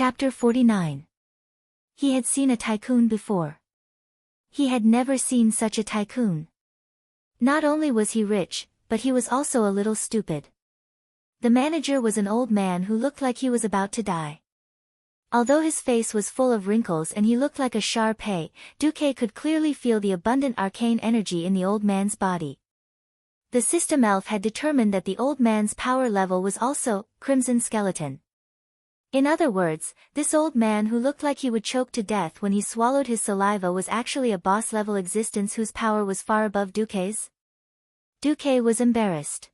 Chapter 49. He had seen a tycoon before. He had never seen such a tycoon. Not only was he rich, but he was also a little stupid. The manager was an old man who looked like he was about to die. Although his face was full of wrinkles and he looked like a Shar-Pei, Duque could clearly feel the abundant arcane energy in the old man's body. The system elf had determined that the old man's power level was also Crimson Skeleton. In other words, this old man who looked like he would choke to death when he swallowed his saliva was actually a boss-level existence whose power was far above Duque's. Duque was embarrassed.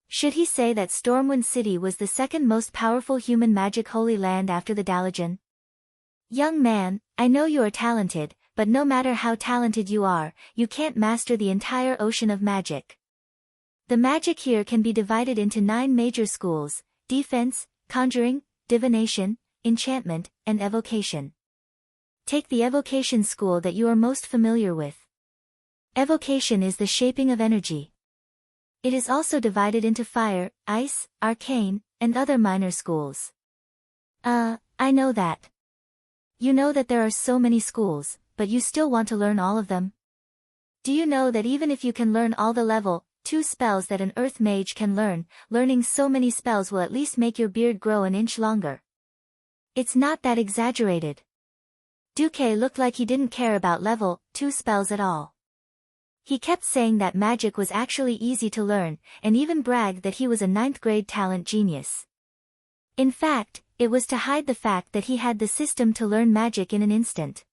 Should he say that Stormwind City was the second most powerful human magic holy land after the Dalajan? Young man, I know you are talented, but no matter how talented you are, you can't master the entire ocean of magic. The magic here can be divided into 9 major schools: defense, conjuring, divination, enchantment, and evocation. Take the evocation school that you are most familiar with. Evocation is the shaping of energy. It is also divided into fire, ice, arcane, and other minor schools. I know that. You know that there are so many schools, but you still want to learn all of them? Do you know that even if you can learn all the level 2 spells that an earth mage can learn, learning so many spells will at least make your beard grow an inch longer? It's not that exaggerated. Duque looked like he didn't care about level 2 spells at all. He kept saying that magic was actually easy to learn, and even bragged that he was a 9th grade talent genius. In fact, it was to hide the fact that he had the system to learn magic in an instant.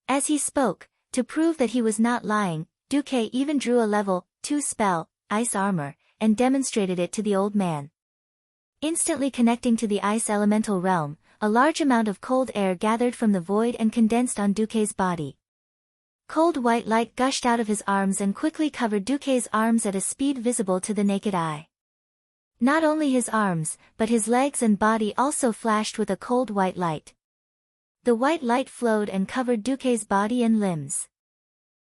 As he spoke, to prove that he was not lying, Duque even drew a level 2 spell, Ice Armor, and demonstrated it to the old man. Instantly connecting to the ice elemental realm, a large amount of cold air gathered from the void and condensed on Duque's body. Cold white light gushed out of his arms and quickly covered Duque's arms at a speed visible to the naked eye. Not only his arms, but his legs and body also flashed with a cold white light. The white light flowed and covered Duque's body and limbs.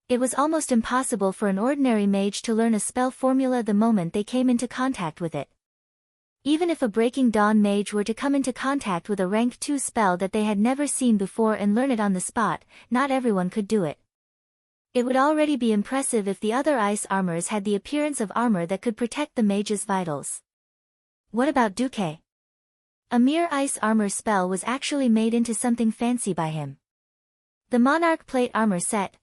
It was almost impossible for an ordinary mage to learn a spell formula the moment they came into contact with it. Even if a Breaking Dawn mage were to come into contact with a rank 2 spell that they had never seen before and learn it on the spot, not everyone could do it. It would already be impressive if the other ice armors had the appearance of armor that could protect the mage's vitals. What about Duque? A mere ice armor spell was actually made into something fancy by him. The Monarch Plate Armor Set,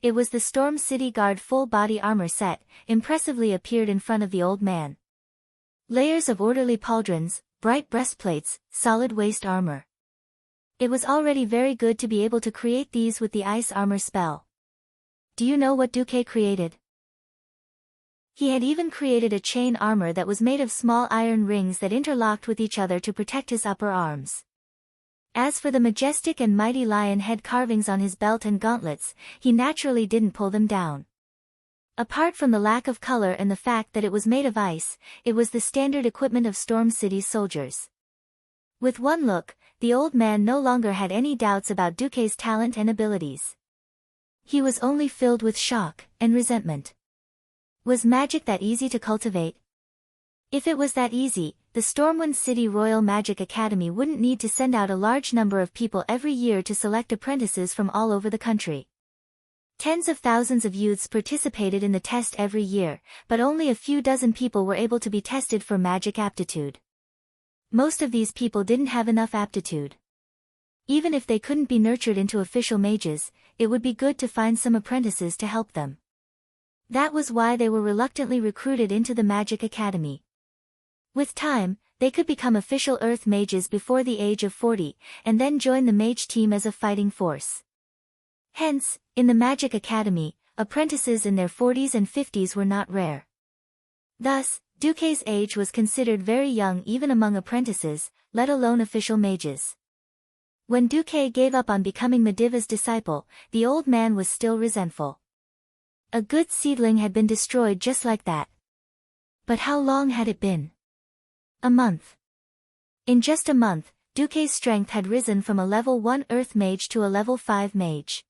it was the Storm City Guard full body armor set, impressively appeared in front of the old man. Layers of orderly pauldrons, bright breastplates, solid waist armor. It was already very good to be able to create these with the ice armor spell. Do you know what Duque created? He had even created a chain armor that was made of small iron rings that interlocked with each other to protect his upper arms. As for the majestic and mighty lion head carvings on his belt and gauntlets, he naturally didn't pull them down. Apart from the lack of color and the fact that it was made of ice, it was the standard equipment of Storm City's soldiers. With one look, the old man no longer had any doubts about Duque's talent and abilities. He was only filled with shock and resentment. Was magic that easy to cultivate? If it was that easy, the Stormwind City Royal Magic Academy wouldn't need to send out a large number of people every year to select apprentices from all over the country. Tens of thousands of youths participated in the test every year, but only a few dozen people were able to be tested for magic aptitude. Most of these people didn't have enough aptitude. Even if they couldn't be nurtured into official mages, it would be good to find some apprentices to help them. That was why they were reluctantly recruited into the Magic Academy. With time, they could become official Earth mages before the age of 40, and then join the mage team as a fighting force. Hence, in the Magic Academy, apprentices in their 40s and 50s were not rare. Thus, Duque's age was considered very young even among apprentices, let alone official mages. When Duque gave up on becoming Mediva's disciple, the old man was still resentful. A good seedling had been destroyed just like that. But how long had it been? A month. In just a month, Duque's strength had risen from a level 1 Earth mage to a level 5 mage.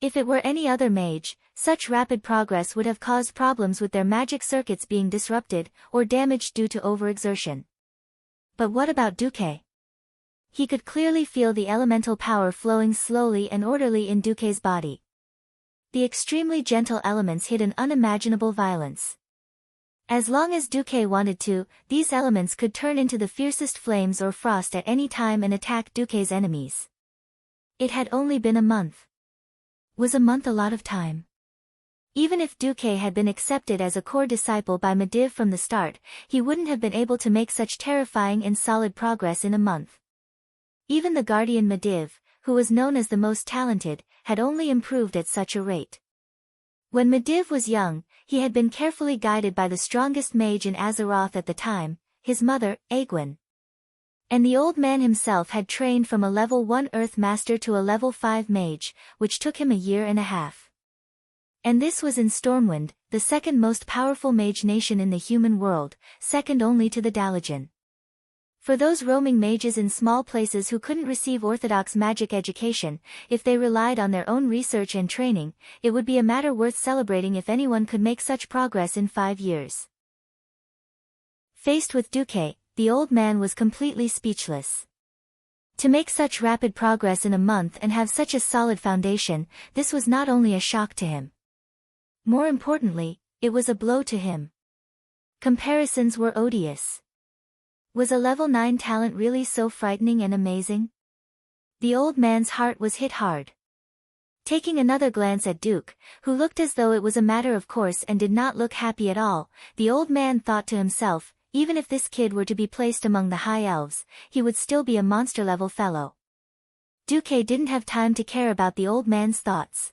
If it were any other mage, such rapid progress would have caused problems with their magic circuits being disrupted, or damaged due to overexertion. But what about Duque? He could clearly feel the elemental power flowing slowly and orderly in Duque's body. The extremely gentle elements hid an unimaginable violence. As long as Duque wanted to, these elements could turn into the fiercest flames or frost at any time and attack Duque's enemies. It had only been a month. Was a month a lot of time? Even if Duque had been accepted as a core disciple by Medivh from the start, he wouldn't have been able to make such terrifying and solid progress in a month. Even the guardian Medivh, who was known as the most talented, had only improved at such a rate. When Medivh was young, he had been carefully guided by the strongest mage in Azeroth at the time, his mother, Egwene. And the old man himself had trained from a level 1 Earth Master to a level 5 mage, which took him a year and a half. And this was in Stormwind, the second most powerful mage nation in the human world, second only to the Dalajan. For those roaming mages in small places who couldn't receive orthodox magic education, if they relied on their own research and training, it would be a matter worth celebrating if anyone could make such progress in 5 years. Faced with Duque, the old man was completely speechless. To make such rapid progress in a month and have such a solid foundation, this was not only a shock to him. More importantly, it was a blow to him. Comparisons were odious. Was a level 9 talent really so frightening and amazing? The old man's heart was hit hard. Taking another glance at Duke, who looked as though it was a matter of course and did not look happy at all, the old man thought to himself, even if this kid were to be placed among the high elves, he would still be a monster-level fellow. Duque didn't have time to care about the old man's thoughts.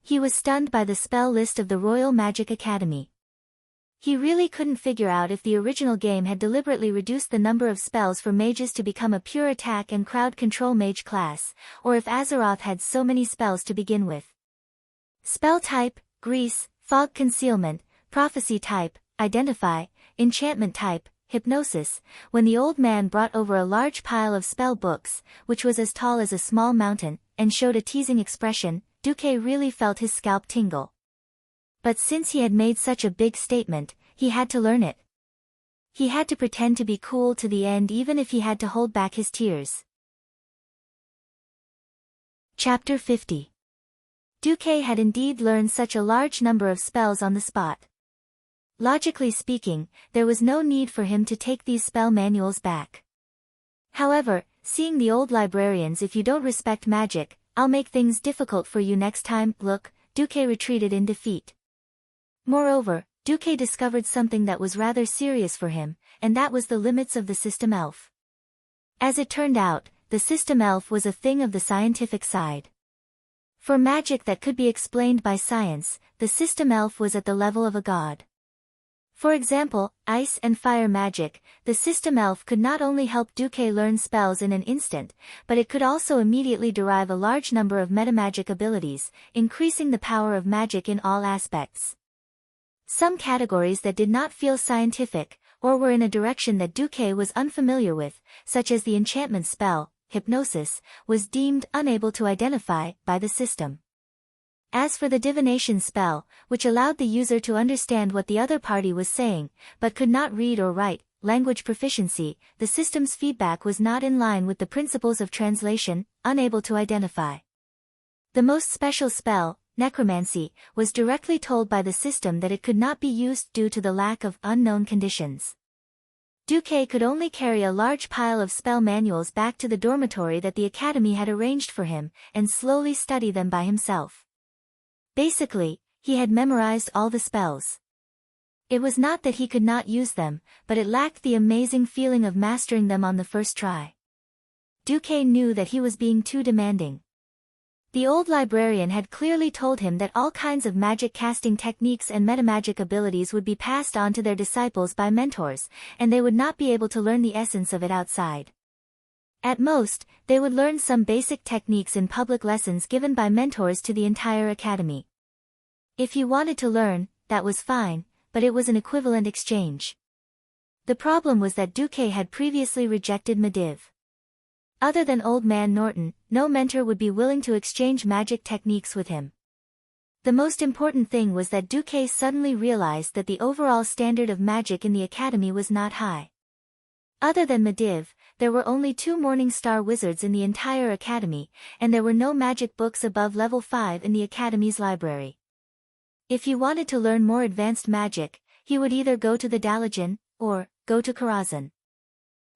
He was stunned by the spell list of the Royal Magic Academy. He really couldn't figure out if the original game had deliberately reduced the number of spells for mages to become a pure attack and crowd control mage class, or if Azeroth had so many spells to begin with. Spell type, Grease, Fog Concealment, Prophecy type, Identify, Enchantment type, Hypnosis. When the old man brought over a large pile of spell books, which was as tall as a small mountain, and showed a teasing expression, Duque really felt his scalp tingle. But since he had made such a big statement, he had to learn it. He had to pretend to be cool to the end even if he had to hold back his tears. Chapter 50. Duque had indeed learned such a large number of spells on the spot. Logically speaking, there was no need for him to take these spell manuals back. However, seeing the old librarians, "If you don't respect magic, I'll make things difficult for you next time," look, Duque retreated in defeat. Moreover, Duque discovered something that was rather serious for him, and that was the limits of the system elf. As it turned out, the system elf was a thing of the scientific side. For magic that could be explained by science, the system elf was at the level of a god. For example, ice and fire magic, the system elf could not only help Duque learn spells in an instant, but it could also immediately derive a large number of metamagic abilities, increasing the power of magic in all aspects. Some categories that did not feel scientific, or were in a direction that Duque was unfamiliar with, such as the enchantment spell, Hypnosis, was deemed unable to identify by the system. As for the divination spell, which allowed the user to understand what the other party was saying, but could not read or write, language proficiency, the system's feedback was not in line with the principles of translation, unable to identify. The most special spell, necromancy, was directly told by the system that it could not be used due to the lack of unknown conditions. Duque could only carry a large pile of spell manuals back to the dormitory that the academy had arranged for him, and slowly study them by himself. Basically, he had memorized all the spells. It was not that he could not use them, but it lacked the amazing feeling of mastering them on the first try. Duque knew that he was being too demanding. The old librarian had clearly told him that all kinds of magic casting techniques and metamagic abilities would be passed on to their disciples by mentors, and they would not be able to learn the essence of it outside. At most, they would learn some basic techniques in public lessons given by mentors to the entire academy. If he wanted to learn, that was fine, but it was an equivalent exchange. The problem was that Duque had previously rejected Medivh. Other than Old Man Norton, no mentor would be willing to exchange magic techniques with him. The most important thing was that Duque suddenly realized that the overall standard of magic in the academy was not high. Other than Medivh, there were only 2 Morning Star wizards in the entire academy, and there were no magic books above level 5 in the academy's library. If he wanted to learn more advanced magic, he would either go to the Dalajan, or go to Karazhan.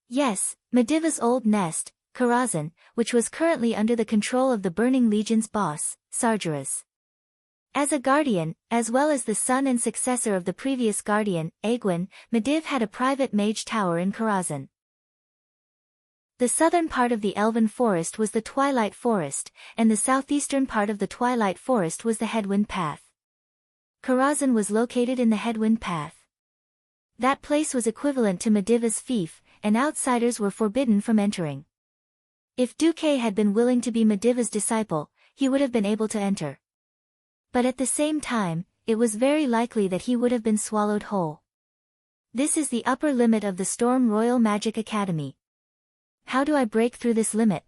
Yes, Mediva's old nest, Karazhan, which was currently under the control of the Burning Legion's boss, Sargeras. As a guardian, as well as the son and successor of the previous guardian, Egwin, Mediv had a private mage tower in Karazhan. The southern part of the Elven Forest was the Twilight Forest, and the southeastern part of the Twilight Forest was the Headwind Path. Karazhan was located in the Headwind Path. That place was equivalent to Mediva's fief, and outsiders were forbidden from entering. If Duque had been willing to be Mediva's disciple, he would have been able to enter. But at the same time, it was very likely that he would have been swallowed whole. This is the upper limit of the Storm Royal Magic Academy. How do I break through this limit?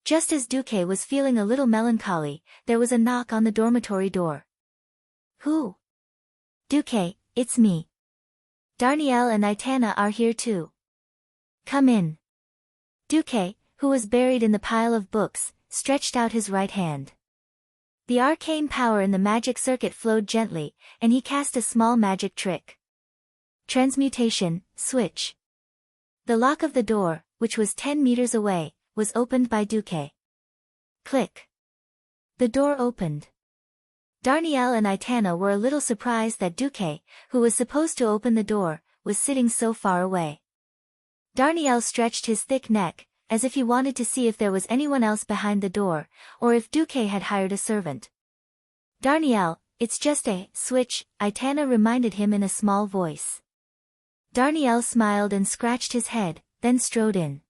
Just as Duque was feeling a little melancholy, there was a knock on the dormitory door. Who? Duque, it's me. Darnielle and Itana are here too. Come in. Duque, who was buried in the pile of books, stretched out his right hand. The arcane power in the magic circuit flowed gently, and he cast a small magic trick. Transmutation, switch. The lock of the door, which was 10 meters away, was opened by Duque. Click. The door opened. Darnielle and Itana were a little surprised that Duque, who was supposed to open the door, was sitting so far away. Darnielle stretched his thick neck, as if he wanted to see if there was anyone else behind the door, or if Duque had hired a servant. Darnielle, it's just a switch, Itana reminded him in a small voice. Darnielle smiled and scratched his head, then strode in.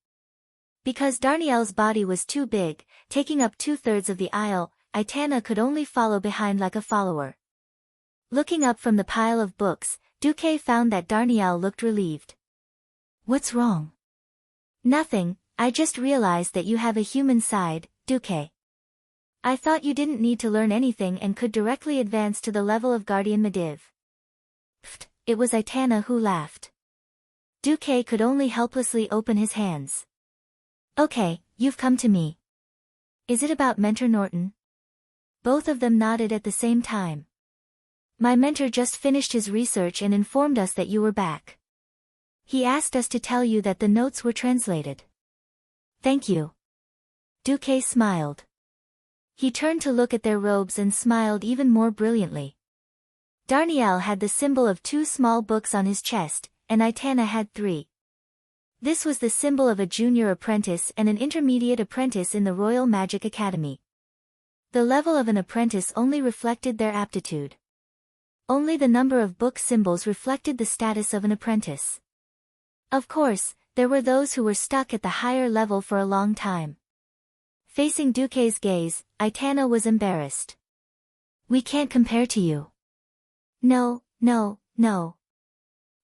Because Darnielle's body was too big, taking up 2/3 of the aisle, Itana could only follow behind like a follower. Looking up from the pile of books, Duque found that Darnielle looked relieved. What's wrong? Nothing, I just realized that you have a human side, Duque. I thought you didn't need to learn anything and could directly advance to the level of Guardian Mediv. Pfft, it was Itana who laughed. Duque could only helplessly open his hands. Okay, you've come to me. Is it about Mentor Norton? Both of them nodded at the same time. My mentor just finished his research and informed us that you were back. He asked us to tell you that the notes were translated. Thank you. Duque smiled. He turned to look at their robes and smiled even more brilliantly. Darnielle had the symbol of 2 small books on his chest, and Itana had 3. This was the symbol of a junior apprentice and an intermediate apprentice in the Royal Magic Academy. The level of an apprentice only reflected their aptitude. Only the number of book symbols reflected the status of an apprentice. Of course, there were those who were stuck at the higher level for a long time. Facing Duque's gaze, Itana was embarrassed. We can't compare to you. No.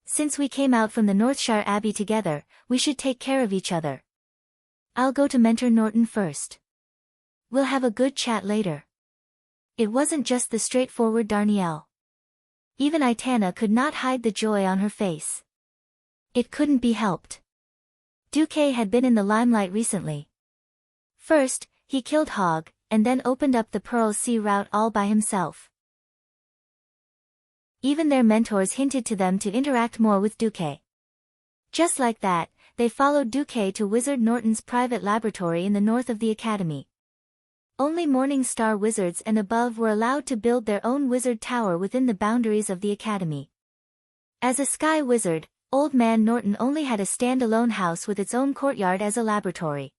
Since we came out from the Northshire Abbey together, we should take care of each other. I'll go to Mentor Norton first. We'll have a good chat later. It wasn't just the straightforward Darnielle. Even Itana could not hide the joy on her face. It couldn't be helped. Duque had been in the limelight recently. First, he killed Hogg, and then opened up the Pearl Sea route all by himself. Even their mentors hinted to them to interact more with Duque. Just like that, they followed Duque to Wizard Norton's private laboratory in the north of the academy. Only Morning Star wizards and above were allowed to build their own wizard tower within the boundaries of the academy. As a sky wizard, Old Man Norton only had a stand-alone house with its own courtyard as a laboratory.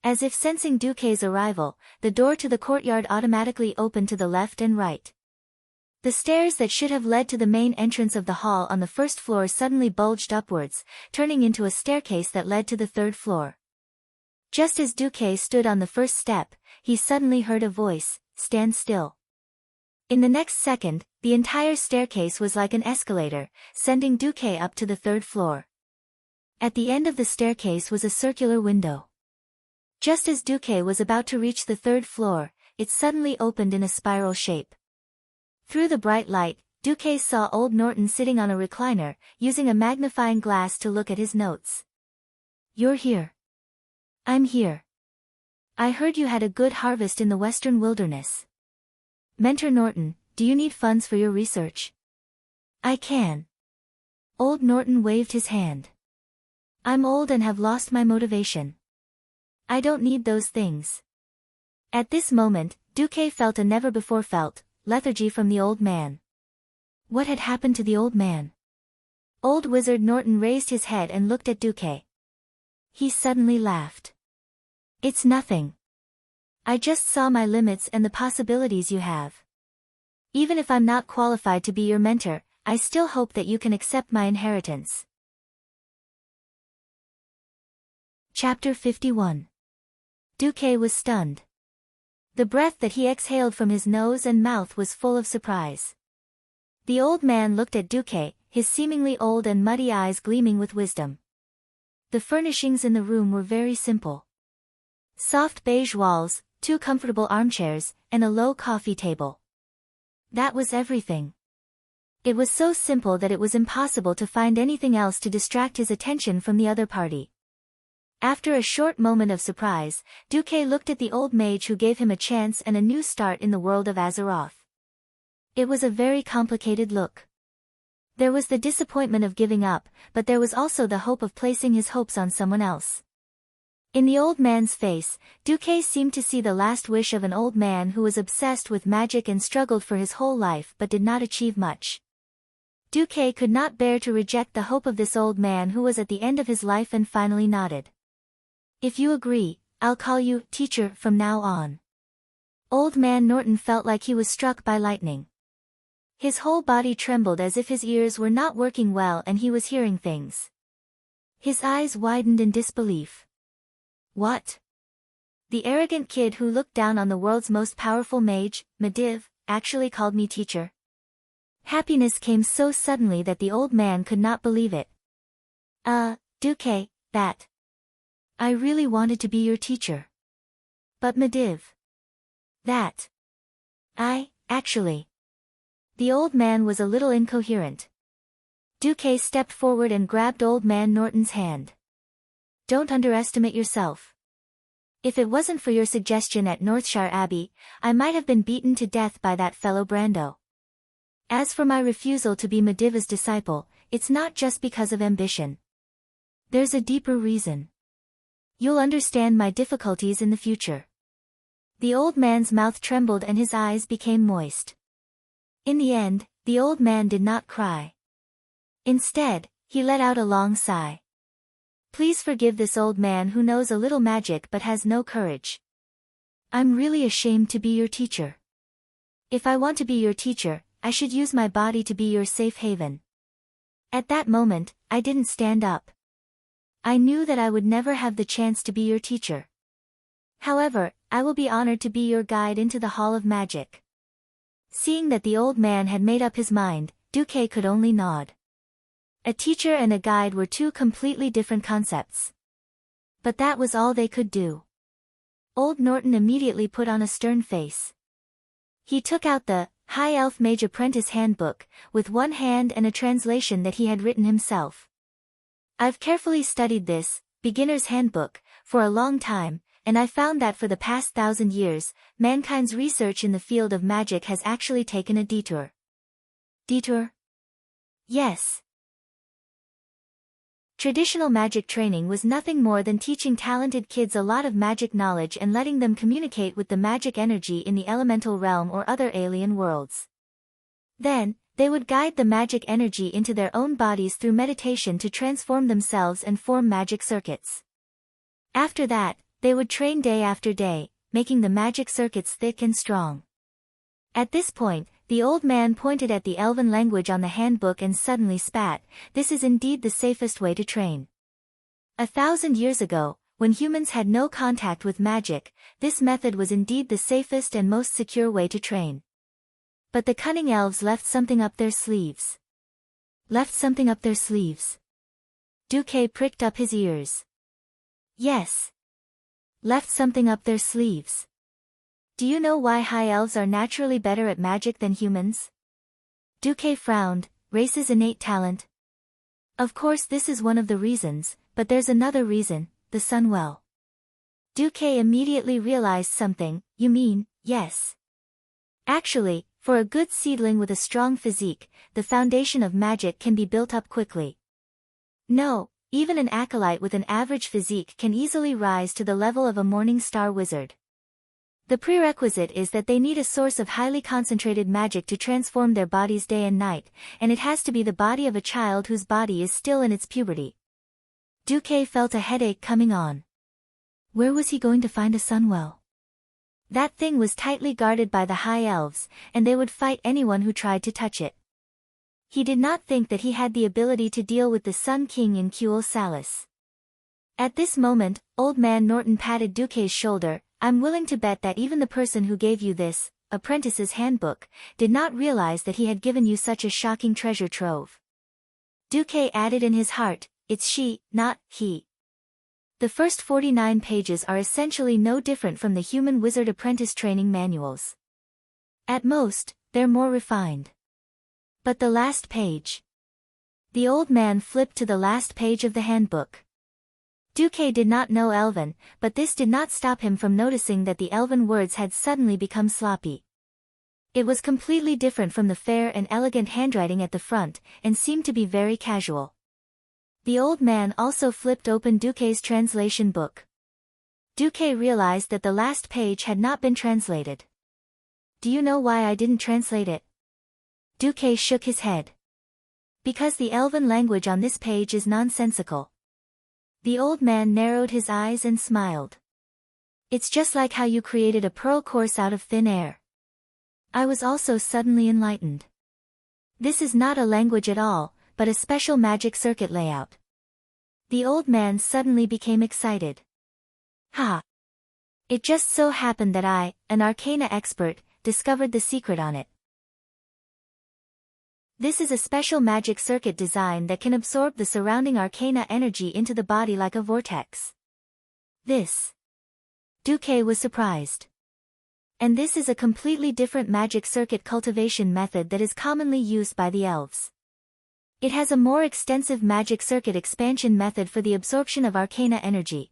As if sensing Duque's arrival, the door to the courtyard automatically opened to the left and right. The stairs that should have led to the main entrance of the hall on the first floor suddenly bulged upwards, turning into a staircase that led to the 3rd floor. Just as Duque stood on the first step, he suddenly heard a voice, "Stand still." In the next second, the entire staircase was like an escalator, sending Duque up to the 3rd floor. At the end of the staircase was a circular window. Just as Duque was about to reach the 3rd floor, it suddenly opened in a spiral shape. Through the bright light, Duque saw Old Norton sitting on a recliner, using a magnifying glass to look at his notes. You're here. I'm here. I heard you had a good harvest in the western wilderness. Mentor Norton, do you need funds for your research? I can. Old Norton waved his hand. I'm old and have lost my motivation. I don't need those things. At this moment, Duque felt a never-before-felt lethargy from the old man. What had happened to the old man? Old Wizard Norton raised his head and looked at Duque. He suddenly laughed. It's nothing. I just saw my limits and the possibilities you have. Even if I'm not qualified to be your mentor, I still hope that you can accept my inheritance. Chapter 51. Duque was stunned. The breath that he exhaled from his nose and mouth was full of surprise. The old man looked at Duque, his seemingly old and muddy eyes gleaming with wisdom. The furnishings in the room were very simple. Soft beige walls, 2 comfortable armchairs, and a low coffee table. That was everything. It was so simple that it was impossible to find anything else to distract his attention from the other party. After a short moment of surprise, Duque looked at the old mage who gave him a chance and a new start in the world of Azeroth. It was a very complicated look. There was the disappointment of giving up, but there was also the hope of placing his hopes on someone else. In the old man's face, Duque seemed to see the last wish of an old man who was obsessed with magic and struggled for his whole life but did not achieve much. Duque could not bear to reject the hope of this old man who was at the end of his life and finally nodded. If you agree, I'll call you teacher from now on. Old man Norton felt like he was struck by lightning. His whole body trembled as if his ears were not working well and he was hearing things. His eyes widened in disbelief. What? The arrogant kid who looked down on the world's most powerful mage, Medivh, actually called me teacher? Happiness came so suddenly that the old man could not believe it. Duque, that. I really wanted to be your teacher. But Medivh. That. Actually. The old man was a little incoherent. Duque stepped forward and grabbed old man Norton's hand. Don't underestimate yourself. If it wasn't for your suggestion at Northshire Abbey, I might have been beaten to death by that fellow Brando. As for my refusal to be Medivh's disciple, it's not just because of ambition. There's a deeper reason. You'll understand my difficulties in the future. The old man's mouth trembled and his eyes became moist. In the end, the old man did not cry. Instead, he let out a long sigh. Please forgive this old man who knows a little magic but has no courage. I'm really ashamed to be your teacher. If I want to be your teacher, I should use my body to be your safe haven. At that moment, I didn't stand up. I knew that I would never have the chance to be your teacher. However, I will be honored to be your guide into the Hall of Magic. Seeing that the old man had made up his mind, Duque could only nod. A teacher and a guide were 2 completely different concepts. But that was all they could do. Old Norton immediately put on a stern face. He took out the High Elf Mage Apprentice Handbook, with one hand and a translation that he had written himself. I've carefully studied this, Beginner's Handbook, for a long time, and I found that for the past 1,000 years, mankind's research in the field of magic has actually taken a detour. Detour? Yes. Traditional magic training was nothing more than teaching talented kids a lot of magic knowledge and letting them communicate with the magic energy in the elemental realm or other alien worlds. Then, they would guide the magic energy into their own bodies through meditation to transform themselves and form magic circuits. After that, they would train day after day, making the magic circuits thick and strong. At this point, the old man pointed at the elven language on the handbook and suddenly spat. This is indeed the safest way to train. 1,000 years ago, when humans had no contact with magic, this method was indeed the safest and most secure way to train. But the cunning elves left something up their sleeves. Left something up their sleeves. Duque pricked up his ears. Yes. Left something up their sleeves. Do you know why high elves are naturally better at magic than humans? Duque frowned. Race's innate talent. Of course this is one of the reasons, but there's another reason, the sun well. Duque immediately realized something. You mean, yes. Actually, for a good seedling with a strong physique, the foundation of magic can be built up quickly. No, even an acolyte with an average physique can easily rise to the level of a morning star wizard. The prerequisite is that they need a source of highly concentrated magic to transform their bodies day and night, and it has to be the body of a child whose body is still in its puberty. Duque felt a headache coming on. Where was he going to find a sunwell? That thing was tightly guarded by the high elves, and they would fight anyone who tried to touch it. He did not think that he had the ability to deal with the Sun King in Cuel Salis. At this moment, Old Man Norton patted Duque's shoulder. I'm willing to bet that even the person who gave you this, Apprentice's Handbook, did not realize that he had given you such a shocking treasure trove. Duque added in his heart, it's she, not he. The first 49 pages are essentially no different from the human wizard apprentice training manuals. At most, they're more refined. But the last page. The old man flipped to the last page of the handbook. Duque did not know Elven, but this did not stop him from noticing that the Elven words had suddenly become sloppy. It was completely different from the fair and elegant handwriting at the front, and seemed to be very casual. The old man also flipped open Duque's translation book. Duque realized that the last page had not been translated. Do you know why I didn't translate it? Duque shook his head. Because the Elven language on this page is nonsensical. The old man narrowed his eyes and smiled. It's just like how you created a pearl course out of thin air. I was also suddenly enlightened. This is not a language at all, but a special magic circuit layout. The old man suddenly became excited. Ha! It just so happened that I, an arcana expert, discovered the secret on it. This is a special magic circuit design that can absorb the surrounding arcana energy into the body like a vortex. This. Duque was surprised. And this is a completely different magic circuit cultivation method that is commonly used by the elves. It has a more extensive magic circuit expansion method for the absorption of arcana energy.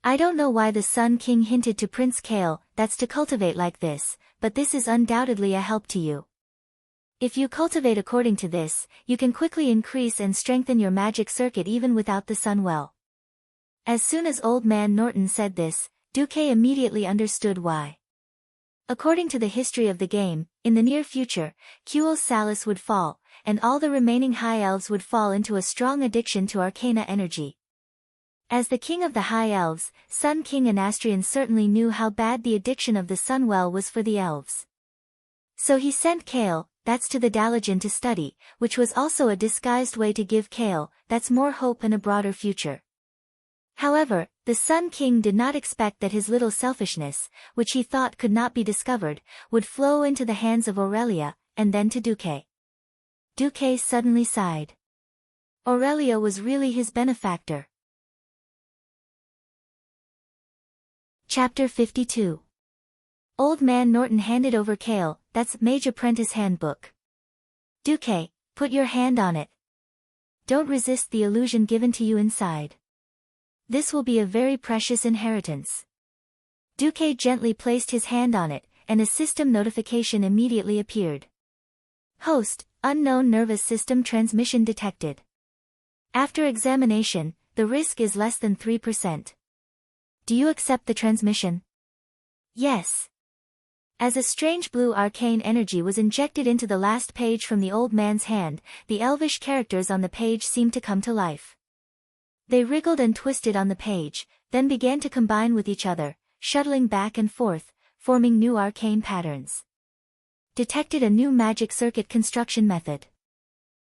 I don't know why the Sun King hinted to Prince Kael, that's to cultivate like this, but this is undoubtedly a help to you. If you cultivate according to this, you can quickly increase and strengthen your magic circuit even without the sun well. As soon as Old Man Norton said this, Duque immediately understood why. According to the history of the game, in the near future, Cuel Salis would fall, and all the remaining High Elves would fall into a strong addiction to arcana energy. As the king of the High Elves, Sun King Anastrian certainly knew how bad the addiction of the Sunwell was for the elves. So he sent Kael, that's to the Dalajan to study, which was also a disguised way to give Kael, that's more hope and a broader future. However, the Sun King did not expect that his little selfishness, which he thought could not be discovered, would flow into the hands of Aurelia, and then to Duque. Duque suddenly sighed. Aurelia was really his benefactor. Chapter 52. Old Man Norton handed over Kael, that's Mage Apprentice Handbook. Duque, put your hand on it. Don't resist the illusion given to you inside. This will be a very precious inheritance. Duque gently placed his hand on it, and a system notification immediately appeared. Host, unknown nervous system transmission detected. After examination, the risk is less than 3%. Do you accept the transmission? Yes. As a strange blue arcane energy was injected into the last page from the old man's hand, the elvish characters on the page seemed to come to life. They wriggled and twisted on the page, then began to combine with each other, shuttling back and forth, forming new arcane patterns. Detected a new magic circuit construction method.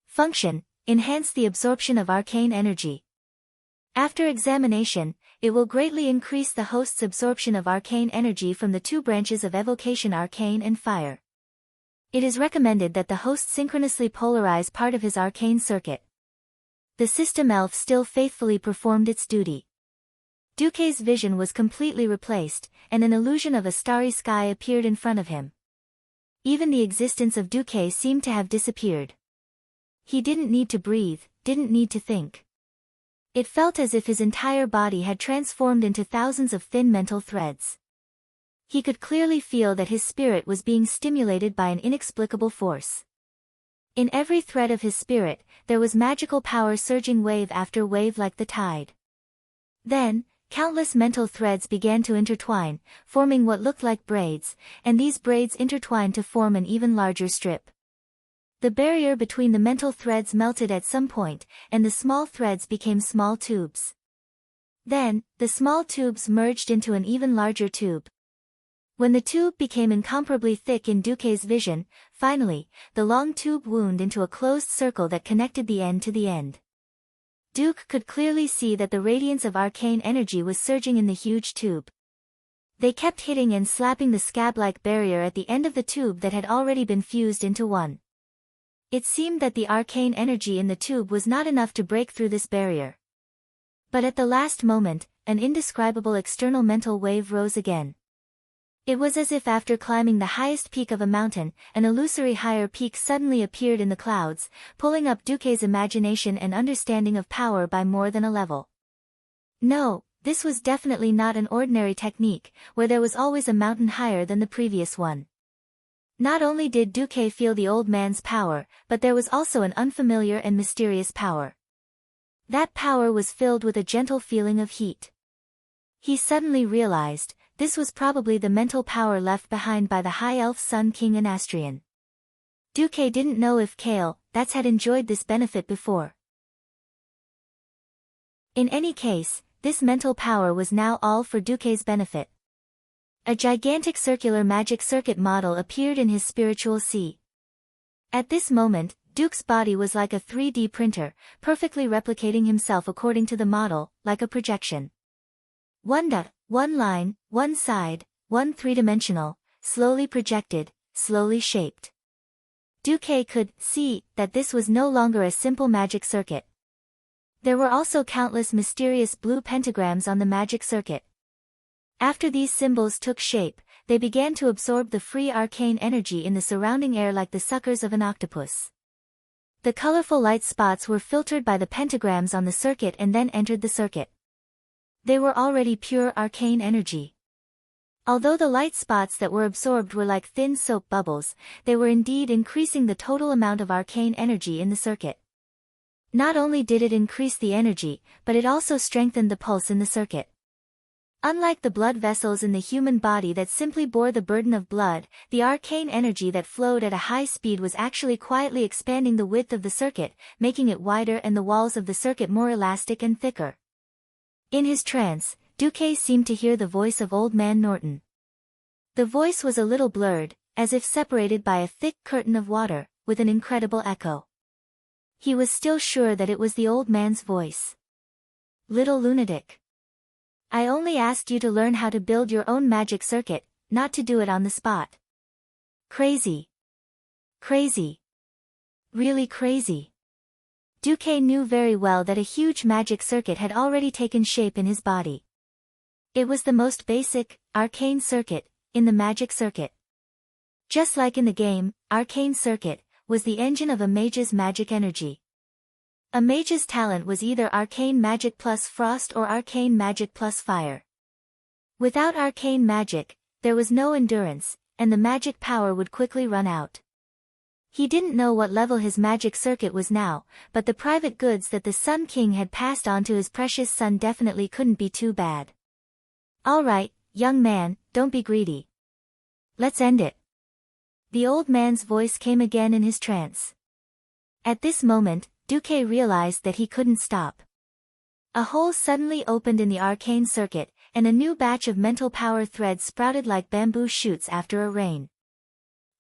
Function, enhance the absorption of arcane energy. After examination, it will greatly increase the host's absorption of arcane energy from the two branches of evocation arcane and fire. It is recommended that the host synchronously polarize part of his arcane circuit. The system elf still faithfully performed its duty. Duque's vision was completely replaced, and an illusion of a starry sky appeared in front of him. Even the existence of Duque seemed to have disappeared. He didn't need to breathe, didn't need to think. It felt as if his entire body had transformed into thousands of thin mental threads. He could clearly feel that his spirit was being stimulated by an inexplicable force. In every thread of his spirit, there was magical power surging wave after wave like the tide. Then, countless mental threads began to intertwine, forming what looked like braids, and these braids intertwined to form an even larger strip. The barrier between the mental threads melted at some point, and the small threads became small tubes. Then, the small tubes merged into an even larger tube. When the tube became incomparably thick in Duque's vision, finally, the long tube wound into a closed circle that connected the end to the end. Duke could clearly see that the radiance of arcane energy was surging in the huge tube. They kept hitting and slapping the scab-like barrier at the end of the tube that had already been fused into one. It seemed that the arcane energy in the tube was not enough to break through this barrier. But at the last moment, an indescribable external mental wave rose again. It was as if after climbing the highest peak of a mountain, an illusory higher peak suddenly appeared in the clouds, pulling up Duque's imagination and understanding of power by more than a level. No, this was definitely not an ordinary technique, where there was always a mountain higher than the previous one. Not only did Duque feel the old man's power, but there was also an unfamiliar and mysterious power. That power was filled with a gentle feeling of heat. He suddenly realized, this was probably the mental power left behind by the High Elf Sun King Anastrian. Duque didn't know if Kale, that's had enjoyed this benefit before. In any case, this mental power was now all for Duque's benefit. A gigantic circular magic circuit model appeared in his spiritual sea. At this moment, Duke's body was like a 3D printer, perfectly replicating himself according to the model, like a projection. One dot, one line, one side, one three-dimensional, slowly projected, slowly shaped. Duque could see that this was no longer a simple magic circuit. There were also countless mysterious blue pentagrams on the magic circuit. After these symbols took shape, they began to absorb the free arcane energy in the surrounding air like the suckers of an octopus. The colorful light spots were filtered by the pentagrams on the circuit and then entered the circuit. They were already pure arcane energy. Although the light spots that were absorbed were like thin soap bubbles, they were indeed increasing the total amount of arcane energy in the circuit. Not only did it increase the energy, but it also strengthened the pulse in the circuit. Unlike the blood vessels in the human body that simply bore the burden of blood, the arcane energy that flowed at a high speed was actually quietly expanding the width of the circuit, making it wider and the walls of the circuit more elastic and thicker. In his trance, Duque seemed to hear the voice of Old Man Norton. The voice was a little blurred, as if separated by a thick curtain of water, with an incredible echo. He was still sure that it was the old man's voice. Little lunatic. I only asked you to learn how to build your own magic circuit, not to do it on the spot. Crazy. Crazy. Really crazy. Duque knew very well that a huge magic circuit had already taken shape in his body. It was the most basic, arcane circuit, in the magic circuit. Just like in the game, arcane circuit was the engine of a mage's magic energy. A mage's talent was either arcane magic plus frost or arcane magic plus fire. Without arcane magic, there was no endurance, and the magic power would quickly run out. He didn't know what level his magic circuit was now, but the private goods that the Sun King had passed on to his precious son definitely couldn't be too bad. All right, young man, don't be greedy. Let's end it. The old man's voice came again in his trance. At this moment, Duque realized that he couldn't stop. A hole suddenly opened in the arcane circuit, and a new batch of mental power threads sprouted like bamboo shoots after a rain.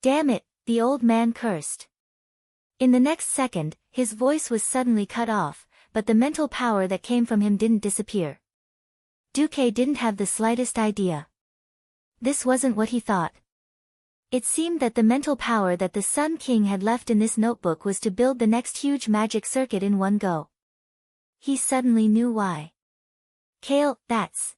Damn it, the old man cursed. In the next second, his voice was suddenly cut off, but the mental power that came from him didn't disappear. Duque didn't have the slightest idea. This wasn't what he thought. It seemed that the mental power that the Sun King had left in this notebook was to build the next huge magic circuit in one go. He suddenly knew why. Kale, that's.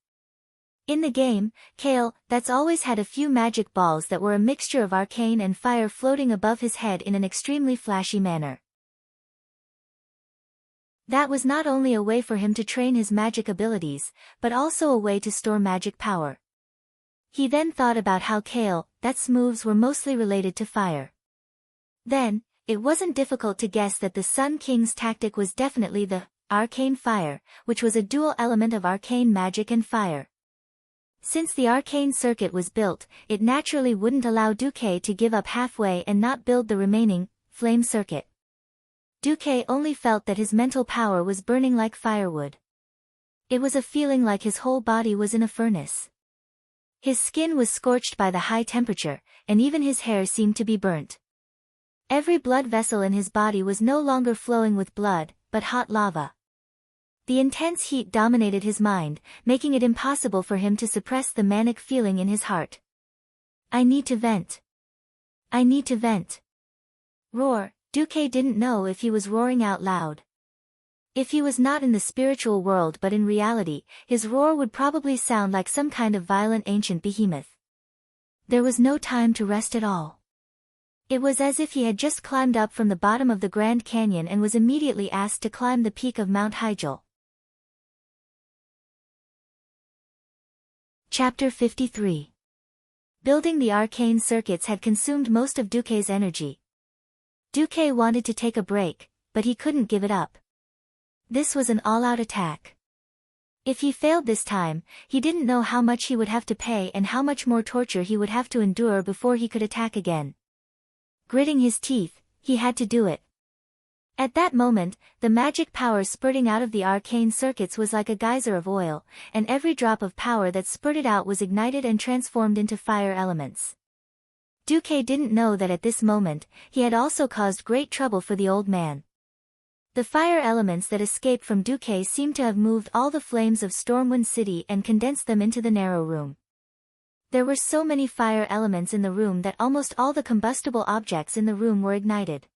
In the game, Kale, that's always had a few magic balls that were a mixture of arcane and fire floating above his head in an extremely flashy manner. That was not only a way for him to train his magic abilities, but also a way to store magic power. He then thought about how Kale's moves were mostly related to fire. Then, it wasn't difficult to guess that the Sun King's tactic was definitely the arcane fire, which was a dual element of arcane magic and fire. Since the arcane circuit was built, it naturally wouldn't allow Duque to give up halfway and not build the remaining flame circuit. Duque only felt that his mental power was burning like firewood. It was a feeling like his whole body was in a furnace. His skin was scorched by the high temperature, and even his hair seemed to be burnt. Every blood vessel in his body was no longer flowing with blood, but hot lava. The intense heat dominated his mind, making it impossible for him to suppress the manic feeling in his heart. I need to vent. I need to vent. Roar. Duque didn't know if he was roaring out loud. If he was not in the spiritual world but in reality, his roar would probably sound like some kind of violent ancient behemoth. There was no time to rest at all. It was as if he had just climbed up from the bottom of the Grand Canyon and was immediately asked to climb the peak of Mount Hygel. Chapter 53. Building the arcane circuits had consumed most of Duque's energy. Duque wanted to take a break, but he couldn't give it up. This was an all-out attack. If he failed this time, he didn't know how much he would have to pay and how much more torture he would have to endure before he could attack again. Gritting his teeth, he had to do it. At that moment, the magic power spurting out of the arcane circuits was like a geyser of oil, and every drop of power that spurted out was ignited and transformed into fire elements. Duque didn't know that at this moment, he had also caused great trouble for the old man. The fire elements that escaped from Duque seemed to have moved all the flames of Stormwind City and condensed them into the narrow room. There were so many fire elements in the room that almost all the combustible objects in the room were ignited.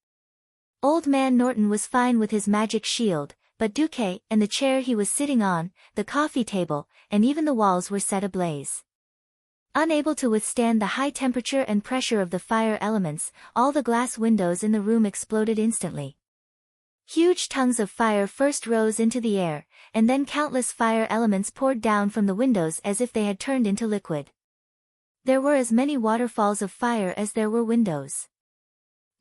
Old Man Norton was fine with his magic shield, but Duque and the chair he was sitting on, the coffee table, and even the walls were set ablaze. Unable to withstand the high temperature and pressure of the fire elements, all the glass windows in the room exploded instantly. Huge tongues of fire first rose into the air, and then countless fire elements poured down from the windows as if they had turned into liquid. There were as many waterfalls of fire as there were windows.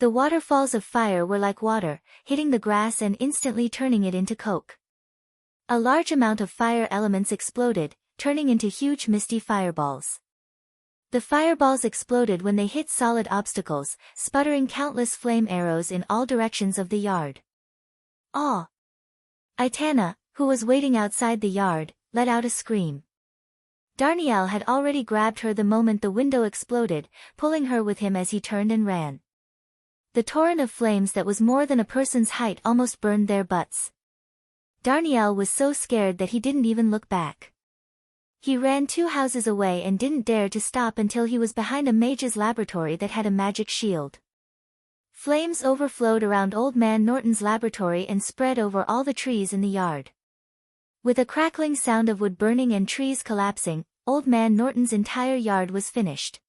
The waterfalls of fire were like water, hitting the grass and instantly turning it into coke. A large amount of fire elements exploded, turning into huge misty fireballs. The fireballs exploded when they hit solid obstacles, sputtering countless flame arrows in all directions of the yard. Ah! Aitana, who was waiting outside the yard, let out a scream. Darnielle had already grabbed her the moment the window exploded, pulling her with him as he turned and ran. The torrent of flames that was more than a person's height almost burned their butts. Darnielle was so scared that he didn't even look back. He ran 2 houses away and didn't dare to stop until he was behind a mage's laboratory that had a magic shield. Flames overflowed around Old Man Norton's laboratory and spread over all the trees in the yard. With a crackling sound of wood burning and trees collapsing, Old Man Norton's entire yard was finished.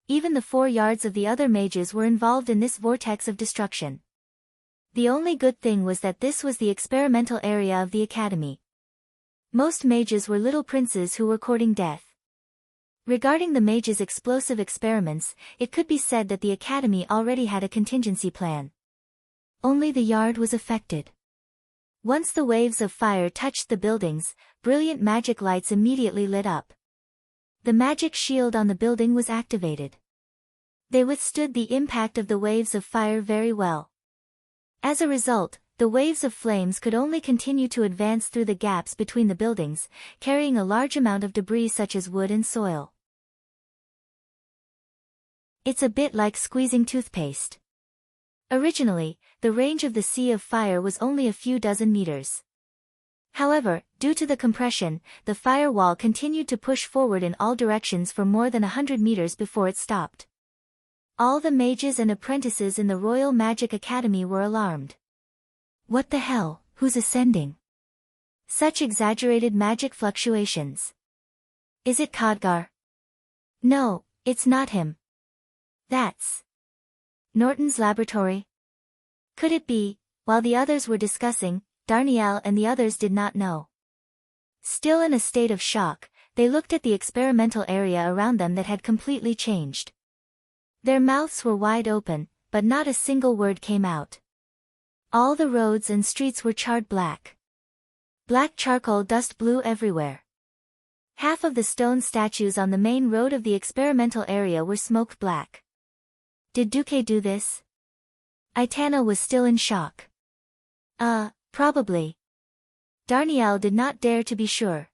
Even the 4 yards of the other mages were involved in this vortex of destruction. The only good thing was that this was the experimental area of the academy. Most mages were little princes who were courting death. Regarding the mages' explosive experiments, it could be said that the academy already had a contingency plan. Only the yard was affected. Once the waves of fire touched the buildings, brilliant magic lights immediately lit up. The magic shield on the building was activated. They withstood the impact of the waves of fire very well. As a result, the waves of flames could only continue to advance through the gaps between the buildings, carrying a large amount of debris such as wood and soil. It's a bit like squeezing toothpaste. Originally, the range of the Sea of Fire was only a few dozen meters. However, due to the compression, the firewall continued to push forward in all directions for more than 100 meters before it stopped. All the mages and apprentices in the Royal Magic Academy were alarmed. What the hell, who's ascending? Such exaggerated magic fluctuations. Is it Khadgar? No, it's not him. That's Norton's laboratory. Could it be? While the others were discussing, Darnielle and the others did not know. Still in a state of shock, they looked at the experimental area around them that had completely changed. Their mouths were wide open, but not a single word came out. All the roads and streets were charred black. Black charcoal dust blew everywhere. Half of the stone statues on the main road of the experimental area were smoke black. Did Duque do this? Aitana was still in shock. Probably. Darnielle did not dare to be sure.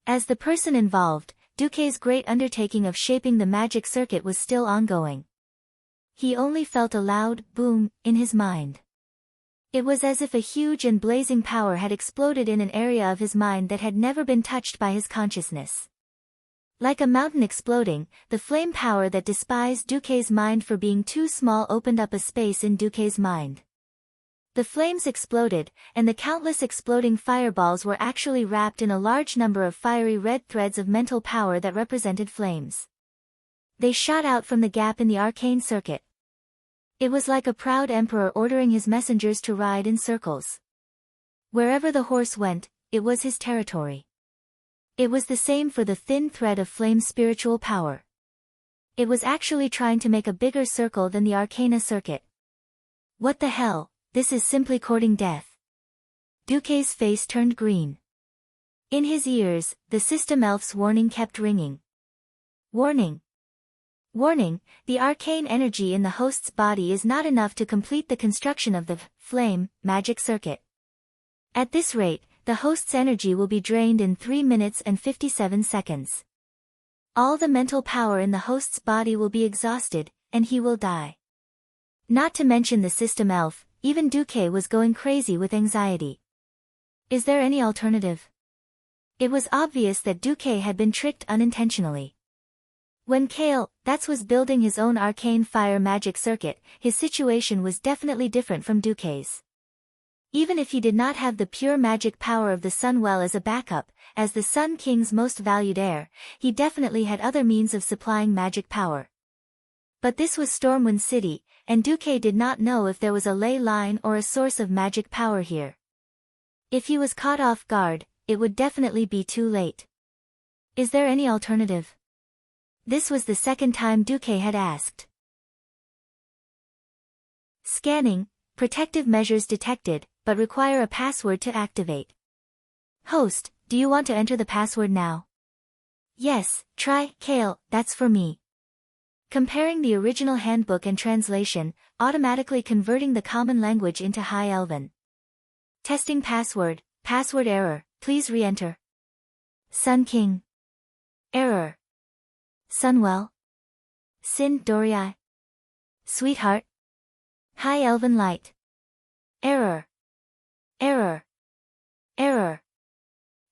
As the person involved, Duque's great undertaking of shaping the magic circuit was still ongoing. He only felt a loud boom in his mind. It was as if a huge and blazing power had exploded in an area of his mind that had never been touched by his consciousness. Like a mountain exploding, the flame power that despised Duque's mind for being too small opened up a space in Duque's mind. The flames exploded, and the countless exploding fireballs were actually wrapped in a large number of fiery red threads of mental power that represented flames. They shot out from the gap in the arcane circuit. It was like a proud emperor ordering his messengers to ride in circles. Wherever the horse went, it was his territory. It was the same for the thin thread of flame spiritual power. It was actually trying to make a bigger circle than the arcana circuit. What the hell, this is simply courting death. Duque's face turned green. In his ears, the system elf's warning kept ringing. Warning! Warning, the arcane energy in the host's body is not enough to complete the construction of the flame magic circuit. At this rate, the host's energy will be drained in 3 minutes and 57 seconds. All the mental power in the host's body will be exhausted, and he will die. Not to mention the system elf, even Duque was going crazy with anxiety. Is there any alternative? It was obvious that Duque had been tricked unintentionally. When Kale, was building his own arcane fire magic circuit, his situation was definitely different from Duque's. Even if he did not have the pure magic power of the Sunwell as a backup, as the Sun King's most valued heir, he definitely had other means of supplying magic power. But this was Stormwind City, and Duque did not know if there was a ley line or a source of magic power here. If he was caught off guard, it would definitely be too late. Is there any alternative? This was the second time Duque had asked. Scanning, protective measures detected, but require a password to activate. Host, do you want to enter the password now? Yes, try, Kale, that's for me. Comparing the original handbook and translation, automatically converting the common language into High Elven. Testing password error, please re-enter. Sun King. Error. Sunwell. Sin Dorii. Sweetheart. High Elven Light. Error. Error. Error.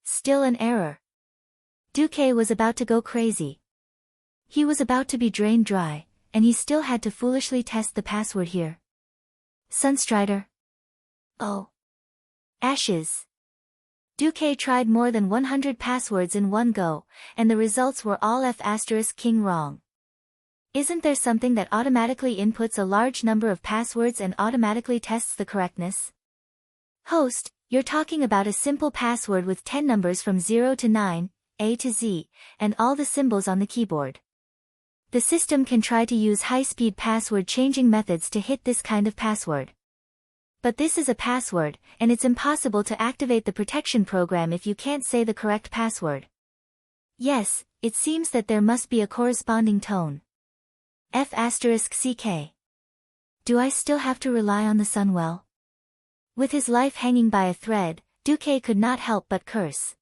Still an error. Duque was about to go crazy. He was about to be drained dry, and he still had to foolishly test the password here. Sunstrider. Oh. Ashes. Duque tried more than 100 passwords in one go, and the results were all F*King wrong. Isn't there something that automatically inputs a large number of passwords and automatically tests the correctness? Host, you're talking about a simple password with 10 numbers from 0 to 9, A to Z, and all the symbols on the keyboard. The system can try to use high-speed password changing methods to hit this kind of password. But this is a password, and it's impossible to activate the protection program if you can't say the correct password. Yes, it seems that there must be a corresponding tone. F*CK. Do I still have to rely on the Sunwell? With his life hanging by a thread, Duque could not help but curse.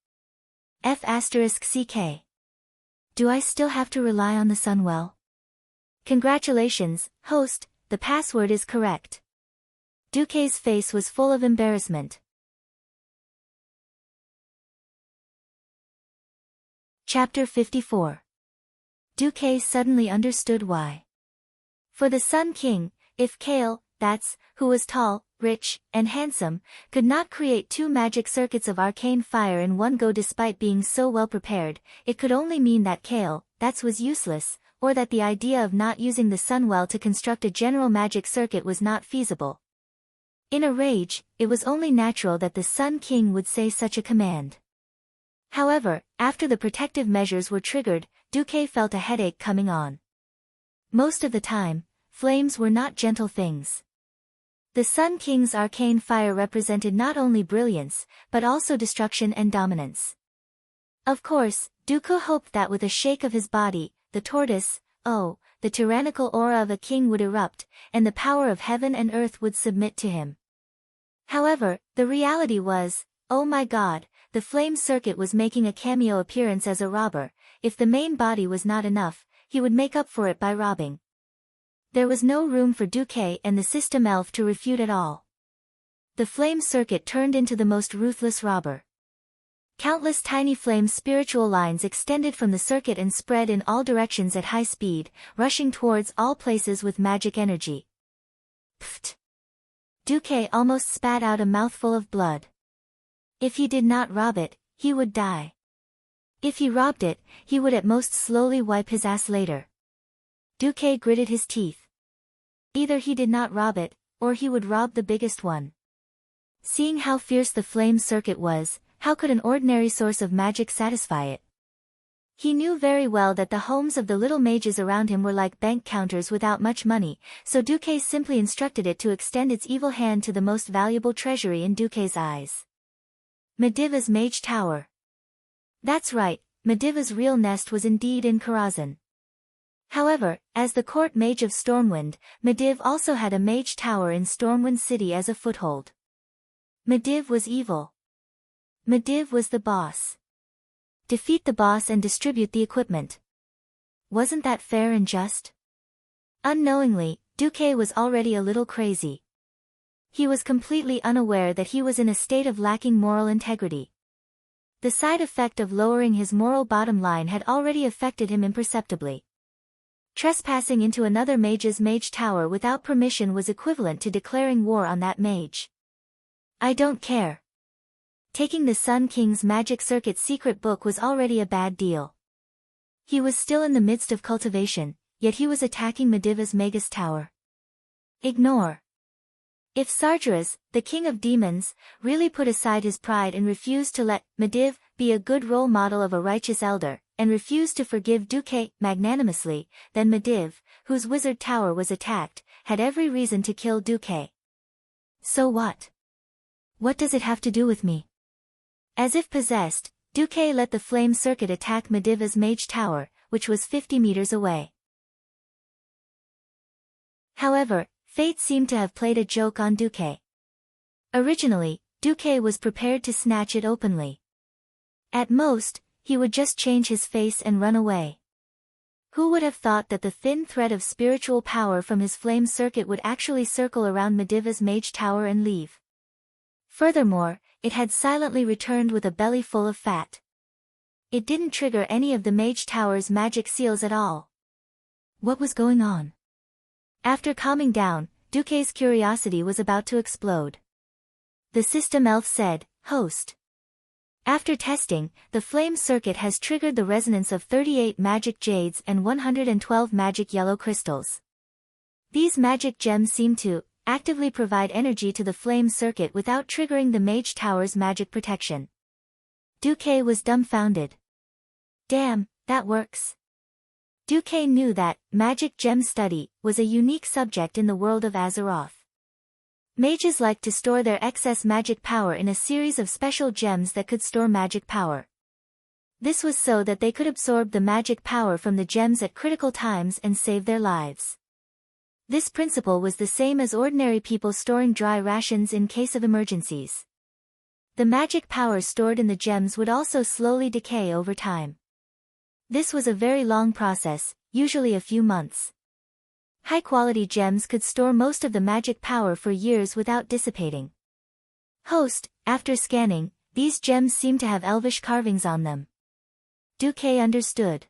F*CK. Do I still have to rely on the Sunwell? Congratulations, host, the password is correct. Duque's face was full of embarrassment. Chapter 54. Duque suddenly understood why. For the Sun King, if Kale, who was tall, rich, and handsome, could not create 2 magic circuits of arcane fire in one go despite being so well prepared, it could only mean that Kale, was useless, or that the idea of not using the Sunwell to construct a general magic circuit was not feasible. In a rage, it was only natural that the Sun King would say such a command. However, after the protective measures were triggered, Duque felt a headache coming on. Most of the time, flames were not gentle things. The Sun King's arcane fire represented not only brilliance, but also destruction and dominance. Of course, Duque hoped that with a shake of his body, the tortoise, the tyrannical aura of a king would erupt, and the power of heaven and earth would submit to him. However, the reality was, oh my God, the flame circuit was making a cameo appearance as a robber. If the main body was not enough, he would make up for it by robbing. There was no room for Duque and the system elf to refute at all. The flame circuit turned into the most ruthless robber. Countless tiny flame spiritual lines extended from the circuit and spread in all directions at high speed, rushing towards all places with magic energy. Pfft! Duque almost spat out a mouthful of blood. If he did not rob it, he would die. If he robbed it, he would at most slowly wipe his ass later. Duque gritted his teeth. Either he did not rob it, or he would rob the biggest one. Seeing how fierce the flame circuit was, how could an ordinary source of magic satisfy it? He knew very well that the homes of the little mages around him were like bank counters without much money, so Duque simply instructed it to extend its evil hand to the most valuable treasury in Duque's eyes. Mediva's Mage Tower. That's right, Mediva's real nest was indeed in Karazhan. However, as the court mage of Stormwind, Mediv also had a mage tower in Stormwind City as a foothold. Mediv was evil. Mediv was the boss. Defeat the boss and distribute the equipment. Wasn't that fair and just? Unknowingly, Duque was already a little crazy. He was completely unaware that he was in a state of lacking moral integrity. The side effect of lowering his moral bottom line had already affected him imperceptibly. Trespassing into another mage's mage tower without permission was equivalent to declaring war on that mage. I don't care. Taking the Sun King's magic circuit secret book was already a bad deal. He was still in the midst of cultivation, yet he was attacking Mediva's Magus Tower. Ignore. If Sargeras, the king of demons, really put aside his pride and refused to let Mediv be a good role model of a righteous elder, and refused to forgive Duque magnanimously, then Mediv, whose wizard tower was attacked, had every reason to kill Duque. So what? What does it have to do with me? As if possessed, Duque let the flame circuit attack Mediva's mage tower, which was 50 meters away. However, fate seemed to have played a joke on Duque. Originally, Duque was prepared to snatch it openly. At most, he would just change his face and run away. Who would have thought that the thin thread of spiritual power from his flame circuit would actually circle around Mediva's mage tower and leave? Furthermore, it had silently returned with a belly full of fat. It didn't trigger any of the mage tower's magic seals at all. What was going on? After calming down, Duque's curiosity was about to explode. The system elf said, "Host. After testing, the flame circuit has triggered the resonance of 38 magic jades and 112 magic yellow crystals. These magic gems seem to actively provide energy to the flame circuit without triggering the mage tower's magic protection." Duque was dumbfounded. Damn, that works. Duque knew that magic gem study was a unique subject in the world of Azeroth. Mages liked to store their excess magic power in a series of special gems that could store magic power. This was so that they could absorb the magic power from the gems at critical times and save their lives. This principle was the same as ordinary people storing dry rations in case of emergencies. The magic power stored in the gems would also slowly decay over time. This was a very long process, usually a few months. High-quality gems could store most of the magic power for years without dissipating. Host, after scanning, these gems seem to have elvish carvings on them. Duque understood.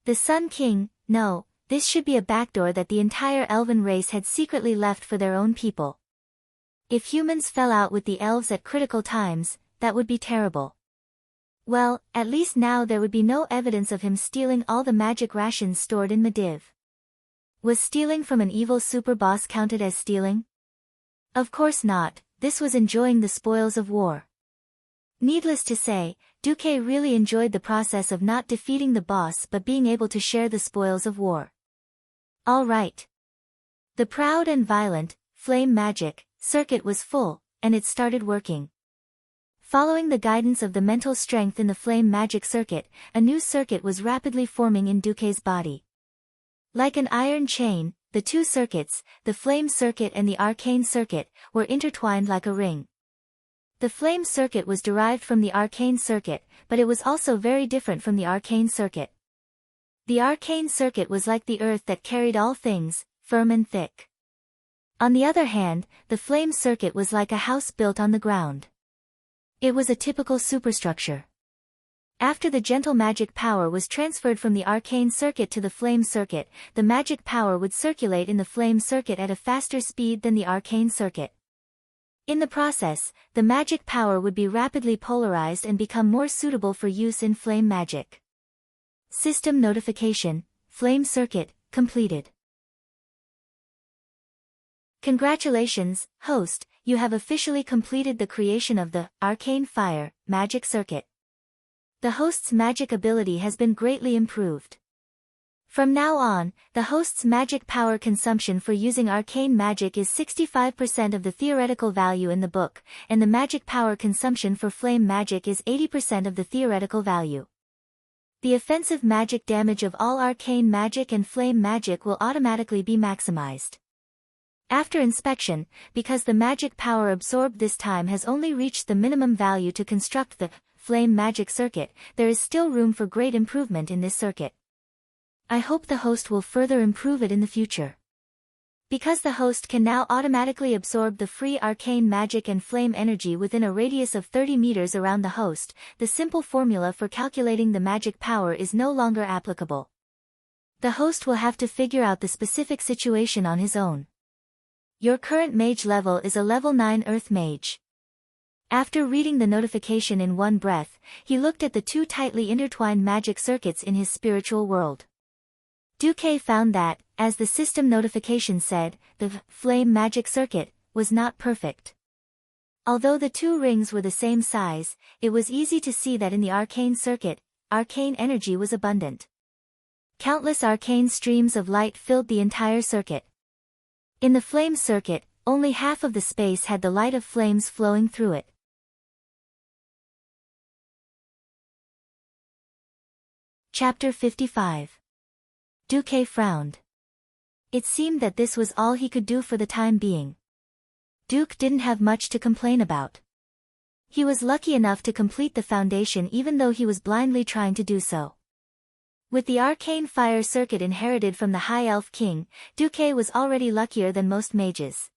The Sun King, no, this should be a backdoor that the entire elven race had secretly left for their own people. If humans fell out with the elves at critical times, that would be terrible. Well, at least now there would be no evidence of him stealing all the magic rations stored in Mediv. Was stealing from an evil super boss counted as stealing? Of course not, this was enjoying the spoils of war. Needless to say, Duque really enjoyed the process of not defeating the boss but being able to share the spoils of war. All right. The proud and violent, flame magic, circuit was full, and it started working. Following the guidance of the mental strength in the flame magic circuit, a new circuit was rapidly forming in Duque's body. Like an iron chain, the two circuits, the flame circuit and the arcane circuit, were intertwined like a ring. The flame circuit was derived from the arcane circuit, but it was also very different from the arcane circuit. The arcane circuit was like the earth that carried all things, firm and thick. On the other hand, the flame circuit was like a house built on the ground. It was a typical superstructure. After the gentle magic power was transferred from the arcane circuit to the flame circuit, the magic power would circulate in the flame circuit at a faster speed than the arcane circuit. In the process, the magic power would be rapidly polarized and become more suitable for use in flame magic. System notification, flame circuit, completed. Congratulations, host, you have officially completed the creation of the arcane fire magic circuit. The host's magic ability has been greatly improved. From now on, the host's magic power consumption for using arcane magic is 65% of the theoretical value in the book, and the magic power consumption for flame magic is 80% of the theoretical value. The offensive magic damage of all arcane magic and flame magic will automatically be maximized. After inspection, because the magic power absorbed this time has only reached the minimum value to construct the flame magic circuit, there is still room for great improvement in this circuit. I hope the host will further improve it in the future. Because the host can now automatically absorb the free arcane magic and flame energy within a radius of 30 meters around the host, the simple formula for calculating the magic power is no longer applicable. The host will have to figure out the specific situation on his own. Your current mage level is a level 9 Earth Mage. After reading the notification in one breath, he looked at the two tightly intertwined magic circuits in his spiritual world. Duque found that, as the system notification said, the flame magic circuit was not perfect. Although the two rings were the same size, it was easy to see that in the arcane circuit, arcane energy was abundant. Countless arcane streams of light filled the entire circuit. In the flame circuit, only half of the space had the light of flames flowing through it. Chapter 55. Duque frowned. It seemed that this was all he could do for the time being. Duque didn't have much to complain about. He was lucky enough to complete the foundation even though he was blindly trying to do so. With the arcane fire circuit inherited from the High Elf King, Duque was already luckier than most mages.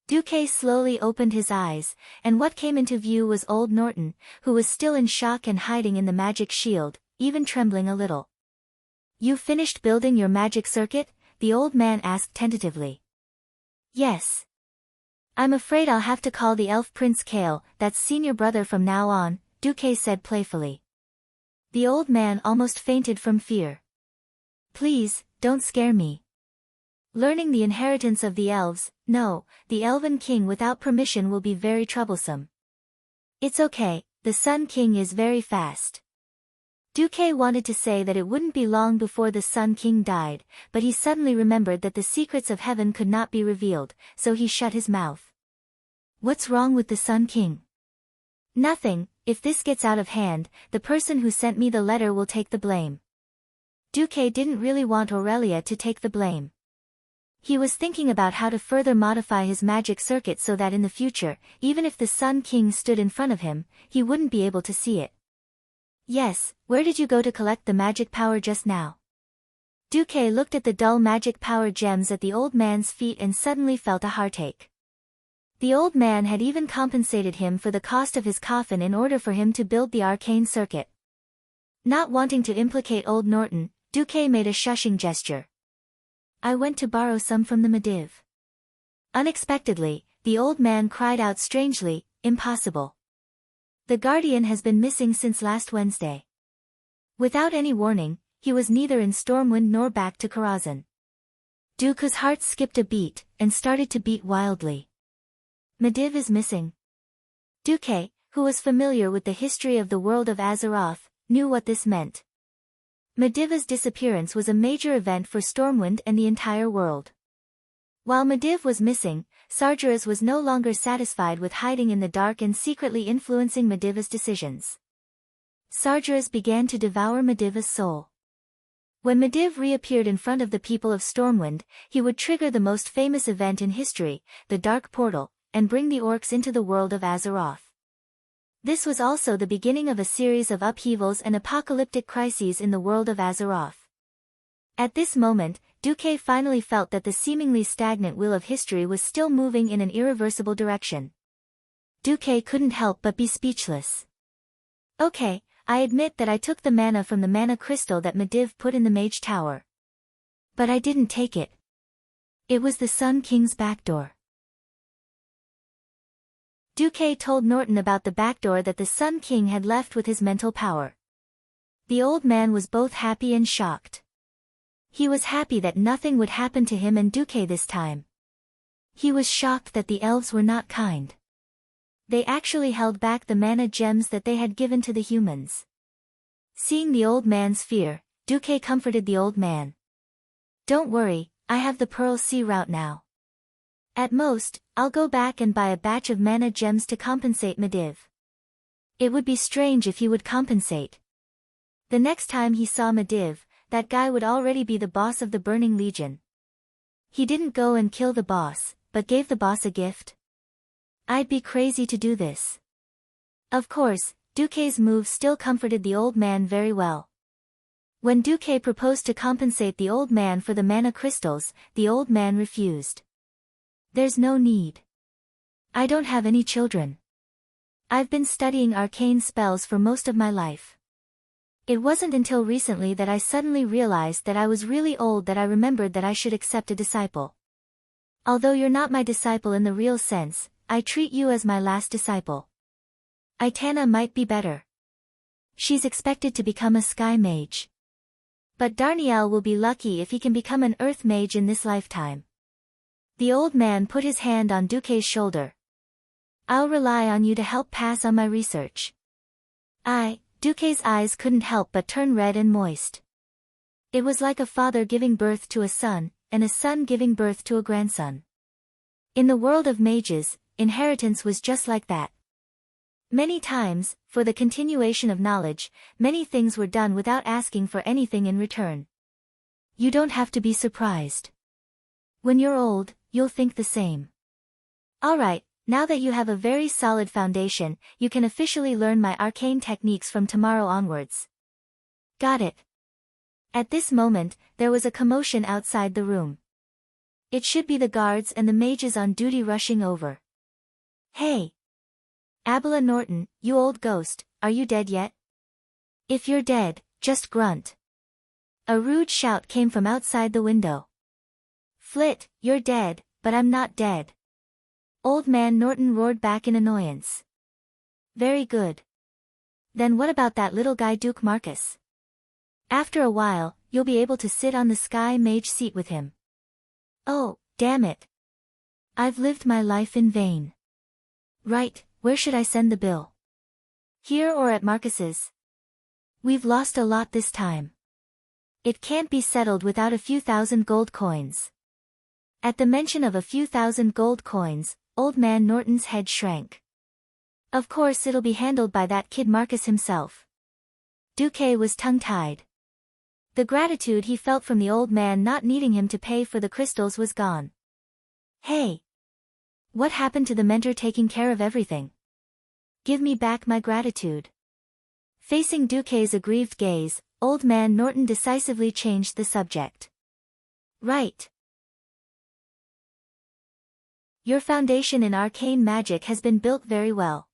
Duque slowly opened his eyes, and what came into view was old Norton, who was still in shock and hiding in the magic shield, even trembling a little. "You finished building your magic circuit?" the old man asked tentatively. "Yes. I'm afraid I'll have to call the elf Prince Kale, that's senior brother from now on," Duque said playfully. The old man almost fainted from fear. "Please, don't scare me. Learning the inheritance of the elves, no, the Elven King without permission will be very troublesome." "It's okay, the Sun King is very fast." Duque wanted to say that it wouldn't be long before the Sun King died, but he suddenly remembered that the secrets of heaven could not be revealed, so he shut his mouth. "What's wrong with the Sun King?" "Nothing. If this gets out of hand, the person who sent me the letter will take the blame." Duque didn't really want Aurelia to take the blame. He was thinking about how to further modify his magic circuit so that in the future, even if the Sun King stood in front of him, he wouldn't be able to see it. "Yes, where did you go to collect the magic power just now?" Duque looked at the dull magic power gems at the old man's feet and suddenly felt a heartache. The old man had even compensated him for the cost of his coffin in order for him to build the arcane circuit. Not wanting to implicate old Norton, Duque made a shushing gesture. "I went to borrow some from the Mediv." Unexpectedly, the old man cried out strangely, "Impossible. The Guardian has been missing since last Wednesday." Without any warning, he was neither in Stormwind nor back to Karazhan. Duque's heart skipped a beat, and started to beat wildly. Medivh is missing. Duque, who was familiar with the history of the world of Azeroth, knew what this meant. Medivh's disappearance was a major event for Stormwind and the entire world. While Medivh was missing, Sargeras was no longer satisfied with hiding in the dark and secretly influencing Medivh's decisions. Sargeras began to devour Medivh's soul. When Medivh reappeared in front of the people of Stormwind, he would trigger the most famous event in history, the Dark Portal, and bring the orcs into the world of Azeroth. This was also the beginning of a series of upheavals and apocalyptic crises in the world of Azeroth. At this moment, Duque finally felt that the seemingly stagnant wheel of history was still moving in an irreversible direction. Duque couldn't help but be speechless. Okay, I admit that I took the mana from the mana crystal that Medivh put in the Mage Tower. But I didn't take it. It was the Sun King's backdoor. Duque told Norton about the backdoor that the Sun King had left with his mental power. The old man was both happy and shocked. He was happy that nothing would happen to him and Duque this time. He was shocked that the elves were not kind. They actually held back the mana gems that they had given to the humans. Seeing the old man's fear, Duque comforted the old man. Don't worry, I have the Pearl Sea route now. At most, I'll go back and buy a batch of mana gems to compensate Medivh. It would be strange if he would compensate. The next time he saw Medivh, that guy would already be the boss of the Burning Legion. He didn't go and kill the boss, but gave the boss a gift. I'd be crazy to do this. Of course, Duque's move still comforted the old man very well. When Duque proposed to compensate the old man for the mana crystals, the old man refused. There's no need. I don't have any children. I've been studying arcane spells for most of my life. It wasn't until recently that I suddenly realized that I was really old that I remembered that I should accept a disciple. Although you're not my disciple in the real sense, I treat you as my last disciple. Aitana might be better. She's expected to become a sky mage. But Darnielle will be lucky if he can become an earth mage in this lifetime. The old man put his hand on Duque's shoulder. I'll rely on you to help pass on my research. Duque's eyes couldn't help but turn red and moist. It was like a father giving birth to a son, and a son giving birth to a grandson. In the world of mages, inheritance was just like that. Many times, for the continuation of knowledge, many things were done without asking for anything in return. You don't have to be surprised. When you're old, you'll think the same. Alright, now that you have a very solid foundation, you can officially learn my arcane techniques from tomorrow onwards. Got it. At this moment, there was a commotion outside the room. It should be the guards and the mages on duty rushing over. Hey! Abela Norton, you old ghost, are you dead yet? If you're dead, just grunt. A rude shout came from outside the window. Flit, you're dead, but I'm not dead. Old man Norton roared back in annoyance. Very good. Then what about that little guy Duke Marcus? After a while, you'll be able to sit on the Sky Mage seat with him. Oh, damn it. I've lived my life in vain. Right, where should I send the bill? Here or at Marcus's? We've lost a lot this time. It can't be settled without a few thousand gold coins. At the mention of a few thousand gold coins, old man Norton's head shrank. Of course it'll be handled by that kid Marcus himself. Duque was tongue-tied. The gratitude he felt from the old man not needing him to pay for the crystals was gone. Hey! What happened to the mentor taking care of everything? Give me back my gratitude. Facing Duque's aggrieved gaze, old man Norton decisively changed the subject. Right. Your foundation in arcane magic has been built very well.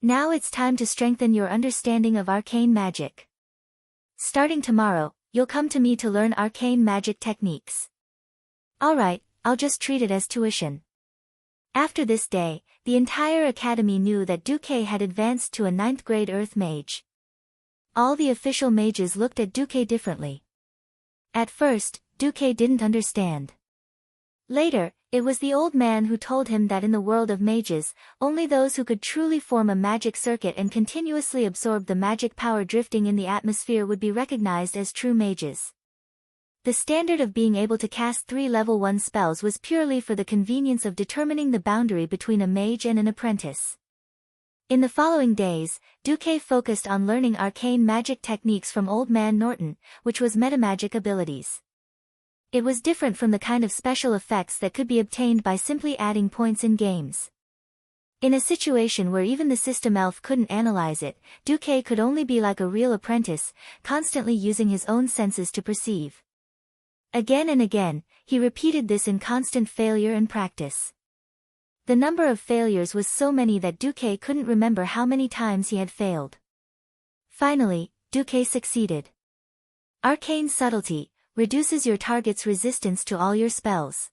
Now it's time to strengthen your understanding of arcane magic. Starting tomorrow, you'll come to me to learn arcane magic techniques. Alright, I'll just treat it as tuition. After this day, the entire academy knew that Duque had advanced to a 9th grade Earth Mage. All the official mages looked at Duque differently. At first, Duque didn't understand. Later, It was the old man who told him that in the world of mages, only those who could truly form a magic circuit and continuously absorb the magic power drifting in the atmosphere would be recognized as true mages. The standard of being able to cast 3 level 1 spells was purely for the convenience of determining the boundary between a mage and an apprentice. In the following days, Duque focused on learning arcane magic techniques from Old Man Norton, which was metamagic abilities. It was different from the kind of special effects that could be obtained by simply adding points in games. In a situation where even the system elf couldn't analyze it, Duque could only be like a real apprentice, constantly using his own senses to perceive. Again and again, he repeated this in constant failure and practice. The number of failures was so many that Duque couldn't remember how many times he had failed. Finally, Duque succeeded. Arcane Subtlety reduces your target's resistance to all your spells.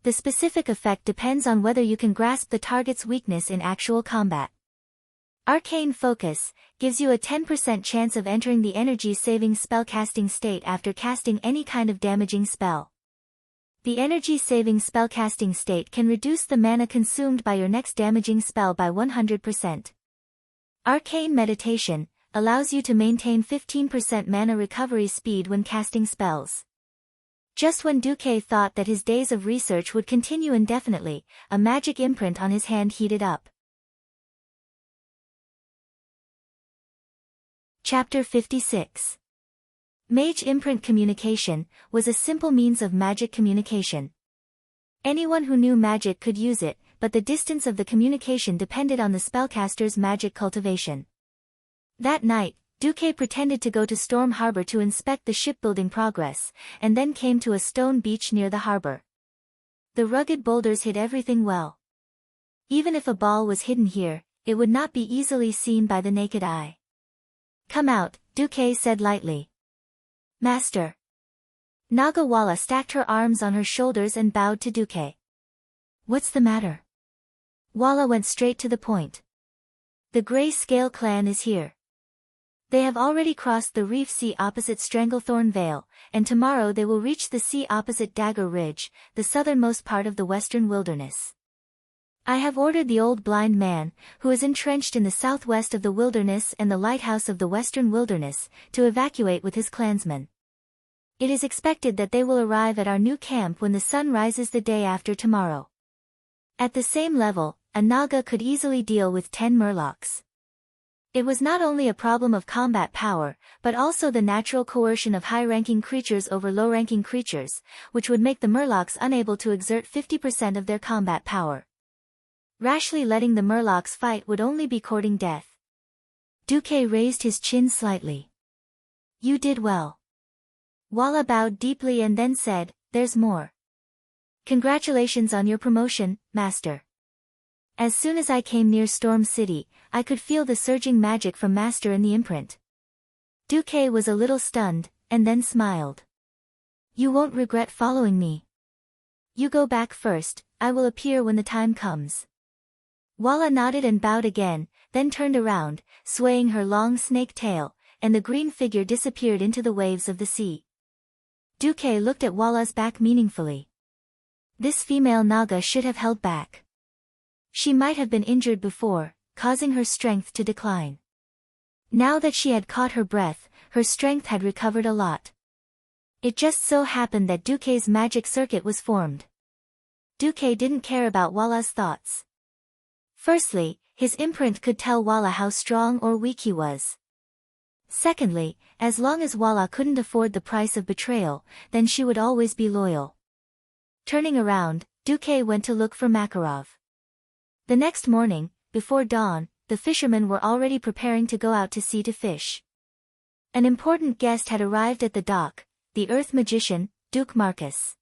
The specific effect depends on whether you can grasp the target's weakness in actual combat. Arcane Focus gives you a 10% chance of entering the energy-saving spellcasting state after casting any kind of damaging spell. The energy-saving spellcasting state can reduce the mana consumed by your next damaging spell by 100%. Arcane Meditation allows you to maintain 15% mana recovery speed when casting spells. Just when Duque thought that his days of research would continue indefinitely, a magic imprint on his hand heated up. Chapter 56. Mage Imprint Communication was a simple means of magic communication. Anyone who knew magic could use it, but the distance of the communication depended on the spellcaster's magic cultivation. That night, Duque pretended to go to Storm Harbor to inspect the shipbuilding progress, and then came to a stone beach near the harbor. The rugged boulders hid everything well. Even if a ball was hidden here, it would not be easily seen by the naked eye. "Come out," Duque said lightly. "Master." Nagawala stacked her arms on her shoulders and bowed to Duque. "What's the matter?" Wala went straight to the point. "The Grey Scale clan is here. They have already crossed the reef sea opposite Stranglethorn Vale, and tomorrow they will reach the sea opposite Dagger Ridge, the southernmost part of the western wilderness. I have ordered the old blind man, who is entrenched in the southwest of the wilderness and the lighthouse of the western wilderness, to evacuate with his clansmen. It is expected that they will arrive at our new camp when the sun rises the day after tomorrow. At the same level, a Naga could easily deal with 10 murlocs. It was not only a problem of combat power, but also the natural coercion of high-ranking creatures over low-ranking creatures, which would make the murlocs unable to exert 50% of their combat power. Rashly letting the murlocs fight would only be courting death. Duque raised his chin slightly. "You did well." Wala bowed deeply and then said, "There's more. Congratulations on your promotion, Master. As soon as I came near Storm City, I could feel the surging magic from Master in the imprint." Duque was a little stunned, and then smiled. "You won't regret following me. You go back first, I will appear when the time comes." Wala nodded and bowed again, then turned around, swaying her long snake tail, and the green figure disappeared into the waves of the sea. Duque looked at Wala's back meaningfully. This female Naga should have held back. She might have been injured before, causing her strength to decline. Now that she had caught her breath, her strength had recovered a lot. It just so happened that Duque's magic circuit was formed. Duque didn't care about Wala's thoughts. Firstly, his imprint could tell Wala how strong or weak he was. Secondly, as long as Wala couldn't afford the price of betrayal, then she would always be loyal. Turning around, Duque went to look for Makarov. The next morning, before dawn, the fishermen were already preparing to go out to sea to fish. An important guest had arrived at the dock, the Earth Magician, Duke Marcus.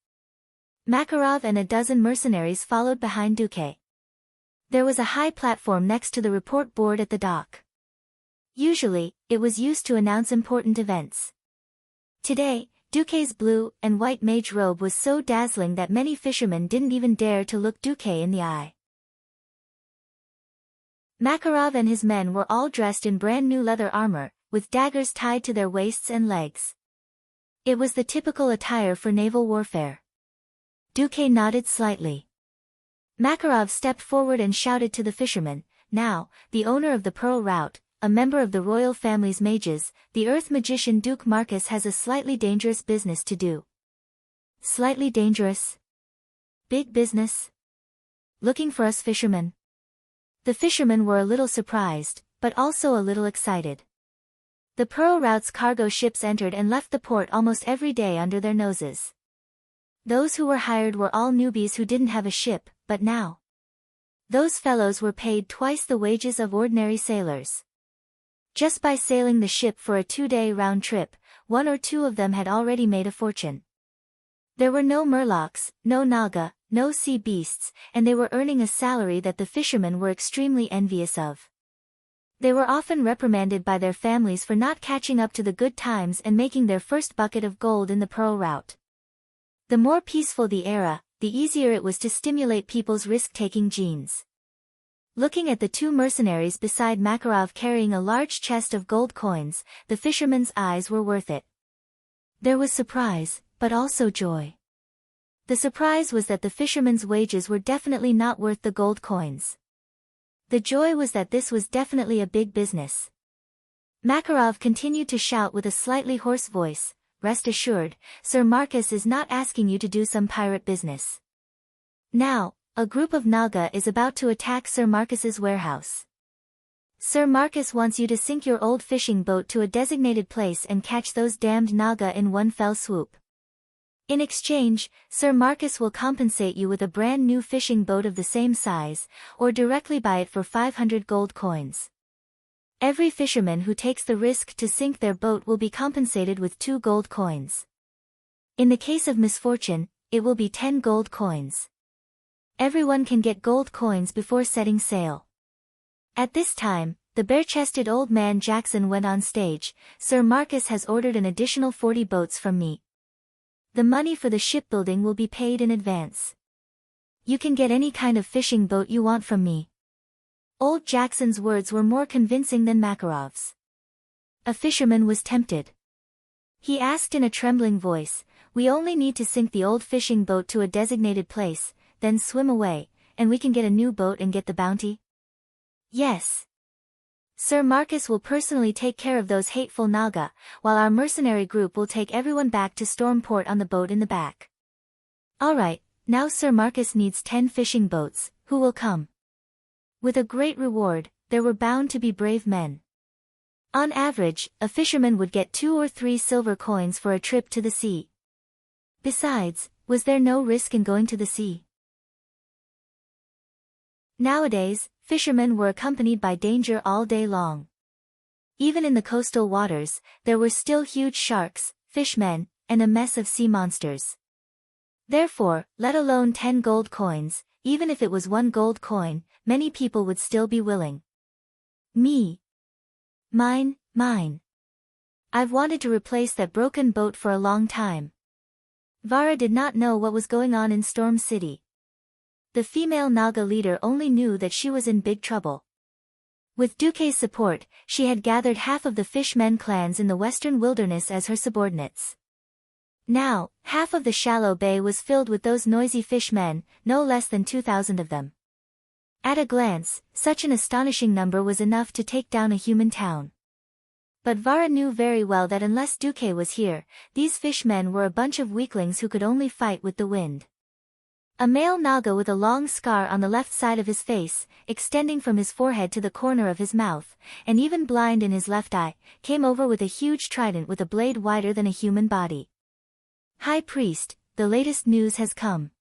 Makarov and a dozen mercenaries followed behind Duque. There was a high platform next to the report board at the dock. Usually, it was used to announce important events. Today, Duque's blue and white mage robe was so dazzling that many fishermen didn't even dare to look Duque in the eye. Makarov and his men were all dressed in brand new leather armor, with daggers tied to their waists and legs. It was the typical attire for naval warfare. Duque nodded slightly. Makarov stepped forward and shouted to the fisherman, "Now, the owner of the Pearl Route, a member of the royal family's mages, the Earth magician Duke Marcus has a slightly dangerous business to do." Slightly dangerous? Big business? Looking for us fishermen? The fishermen were a little surprised, but also a little excited. The Pearl Route's cargo ships entered and left the port almost every day under their noses. Those who were hired were all newbies who didn't have a ship, but now those fellows were paid twice the wages of ordinary sailors. Just by sailing the ship for a 2-day round trip, one or two of them had already made a fortune. There were no murlocs, no naga, no sea beasts, and they were earning a salary that the fishermen were extremely envious of. They were often reprimanded by their families for not catching up to the good times and making their first bucket of gold in the Pearl Route. The more peaceful the era, the easier it was to stimulate people's risk-taking genes. Looking at the two mercenaries beside Makarov carrying a large chest of gold coins, the fisherman's eyes were worth it. There was surprise, but also joy. The surprise was that the fisherman's wages were definitely not worth the gold coins. The joy was that this was definitely a big business. Makarov continued to shout with a slightly hoarse voice, "Rest assured, Sir Marcus is not asking you to do some pirate business. Now, a group of Naga is about to attack Sir Marcus's warehouse. Sir Marcus wants you to sink your old fishing boat to a designated place and catch those damned Naga in one fell swoop. In exchange, Sir Marcus will compensate you with a brand new fishing boat of the same size, or directly buy it for 500 gold coins. Every fisherman who takes the risk to sink their boat will be compensated with 2 gold coins. In the case of misfortune, it will be 10 gold coins. Everyone can get gold coins before setting sail." At this time, the bare-chested old man Jackson went on stage. "Sir Marcus has ordered an additional 40 boats from me. The money for the shipbuilding will be paid in advance. You can get any kind of fishing boat you want from me." Old Jackson's words were more convincing than Makarov's. A fisherman was tempted. He asked in a trembling voice, "We only need to sink the old fishing boat to a designated place, then swim away, and we can get a new boat and get the bounty?" "Yes. Sir Marcus will personally take care of those hateful Naga, while our mercenary group will take everyone back to Stormport on the boat in the back." "Alright, now Sir Marcus needs 10 fishing boats, who will come?" With a great reward, there were bound to be brave men. On average, a fisherman would get 2 or 3 silver coins for a trip to the sea. Besides, was there no risk in going to the sea? Nowadays, fishermen were accompanied by danger all day long. Even in the coastal waters, there were still huge sharks, fishmen, and a mess of sea monsters. Therefore, let alone 10 gold coins, even if it was 1 gold coin, many people would still be willing. "Me. Mine, mine. I've wanted to replace that broken boat for a long time." Vara did not know what was going on in Storm City. The female Naga leader only knew that she was in big trouble. With Duque's support, she had gathered half of the fishmen clans in the western wilderness as her subordinates. Now, half of the shallow bay was filled with those noisy fishmen, no less than 2,000 of them. At a glance, such an astonishing number was enough to take down a human town. But Vara knew very well that unless Duque was here, these fishmen were a bunch of weaklings who could only fight with the wind. A male Naga with a long scar on the left side of his face, extending from his forehead to the corner of his mouth, and even blind in his left eye, came over with a huge trident with a blade wider than a human body. "High Priest, the latest news has come.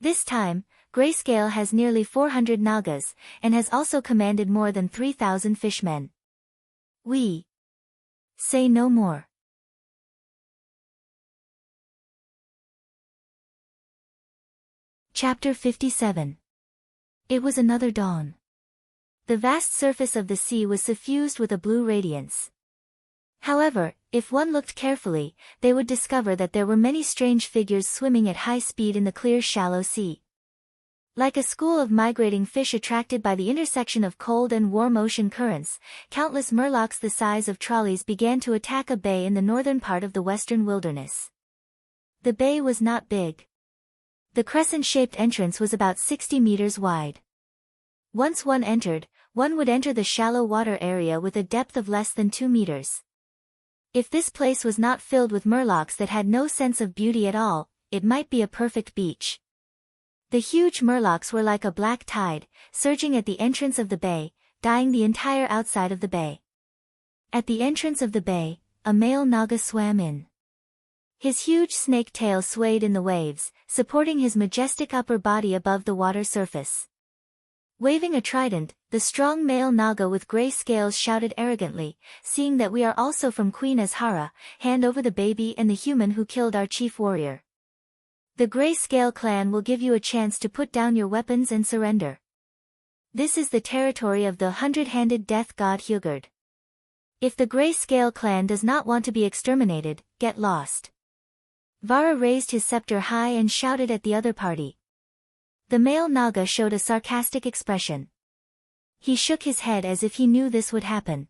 This time, Grayscale has nearly 400 Nagas, and has also commanded more than 3,000 fishmen. We say no more." Chapter 57. It was another dawn. The vast surface of the sea was suffused with a blue radiance. However, if one looked carefully, they would discover that there were many strange figures swimming at high speed in the clear shallow sea. Like a school of migrating fish attracted by the intersection of cold and warm ocean currents, countless murlocs the size of trolleys began to attack a bay in the northern part of the western wilderness. The bay was not big. The crescent-shaped entrance was about 60 meters wide. Once one entered, one would enter the shallow water area with a depth of less than 2 meters. If this place was not filled with murlocs that had no sense of beauty at all, it might be a perfect beach. The huge murlocs were like a black tide, surging at the entrance of the bay, dyeing the entire outside of the bay. At the entrance of the bay, a male naga swam in. His huge snake tail swayed in the waves, supporting his majestic upper body above the water surface. Waving a trident, the strong male naga with gray scales shouted arrogantly, "Seeing that we are also from Queen Azhara, hand over the baby and the human who killed our chief warrior. The Gray Scale clan will give you a chance to put down your weapons and surrender. This is the territory of the hundred-handed death god Hugard. If the Gray Scale clan does not want to be exterminated, get lost." Vara raised his scepter high and shouted at the other party. The male naga showed a sarcastic expression. He shook his head as if he knew this would happen.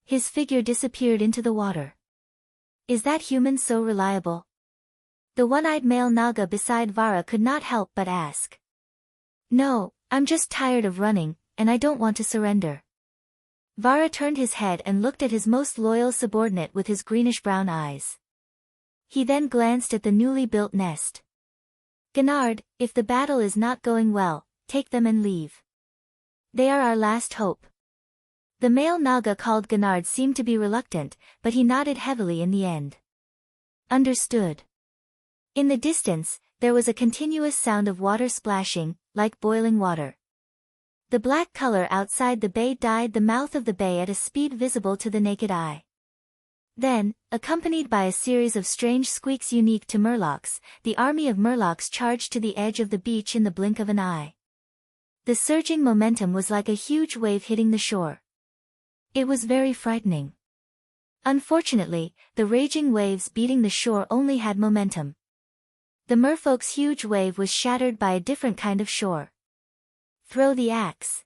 His figure disappeared into the water. Is that human so reliable? The one-eyed male naga beside Vara could not help but ask. No, I'm just tired of running, and I don't want to surrender. Vara turned his head and looked at his most loyal subordinate with his greenish-brown eyes. He then glanced at the newly built nest. Gennard, if the battle is not going well, take them and leave. They are our last hope. The male naga called Gennard seemed to be reluctant, but he nodded heavily in the end. Understood. In the distance, there was a continuous sound of water splashing, like boiling water. The black color outside the bay dyed the mouth of the bay at a speed visible to the naked eye. Then, accompanied by a series of strange squeaks unique to murlocs, the army of murlocs charged to the edge of the beach in the blink of an eye. The surging momentum was like a huge wave hitting the shore. It was very frightening. Unfortunately, the raging waves beating the shore only had momentum. The merfolk's huge wave was shattered by a different kind of shore. Throw the axe.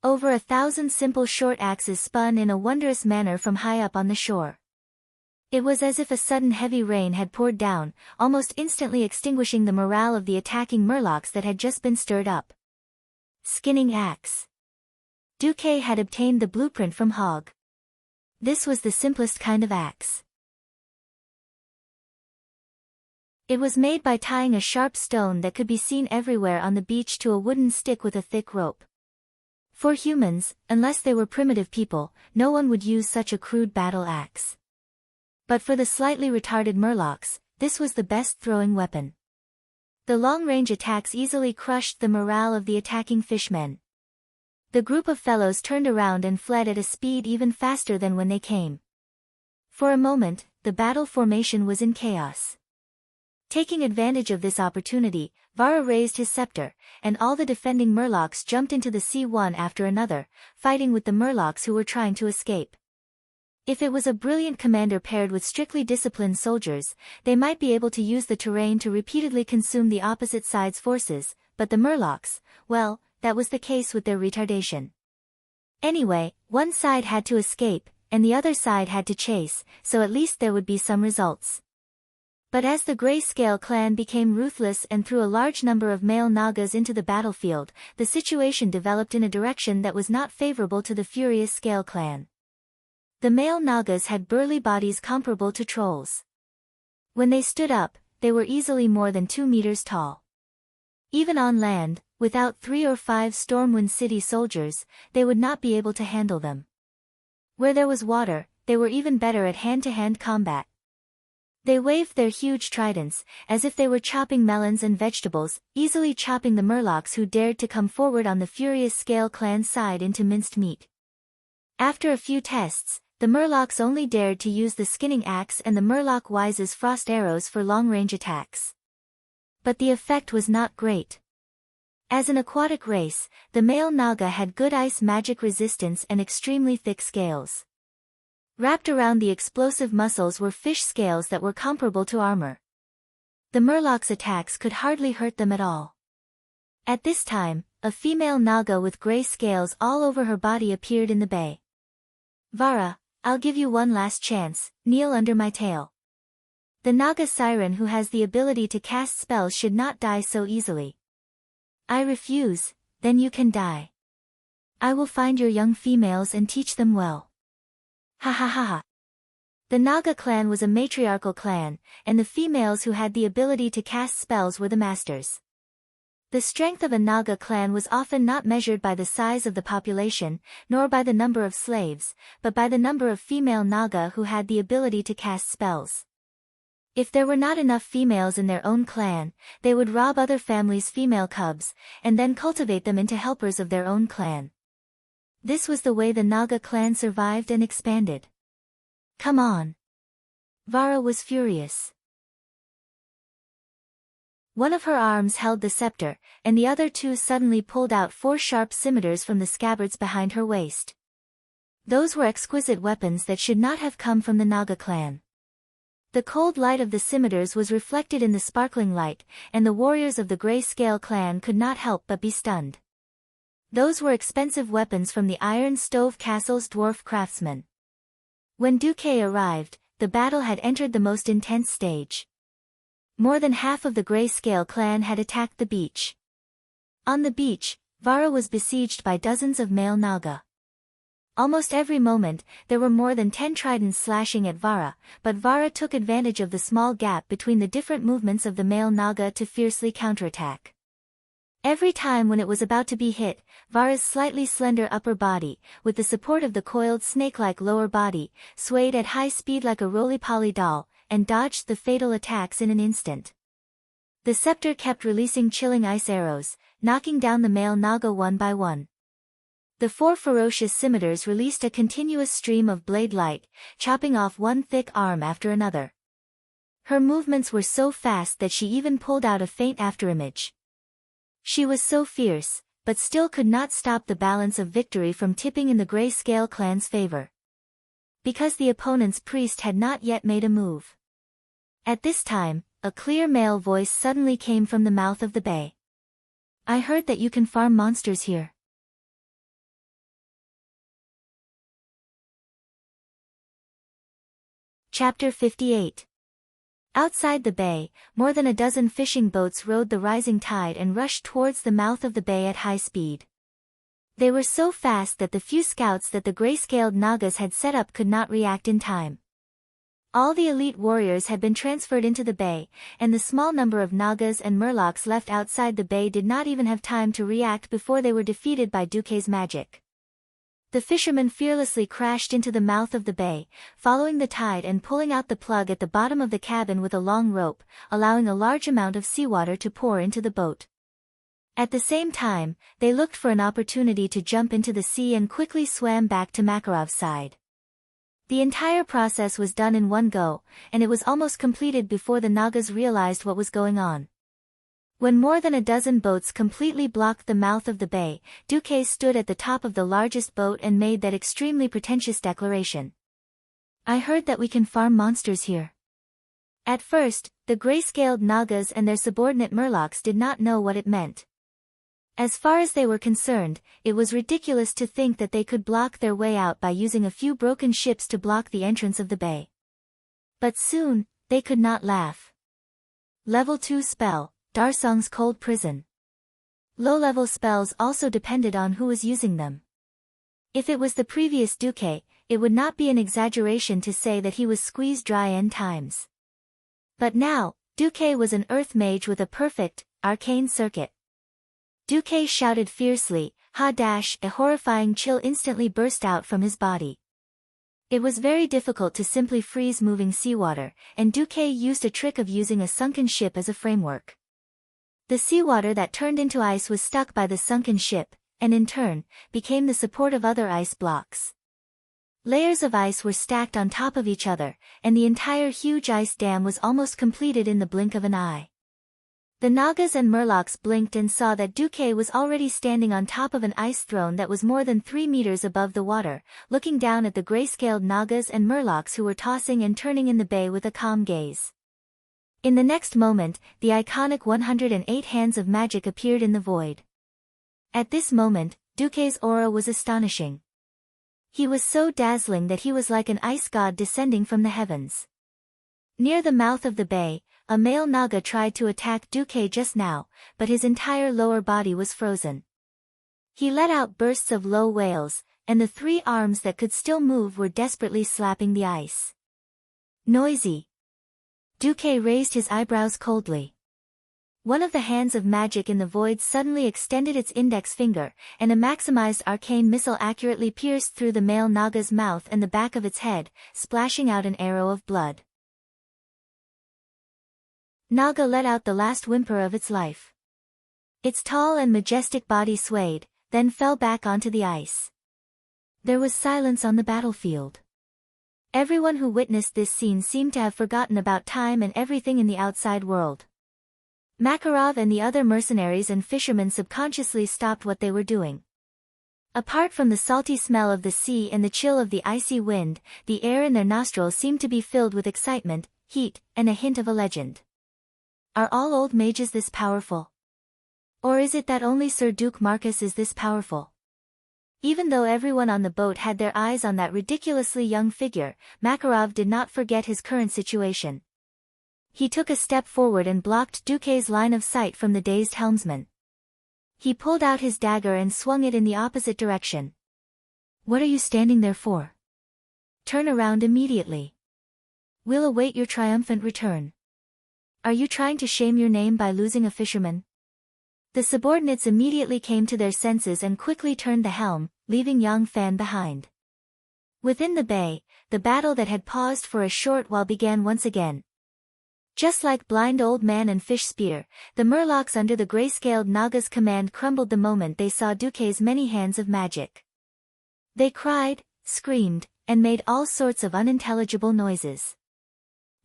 Over 1,000 simple short axes spun in a wondrous manner from high up on the shore. It was as if a sudden heavy rain had poured down, almost instantly extinguishing the morale of the attacking murlocs that had just been stirred up. Skinning axe. Duque had obtained the blueprint from Hogg. This was the simplest kind of axe. It was made by tying a sharp stone that could be seen everywhere on the beach to a wooden stick with a thick rope. For humans, unless they were primitive people, no one would use such a crude battle axe. But for the slightly retarded murlocs, this was the best throwing weapon. The long-range attacks easily crushed the morale of the attacking fishmen. The group of fellows turned around and fled at a speed even faster than when they came. For a moment, the battle formation was in chaos. Taking advantage of this opportunity, Vara raised his scepter, and all the defending murlocs jumped into the sea one after another, fighting with the murlocs who were trying to escape. If it was a brilliant commander paired with strictly disciplined soldiers, they might be able to use the terrain to repeatedly consume the opposite side's forces, but the murlocs, well, that was the case with their retardation. Anyway, one side had to escape, and the other side had to chase, so at least there would be some results. But as the Gray Scale clan became ruthless and threw a large number of male nagas into the battlefield, the situation developed in a direction that was not favorable to the furious Scale clan. The male nagas had burly bodies comparable to trolls. When they stood up, they were easily more than 2 meters tall. Even on land, without 3 or 5 Stormwind City soldiers, they would not be able to handle them. Where there was water, they were even better at hand-to-hand combat. They waved their huge tridents, as if they were chopping melons and vegetables, easily chopping the murlocs who dared to come forward on the furious Scale clan's side into minced meat. After a few tests, the murlocs only dared to use the skinning axe and the murloc wise's frost arrows for long-range attacks. But the effect was not great. As an aquatic race, the male naga had good ice magic resistance and extremely thick scales. Wrapped around the explosive muscles were fish scales that were comparable to armor. The murlocs' attacks could hardly hurt them at all. At this time, a female naga with gray scales all over her body appeared in the bay. Vara, I'll give you one last chance, kneel under my tail. The Naga siren who has the ability to cast spells should not die so easily. I refuse, then you can die. I will find your young females and teach them well. Ha ha ha ha. The Naga clan was a matriarchal clan, and the females who had the ability to cast spells were the masters. The strength of a Naga clan was often not measured by the size of the population, nor by the number of slaves, but by the number of female Naga who had the ability to cast spells. If there were not enough females in their own clan, they would rob other families' female cubs, and then cultivate them into helpers of their own clan. This was the way the Naga clan survived and expanded. Come on. Vara was furious. One of her arms held the scepter, and the other two suddenly pulled out 4 sharp scimitars from the scabbards behind her waist. Those were exquisite weapons that should not have come from the Naga clan. The cold light of the scimitars was reflected in the sparkling light, and the warriors of the Grey-Scale clan could not help but be stunned. Those were expensive weapons from the Iron Stove Castle's dwarf craftsmen. When Duque arrived, the battle had entered the most intense stage. More than half of the Grey-Scale clan had attacked the beach. On the beach, Vara was besieged by dozens of male Naga. Almost every moment, there were more than 10 tridents slashing at Vara, but Vara took advantage of the small gap between the different movements of the male Naga to fiercely counterattack. Every time when it was about to be hit, Vara's slightly slender upper body, with the support of the coiled snake-like lower body, swayed at high speed like a roly-poly doll, and dodged the fatal attacks in an instant. The scepter kept releasing chilling ice arrows, knocking down the male Naga one by one. The 4 ferocious scimitars released a continuous stream of blade light, chopping off one thick arm after another. Her movements were so fast that she even pulled out a faint afterimage. She was so fierce, but still could not stop the balance of victory from tipping in the Grey-Scale clan's favor. Because the opponent's priest had not yet made a move. At this time, a clear male voice suddenly came from the mouth of the bay. I heard that you can farm monsters here. Chapter 58. Outside the bay, more than a dozen fishing boats rode the rising tide and rushed towards the mouth of the bay at high speed. They were so fast that the few scouts that the Grey-Scaled Nagas had set up could not react in time. All the elite warriors had been transferred into the bay, and the small number of Nagas and Murlocs left outside the bay did not even have time to react before they were defeated by Duque's magic. The fishermen fearlessly crashed into the mouth of the bay, following the tide and pulling out the plug at the bottom of the cabin with a long rope, allowing a large amount of seawater to pour into the boat. At the same time, they looked for an opportunity to jump into the sea and quickly swam back to Makarov's side. The entire process was done in one go, and it was almost completed before the Nagas realized what was going on. When more than a dozen boats completely blocked the mouth of the bay, Duque stood at the top of the largest boat and made that extremely pretentious declaration. I heard that we can farm monsters here. At first, the Grey-Scaled Nagas and their subordinate Murlocs did not know what it meant. As far as they were concerned, it was ridiculous to think that they could block their way out by using a few broken ships to block the entrance of the bay. But soon, they could not laugh. Level 2 spell. Darsong's Cold Prison. Low-level spells also depended on who was using them. If it was the previous Duque, it would not be an exaggeration to say that he was squeezed dry n times. But now, Duque was an earth mage with a perfect, arcane circuit. Duque shouted fiercely, ha-dash! A horrifying chill instantly burst out from his body. It was very difficult to simply freeze moving seawater, and Duque used a trick of using a sunken ship as a framework. The seawater that turned into ice was stuck by the sunken ship, and in turn, became the support of other ice blocks. Layers of ice were stacked on top of each other, and the entire huge ice dam was almost completed in the blink of an eye. The Nagas and Murlocs blinked and saw that Duque was already standing on top of an ice throne that was more than 3 meters above the water, looking down at the Grey-Scaled Nagas and Murlocs who were tossing and turning in the bay with a calm gaze. In the next moment, the iconic 108 hands of magic appeared in the void. At this moment, Duque's aura was astonishing. He was so dazzling that he was like an ice god descending from the heavens. Near the mouth of the bay, a male Naga tried to attack Duque just now, but his entire lower body was frozen. He let out bursts of low wails, and the 3 arms that could still move were desperately slapping the ice. Noisy. Duque raised his eyebrows coldly. One of the hands of magic in the void suddenly extended its index finger, and a maximized arcane missile accurately pierced through the male Naga's mouth and the back of its head, splashing out an arrow of blood. Naga let out the last whimper of its life. Its tall and majestic body swayed, then fell back onto the ice. There was silence on the battlefield. Everyone who witnessed this scene seemed to have forgotten about time and everything in the outside world. Makarov and the other mercenaries and fishermen subconsciously stopped what they were doing. Apart from the salty smell of the sea and the chill of the icy wind, the air in their nostrils seemed to be filled with excitement, heat, and a hint of a legend. Are all old mages this powerful? Or is it that only Sir Duke Marcus is this powerful? Even though everyone on the boat had their eyes on that ridiculously young figure, Makarov did not forget his current situation. He took a step forward and blocked Duque's line of sight from the dazed helmsman. He pulled out his dagger and swung it in the opposite direction. What are you standing there for? Turn around immediately. We'll await your triumphant return. Are you trying to shame your name by losing a fisherman? The subordinates immediately came to their senses and quickly turned the helm, leaving Yang Fan behind. Within the bay, the battle that had paused for a short while began once again. Just like Blind Old Man and Fish Spear, the murlocs under the gray-scaled Naga's command crumbled the moment they saw Duque's many hands of magic. They cried, screamed, and made all sorts of unintelligible noises.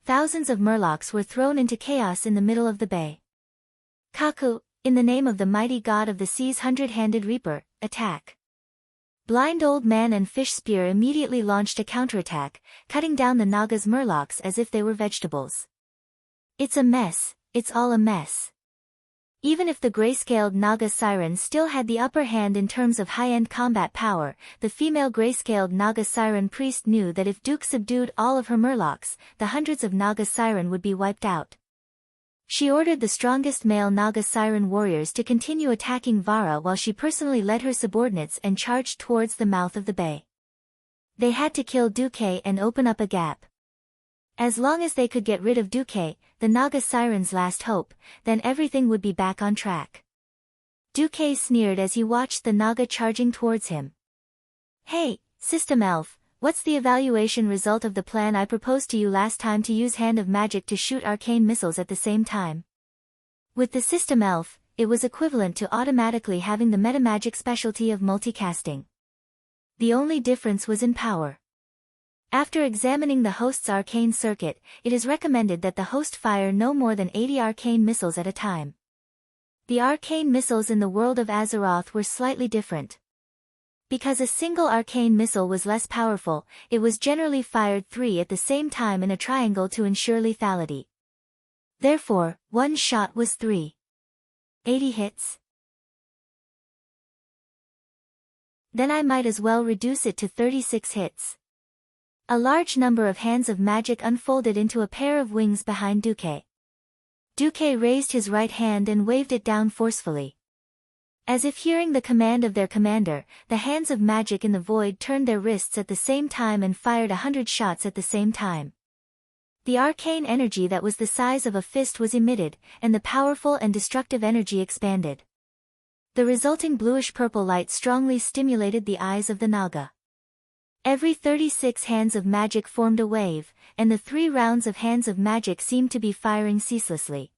Thousands of murlocs were thrown into chaos in the middle of the bay. Kaku, in the name of the mighty god of the sea's 100-handed reaper, attack. Blind Old Man and Fish Spear immediately launched a counterattack, cutting down the Naga's murlocs as if they were vegetables. It's a mess, it's all a mess. Even if the gray-scaled Naga Siren still had the upper hand in terms of high-end combat power, the female gray-scaled Naga Siren priest knew that if Duke subdued all of her murlocs, the hundreds of Naga Siren would be wiped out. She ordered the strongest male Naga Siren warriors to continue attacking Vara while she personally led her subordinates and charged towards the mouth of the bay. They had to kill Duque and open up a gap. As long as they could get rid of Duque, the Naga Siren's last hope, then everything would be back on track. Duque sneered as he watched the Naga charging towards him. Hey, System Elf, what's the evaluation result of the plan I proposed to you last time to use Hand of Magic to shoot arcane missiles at the same time? With the System Elf, it was equivalent to automatically having the metamagic specialty of multicasting. The only difference was in power. After examining the host's arcane circuit, it is recommended that the host fire no more than 80 arcane missiles at a time. The arcane missiles in the world of Azeroth were slightly different. Because a single arcane missile was less powerful, it was generally fired 3 at the same time in a triangle to ensure lethality. Therefore, one shot was 380 hits. Then I might as well reduce it to 36 hits. A large number of hands of magic unfolded into a pair of wings behind Duque. Duque raised his right hand and waved it down forcefully. As if hearing the command of their commander, the hands of magic in the void turned their wrists at the same time and fired 100 shots at the same time. The arcane energy that was the size of a fist was emitted, and the powerful and destructive energy expanded. The resulting bluish-purple light strongly stimulated the eyes of the Naga. Every 36 hands of magic formed a wave, and the 3 rounds of hands of magic seemed to be firing ceaselessly.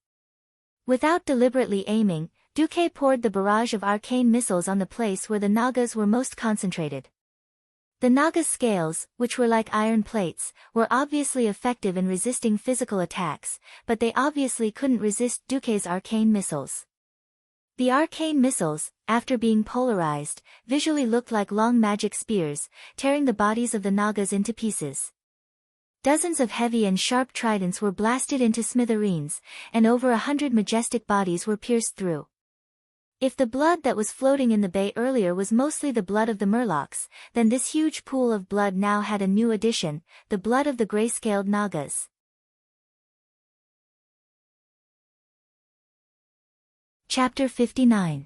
Without deliberately aiming, Duque poured the barrage of arcane missiles on the place where the Nagas were most concentrated. The Naga's scales, which were like iron plates, were obviously effective in resisting physical attacks, but they obviously couldn't resist Duque's arcane missiles. The arcane missiles, after being polarized, visually looked like long magic spears, tearing the bodies of the Nagas into pieces. Dozens of heavy and sharp tridents were blasted into smithereens, and over 100 majestic bodies were pierced through. If the blood that was floating in the bay earlier was mostly the blood of the murlocs, then this huge pool of blood now had a new addition, the blood of the gray-scaled Nagas. Chapter 59.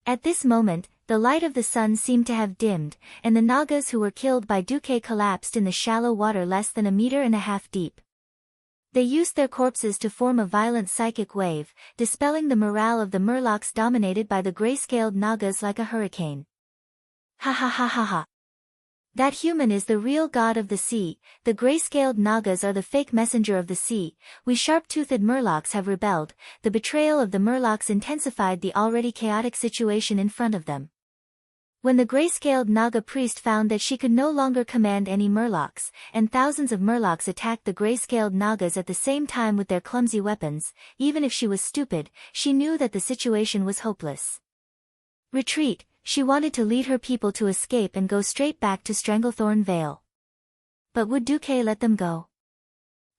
At this moment, the light of the sun seemed to have dimmed, and the Nagas who were killed by Duque collapsed in the shallow water less than 1.5 meters deep. They used their corpses to form a violent psychic wave, dispelling the morale of the Murlocs dominated by the gray-scaled Nagas like a hurricane. Ha ha ha ha ha. That human is the real god of the sea, the gray-scaled Nagas are the fake messenger of the sea, we sharp-toothed Murlocs have rebelled, the betrayal of the Murlocs intensified the already chaotic situation in front of them. When the gray-scaled Naga priest found that she could no longer command any Murlocs, and thousands of Murlocs attacked the gray-scaled Nagas at the same time with their clumsy weapons, even if she was stupid, she knew that the situation was hopeless. Retreat. She wanted to lead her people to escape and go straight back to Stranglethorn Vale. But would Duque let them go?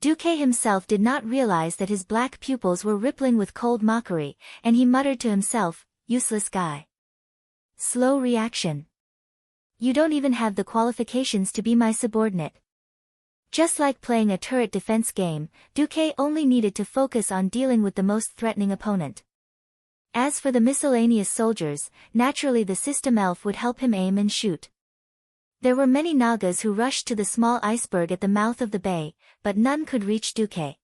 Duque himself did not realize that his black pupils were rippling with cold mockery, and he muttered to himself, useless guy. Slow reaction. You don't even have the qualifications to be my subordinate. Just like playing a turret defense game, Duque only needed to focus on dealing with the most threatening opponent. As for the miscellaneous soldiers, naturally the system elf would help him aim and shoot. There were many Nagas who rushed to the small iceberg at the mouth of the bay, but none could reach Duque.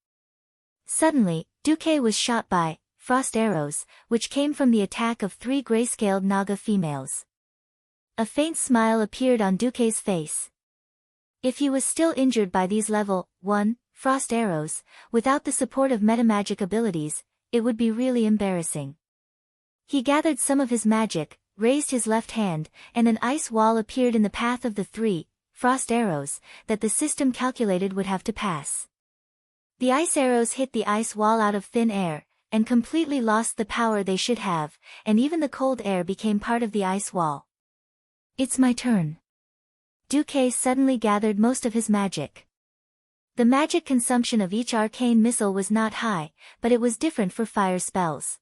Suddenly, Duque was shot by frost arrows, which came from the attack of 3 gray-scaled Naga females. A faint smile appeared on Duque's face. If he was still injured by these level 1 frost arrows, without the support of metamagic abilities, it would be really embarrassing. He gathered some of his magic, raised his left hand, and an ice wall appeared in the path of the 3 frost arrows that the system calculated would have to pass. The ice arrows hit the ice wall out of thin air, and completely lost the power they should have, and even the cold air became part of the ice wall. It's my turn. Duque suddenly gathered most of his magic. The magic consumption of each arcane missile was not high, but it was different for fire spells.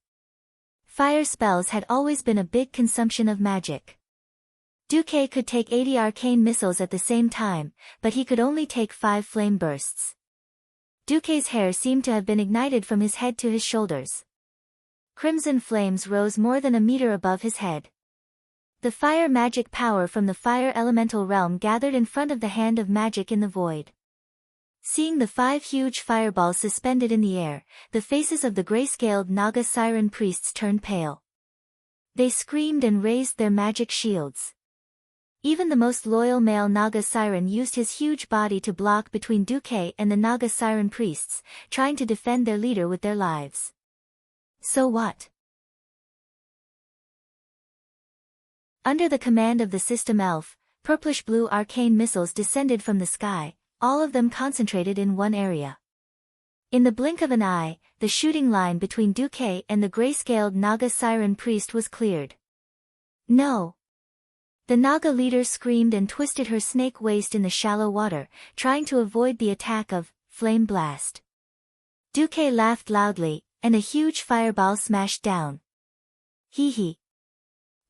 Fire spells had always been a big consumption of magic. Duque could take 80 arcane missiles at the same time, but he could only take 5 flame bursts. Duque's hair seemed to have been ignited from his head to his shoulders. Crimson flames rose more than 1 meter above his head. The fire magic power from the fire elemental realm gathered in front of the hand of magic in the void. Seeing the 5 huge fireballs suspended in the air, the faces of the gray-scaled Naga siren priests turned pale. They screamed and raised their magic shields. Even the most loyal male Naga siren used his huge body to block between Duque and the Naga siren priests, trying to defend their leader with their lives. So what? Under the command of the system elf, purplish-blue arcane missiles descended from the sky, all of them concentrated in one area. In the blink of an eye, the shooting line between Duque and the gray-scaled Naga siren priest was cleared. No! The Naga leader screamed and twisted her snake waist in the shallow water, trying to avoid the attack of flame blast. Duque laughed loudly, and a huge fireball smashed down. Hee hee.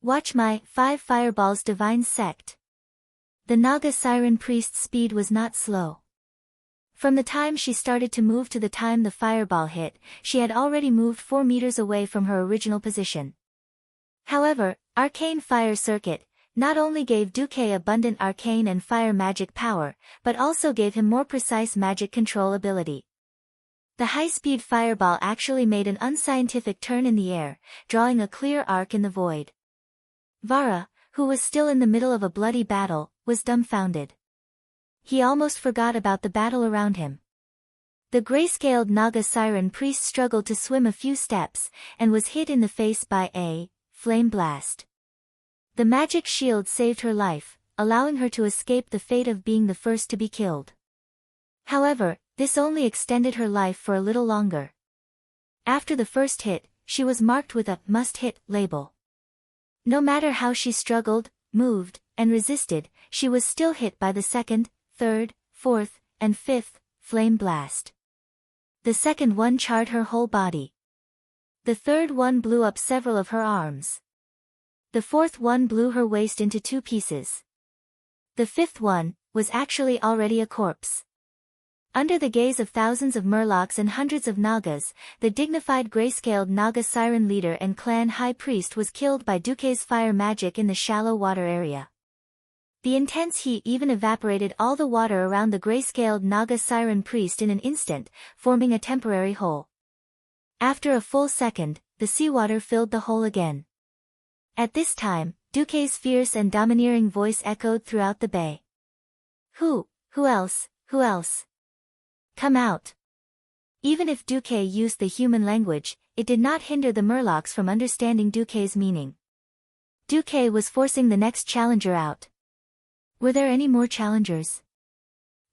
Watch my 5 fireballs divine sect. The Naga siren priest's speed was not slow. From the time she started to move to the time the fireball hit, she had already moved 4 meters away from her original position. However, Arcane Fire Circuit not only gave Duque abundant arcane and fire magic power, but also gave him more precise magic control ability. The high-speed fireball actually made an unscientific turn in the air, drawing a clear arc in the void. Vara, who was still in the middle of a bloody battle, was dumbfounded. He almost forgot about the battle around him. The gray-scaled Naga siren priest struggled to swim a few steps, and was hit in the face by a flame blast. The magic shield saved her life, allowing her to escape the fate of being the first to be killed. However, this only extended her life for a little longer. After the first hit, she was marked with a must-hit label. No matter how she struggled, moved, and resisted, she was still hit by the 2nd, 3rd, 4th, and 5th flame blast. The 2nd one charred her whole body. The 3rd one blew up several of her arms. The 4th one blew her waist into 2 pieces. The 5th one was actually already a corpse. Under the gaze of thousands of murlocs and hundreds of nagas, the dignified gray-scaled naga siren leader and clan high priest was killed by Duke's fire magic in the shallow water area. The intense heat even evaporated all the water around the gray-scaled naga siren priest in an instant, forming a temporary hole. After a full second, the seawater filled the hole again. At this time, Duke's fierce and domineering voice echoed throughout the bay. Who else? Come out. Even if Duke used the human language, it did not hinder the murlocs from understanding Duke's meaning. Duke was forcing the next challenger out. Were there any more challengers?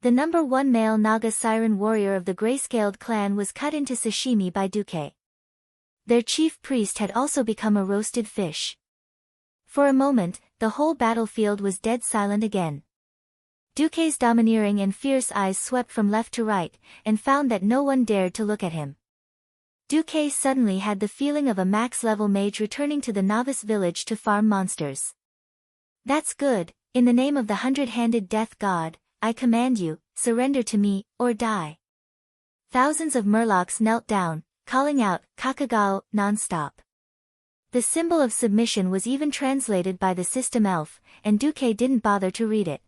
The number 1 male Naga Siren warrior of the gray-scaled clan was cut into sashimi by Duke. Their chief priest had also become a roasted fish. For a moment, the whole battlefield was dead silent again. Duke's domineering and fierce eyes swept from left to right, and found that no one dared to look at him. Duke suddenly had the feeling of a max-level mage returning to the novice village to farm monsters. That's good, in the name of the 100-handed death god, I command you, surrender to me, or die. Thousands of murlocs knelt down, calling out, Kakagao, non-stop. The symbol of submission was even translated by the system elf, and Duke didn't bother to read it.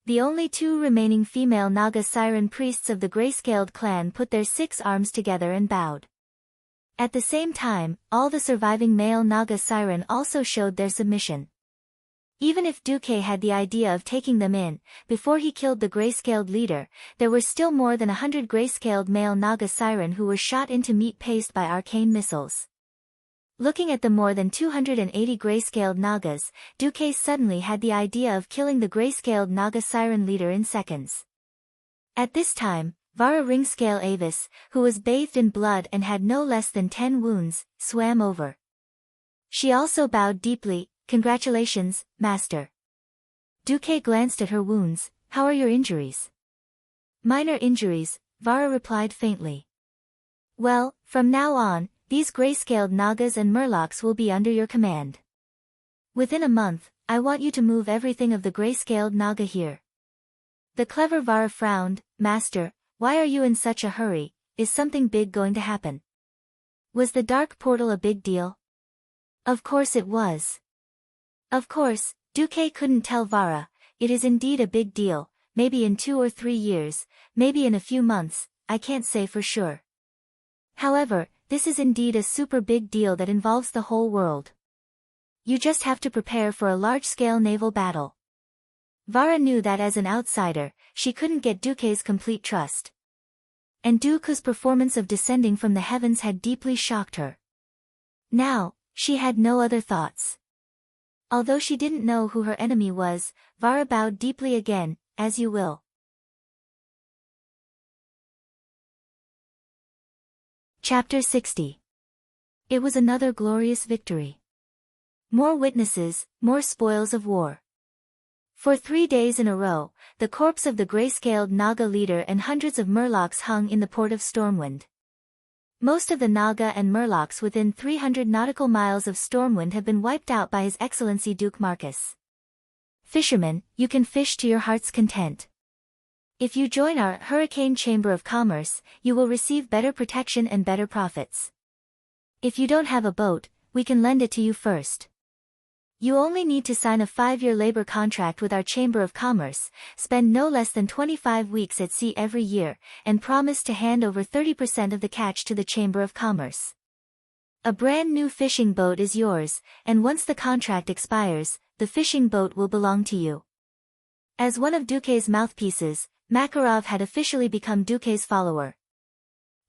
The only 2 remaining female Naga Siren priests of the gray-scaled clan put their 6 arms together and bowed. At the same time, all the surviving male Naga Siren also showed their submission. Even if Duke had the idea of taking them in, before he killed the gray-scaled leader, there were still more than 100 gray-scaled male Naga Siren who were shot into meat paste by arcane missiles. Looking at the more than 280 gray-scaled Nagas, Duke suddenly had the idea of killing the gray-scaled Naga Siren leader in seconds. At this time, Vara Ringscale Avis, who was bathed in blood and had no less than 10 wounds, swam over. She also bowed deeply. Congratulations, Master. Duke glanced at her wounds. How are your injuries? Minor injuries, Vara replied faintly. Well, from now on, these gray-scaled Nagas and Murlocs will be under your command. Within a month, I want you to move everything of the gray-scaled Naga here. The clever Vara frowned. Master, why are you in such a hurry? Is something big going to happen? Was the dark portal a big deal? Of course it was. Of course, Duque couldn't tell Vara. It is indeed a big deal, maybe in 2 or 3 years, maybe in a few months, I can't say for sure. However, this is indeed a super big deal that involves the whole world. You just have to prepare for a large-scale naval battle. Vara knew that as an outsider, she couldn't get Duque's complete trust. And Duke's performance of descending from the heavens had deeply shocked her. Now, she had no other thoughts. Although she didn't know who her enemy was, Vara bowed deeply again. As you will. Chapter 60. It was another glorious victory. More witnesses, more spoils of war. For 3 days in a row, the corpse of the gray-scaled Naga leader and hundreds of Murlocs hung in the port of Stormwind. Most of the Naga and Murlocs within 300 nautical miles of Stormwind have been wiped out by His Excellency Duke Marcus. Fishermen, you can fish to your heart's content. If you join our Hurricane Chamber of Commerce, you will receive better protection and better profits. If you don't have a boat, we can lend it to you first. You only need to sign a 5-year labor contract with our Chamber of Commerce, spend no less than 25 weeks at sea every year, and promise to hand over 30% of the catch to the Chamber of Commerce. A brand new fishing boat is yours, and once the contract expires, the fishing boat will belong to you. As one of Duque's mouthpieces, Makarov had officially become Duque's follower.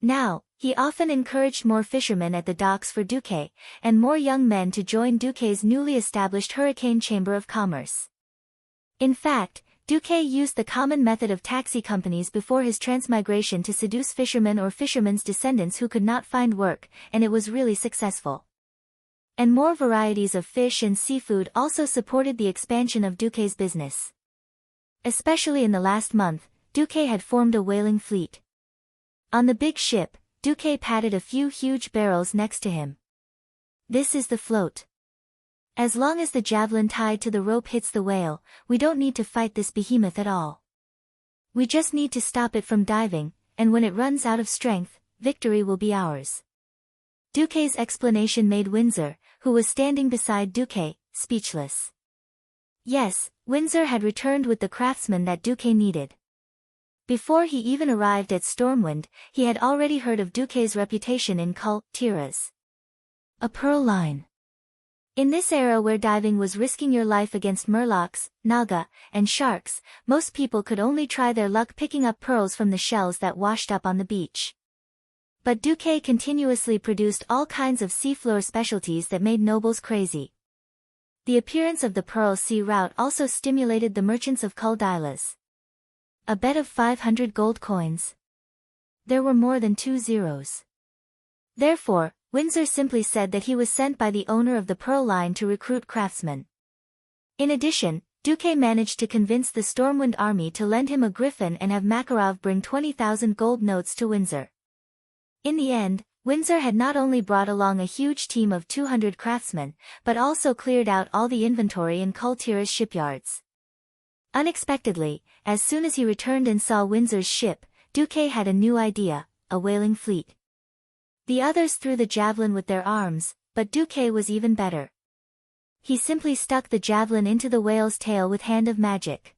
Now, he often encouraged more fishermen at the docks for Duque, and more young men to join Duque's newly established Hurricane Chamber of Commerce. In fact, Duque used the common method of taxi companies before his transmigration to seduce fishermen or fishermen's descendants who could not find work, and it was really successful. And more varieties of fish and seafood also supported the expansion of Duque's business. Especially in the last month, Duque had formed a whaling fleet. On the big ship, Duque patted a few huge barrels next to him. This is the float. As long as the javelin tied to the rope hits the whale, we don't need to fight this behemoth at all. We just need to stop it from diving, and when it runs out of strength, victory will be ours. Duque's explanation made Windsor, who was standing beside Duque, speechless. Yes, Windsor had returned with the craftsman that Duque needed. Before he even arrived at Stormwind, he had already heard of Duque's reputation in Tiras. A pearl line. In this era where diving was risking your life against murlocs, naga, and sharks, most people could only try their luck picking up pearls from the shells that washed up on the beach. But Duque continuously produced all kinds of seafloor specialties that made nobles crazy. The appearance of the pearl sea route also stimulated the merchants of Kuldilas. A bet of 500 gold coins. There were more than 2 zeros. Therefore, Windsor simply said that he was sent by the owner of the pearl line to recruit craftsmen. In addition, Duque managed to convince the Stormwind army to lend him a griffin and have Makarov bring 20,000 gold notes to Windsor. In the end, Windsor had not only brought along a huge team of 200 craftsmen, but also cleared out all the inventory in Kultira's shipyards. Unexpectedly, as soon as he returned and saw Windsor's ship, Duque had a new idea, a whaling fleet. The others threw the javelin with their arms, but Duque was even better. He simply stuck the javelin into the whale's tail with hand of magic.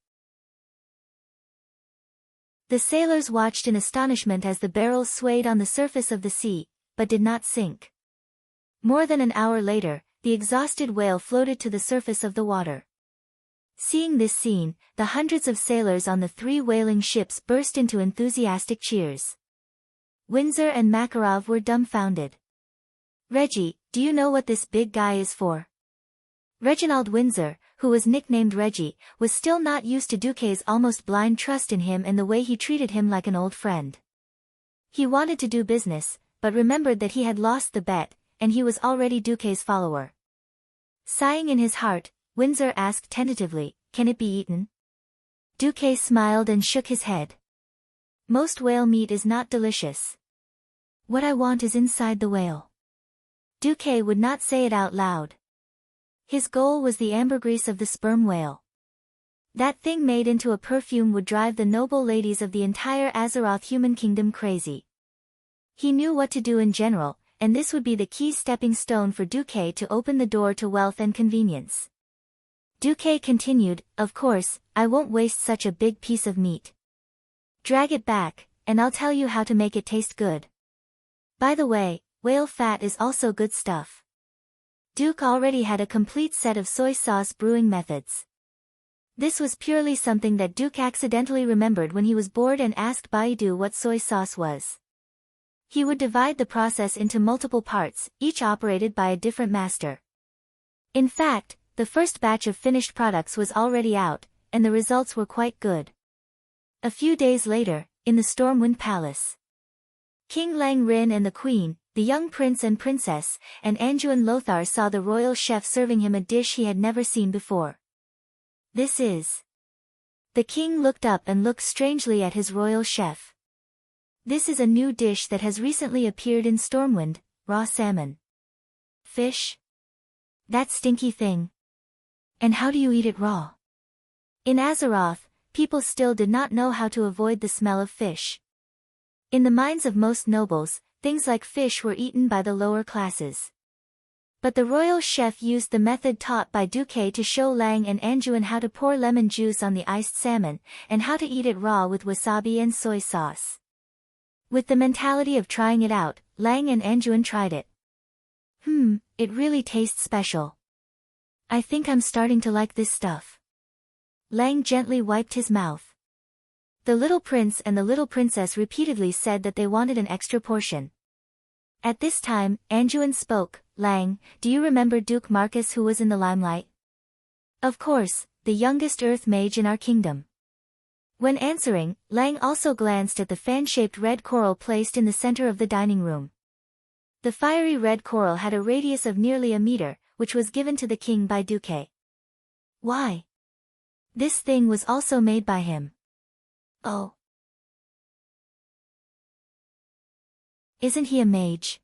The sailors watched in astonishment as the barrels swayed on the surface of the sea, but did not sink. More than an hour later, the exhausted whale floated to the surface of the water. Seeing this scene, the hundreds of sailors on the 3 whaling ships burst into enthusiastic cheers. Windsor and Makarov were dumbfounded. Reggie, do you know what this big guy is for? Reginald Windsor, who was nicknamed Reggie, was still not used to Duque's almost blind trust in him and the way he treated him like an old friend. He wanted to do business, but remembered that he had lost the bet, and he was already Duque's follower. Sighing in his heart, Windsor asked tentatively, "Can it be eaten?" Duque smiled and shook his head. "Most whale meat is not delicious. What I want is inside the whale." Duque would not say it out loud. His goal was the ambergris of the sperm whale. That thing made into a perfume would drive the noble ladies of the entire Azeroth human kingdom crazy. He knew what to do in general, and this would be the key stepping stone for Duque to open the door to wealth and convenience. Duque continued, "Of course, I won't waste such a big piece of meat. Drag it back, and I'll tell you how to make it taste good. By the way, whale fat is also good stuff." Duke already had a complete set of soy sauce brewing methods. This was purely something that Duke accidentally remembered when he was bored and asked Baidu what soy sauce was. He would divide the process into multiple parts, each operated by a different master. In fact, the first batch of finished products was already out, and the results were quite good. A few days later, in the Stormwind Palace, King Lang Rin and the Queen, the young prince and princess, and Anduin Lothar saw the royal chef serving him a dish he had never seen before. "This is..." The king looked up and looked strangely at his royal chef. "This is a new dish that has recently appeared in Stormwind, raw salmon." "Fish? That stinky thing. And how do you eat it raw?" In Azeroth, people still did not know how to avoid the smell of fish. In the minds of most nobles, things like fish were eaten by the lower classes. But the royal chef used the method taught by Duque to show Lang and Anduin how to pour lemon juice on the iced salmon, and how to eat it raw with wasabi and soy sauce. With the mentality of trying it out, Lang and Anduin tried it. It really tastes special. I think I'm starting to like this stuff." Lang gently wiped his mouth. The little prince and the little princess repeatedly said that they wanted an extra portion. At this time, Anduin spoke, "Lang, do you remember Duke Marcus who was in the limelight?" "Of course, the youngest earth mage in our kingdom." When answering, Lang also glanced at the fan-shaped red coral placed in the center of the dining room. The fiery red coral had a radius of nearly a meter, which was given to the king by Duque. "Why? This thing was also made by him." "Oh. Isn't he a mage?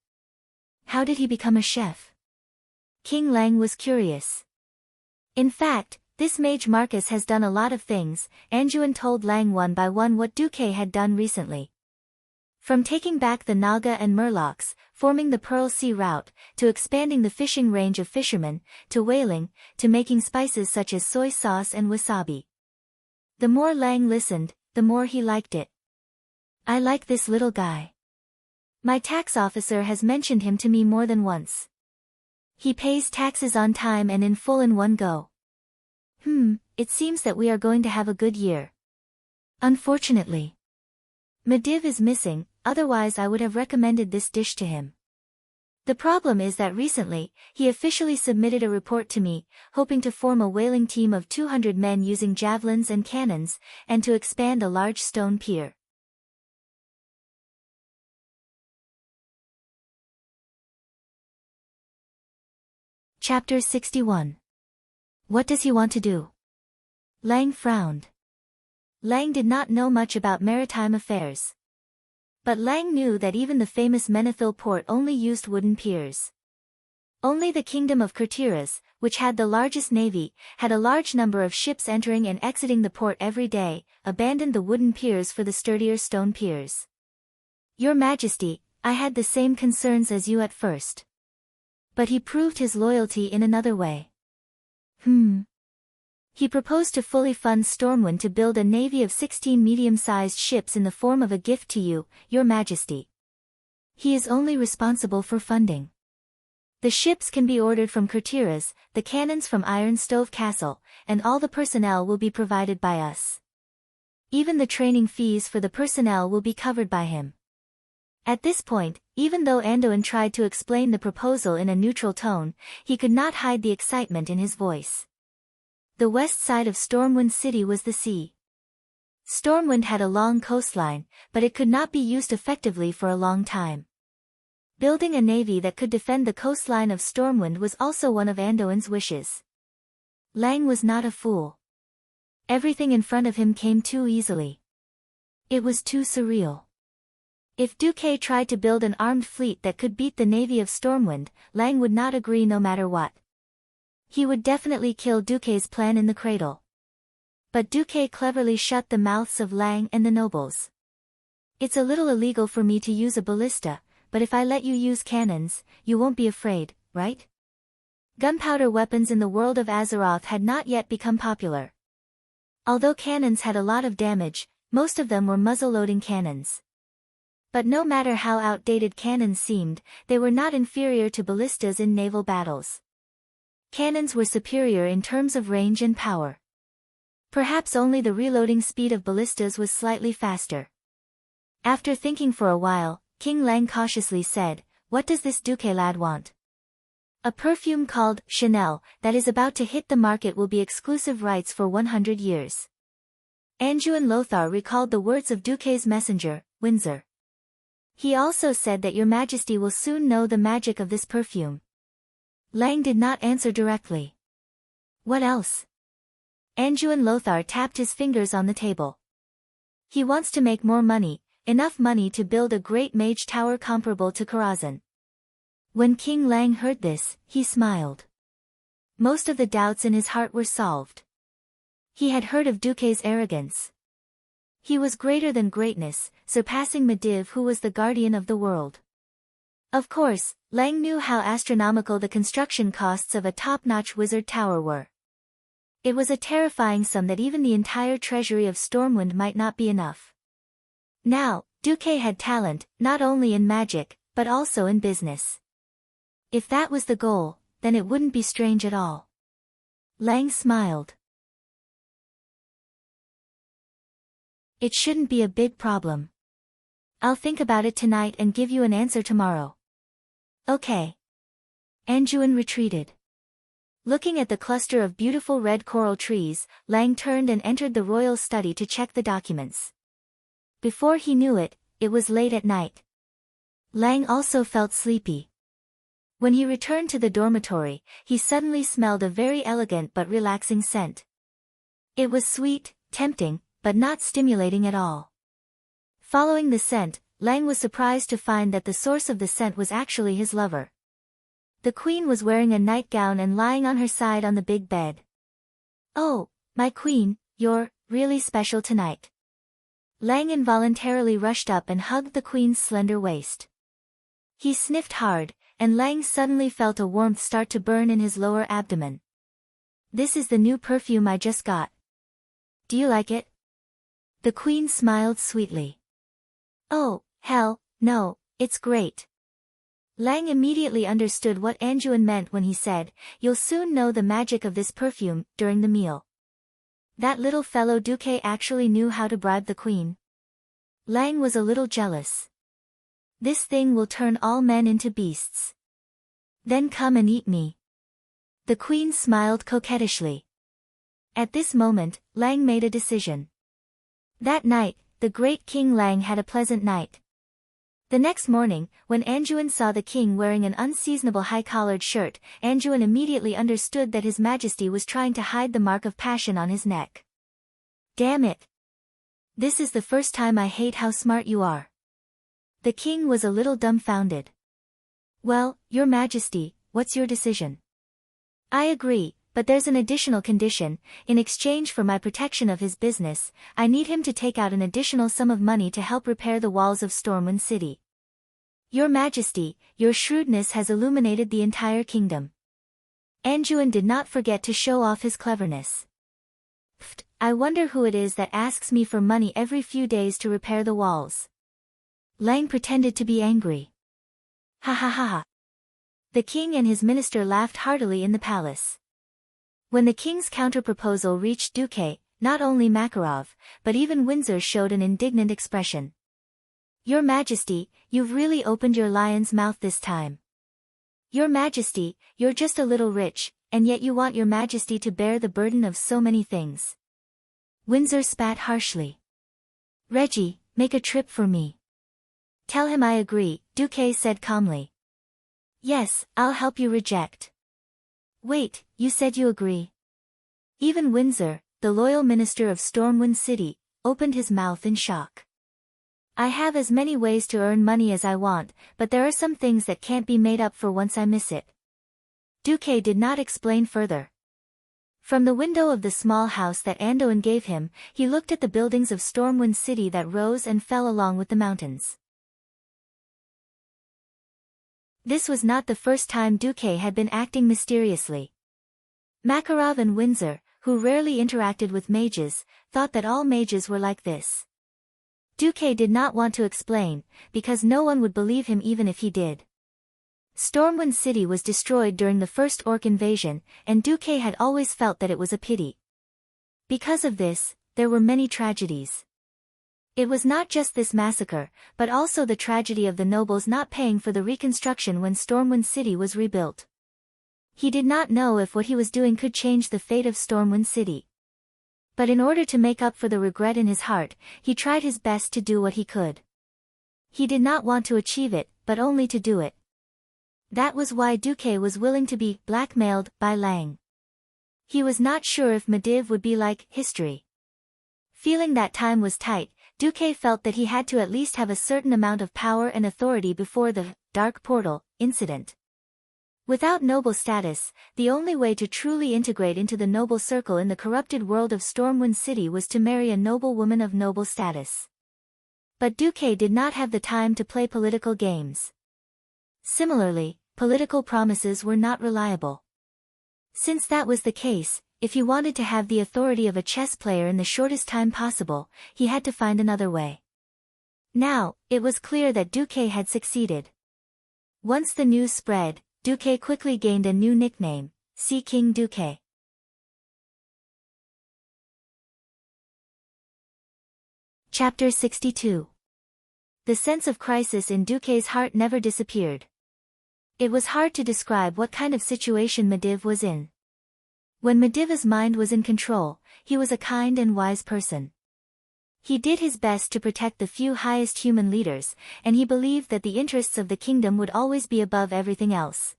How did he become a chef?" King Lang was curious. In fact, This mage Marcus has done a lot of things, Anjuan told Lang one by one what Duque had done recently. From taking back the Naga and Murlocs, forming the Pearl Sea route, to expanding the fishing range of fishermen, to whaling, to making spices such as soy sauce and wasabi. The more Lang listened, the more he liked it. I like this little guy. My tax officer has mentioned him to me more than once. He pays taxes on time and in full in one go. It seems that we are going to have a good year. Unfortunately, Mediv is missing, otherwise I would have recommended this dish to him. The problem is that recently, he officially submitted a report to me, hoping to form a whaling team of 200 men using javelins and cannons, and to expand a large stone pier. Chapter 61. What does he want to do? Lang frowned. Lang did not know much about maritime affairs. But Lang knew that even the famous Menethil port only used wooden piers. Only the kingdom of Kurtiras, which had the largest navy, had a large number of ships entering and exiting the port every day, abandoned the wooden piers for the sturdier stone piers. Your Majesty, I had the same concerns as you at first. But he proved his loyalty in another way. He proposed to fully fund Stormwind to build a navy of 16 medium-sized ships in the form of a gift to you, Your Majesty. He is only responsible for funding. The ships can be ordered from Kurtiras, the cannons from Iron Stove Castle, and all the personnel will be provided by us. Even the training fees for the personnel will be covered by him. At this point, even though Anduin tried to explain the proposal in a neutral tone, he could not hide the excitement in his voice. The west side of Stormwind City was the sea. Stormwind had a long coastline, but it could not be used effectively for a long time. Building a navy that could defend the coastline of Stormwind was also one of Anduin's wishes. Lang was not a fool. Everything in front of him came too easily. It was too surreal. If Duque tried to build an armed fleet that could beat the navy of Stormwind, Lang would not agree no matter what. He would definitely kill Duque's plan in the cradle. But Duque cleverly shut the mouths of Lang and the nobles. It's a little illegal for me to use a ballista, but if I let you use cannons, you won't be afraid, right? Gunpowder weapons in the world of Azeroth had not yet become popular. Although cannons had a lot of damage, most of them were muzzle-loading cannons. But no matter how outdated cannons seemed, they were not inferior to ballistas in naval battles. Cannons were superior in terms of range and power. Perhaps only the reloading speed of ballistas was slightly faster. After thinking for a while, King Lang cautiously said, "What does this Duque lad want?" "A perfume called Chanel that is about to hit the market will be exclusive rights for 100 years. Anjuan Lothar recalled the words of Duque's messenger, Windsor. He also said that Your Majesty will soon know the magic of this perfume. Lang did not answer directly. What else? Anjuan Lothar tapped his fingers on the table. He wants to make more money, enough money to build a great mage tower comparable to Karazhan. When King Lang heard this, he smiled. Most of the doubts in his heart were solved. He had heard of Duque's arrogance. He was greater than greatness, surpassing Mediv, who was the guardian of the world. Of course, Lang knew how astronomical the construction costs of a top-notch wizard tower were. It was a terrifying sum that even the entire treasury of Stormwind might not be enough. Now, Duque had talent, not only in magic, but also in business. If that was the goal, then it wouldn't be strange at all. Lang smiled. It shouldn't be a big problem. I'll think about it tonight and give you an answer tomorrow. Okay. Anjuan retreated. Looking at the cluster of beautiful red coral trees, Lang turned and entered the royal study to check the documents. Before he knew it, it was late at night. Lang also felt sleepy. When he returned to the dormitory, he suddenly smelled a very elegant but relaxing scent. It was sweet, tempting, but not stimulating at all. Following the scent, Lang was surprised to find that the source of the scent was actually his lover. The queen was wearing a nightgown and lying on her side on the big bed. Oh, my queen, you're really special tonight. Lang involuntarily rushed up and hugged the queen's slender waist. He sniffed hard, and Lang suddenly felt a warmth start to burn in his lower abdomen. This is the new perfume I just got. Do you like it? The queen smiled sweetly. Oh, hell, no, it's great. Lang immediately understood what Anjuan meant when he said, "You'll soon know the magic of this perfume," during the meal. That little fellow Duque actually knew how to bribe the queen. Lang was a little jealous. This thing will turn all men into beasts. Then come and eat me. The queen smiled coquettishly. At this moment, Lang made a decision. That night, the great King Lang had a pleasant night. The next morning, when Anjuan saw the king wearing an unseasonable high-collared shirt, Anjuan immediately understood that His Majesty was trying to hide the mark of passion on his neck. Damn it! This is the first time I hate how smart you are. The king was a little dumbfounded. Well, Your Majesty, what's your decision? I agree, but there's an additional condition. In exchange for my protection of his business, I need him to take out an additional sum of money to help repair the walls of Stormwind City. Your Majesty, your shrewdness has illuminated the entire kingdom. Anjuan did not forget to show off his cleverness. Pfft, I wonder who it is that asks me for money every few days to repair the walls. Lang pretended to be angry. Ha ha ha ha. The king and his minister laughed heartily in the palace. When the king's counterproposal reached Duque, not only Makarov, but even Windsor showed an indignant expression. Your Majesty, you've really opened your lion's mouth this time. Your Majesty, you're just a little rich, and yet you want Your Majesty to bear the burden of so many things. Windsor spat harshly. Reggie, make a trip for me. Tell him I agree, Duque said calmly. Yes, I'll help you reject. Wait, you said you agree? Even Windsor, the loyal minister of Stormwind City, opened his mouth in shock. I have as many ways to earn money as I want, but there are some things that can't be made up for once I miss it. Duque did not explain further. From the window of the small house that Anduin gave him, he looked at the buildings of Stormwind City that rose and fell along with the mountains. This was not the first time Duque had been acting mysteriously. Makarov and Windsor, who rarely interacted with mages, thought that all mages were like this. Duque did not want to explain, because no one would believe him even if he did. Stormwind City was destroyed during the first orc invasion, and Duque had always felt that it was a pity. Because of this, there were many tragedies. It was not just this massacre, but also the tragedy of the nobles not paying for the reconstruction when Stormwind City was rebuilt. He did not know if what he was doing could change the fate of Stormwind City. But in order to make up for the regret in his heart, he tried his best to do what he could. He did not want to achieve it, but only to do it. That was why Duque was willing to be blackmailed by Lang. He was not sure if Medivh would be like history. Feeling that time was tight, Duque felt that he had to at least have a certain amount of power and authority before the Dark Portal incident. Without noble status, the only way to truly integrate into the noble circle in the corrupted world of Stormwind City was to marry a noble woman of noble status. But Duque did not have the time to play political games. Similarly, political promises were not reliable. Since that was the case, if he wanted to have the authority of a chess player in the shortest time possible, he had to find another way. Now, it was clear that Duque had succeeded. Once the news spread, Duque quickly gained a new nickname, Sea King Duque. Chapter 62. The sense of crisis in Duque's heart never disappeared. It was hard to describe what kind of situation Medivh was in. When Medivh's mind was in control, he was a kind and wise person. He did his best to protect the few highest human leaders, and he believed that the interests of the kingdom would always be above everything else.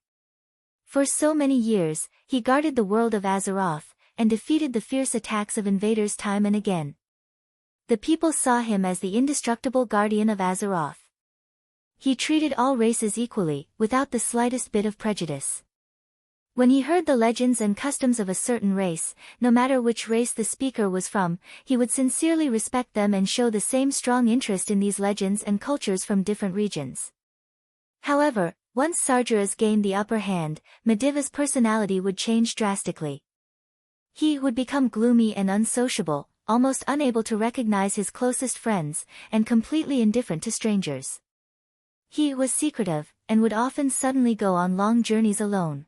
For so many years, he guarded the world of Azeroth, and defeated the fierce attacks of invaders time and again. The people saw him as the indestructible guardian of Azeroth. He treated all races equally, without the slightest bit of prejudice. When he heard the legends and customs of a certain race, no matter which race the speaker was from, he would sincerely respect them and show the same strong interest in these legends and cultures from different regions. However, once Sargeras gained the upper hand, Mediva's personality would change drastically. He would become gloomy and unsociable, almost unable to recognize his closest friends, and completely indifferent to strangers. He was secretive, and would often suddenly go on long journeys alone.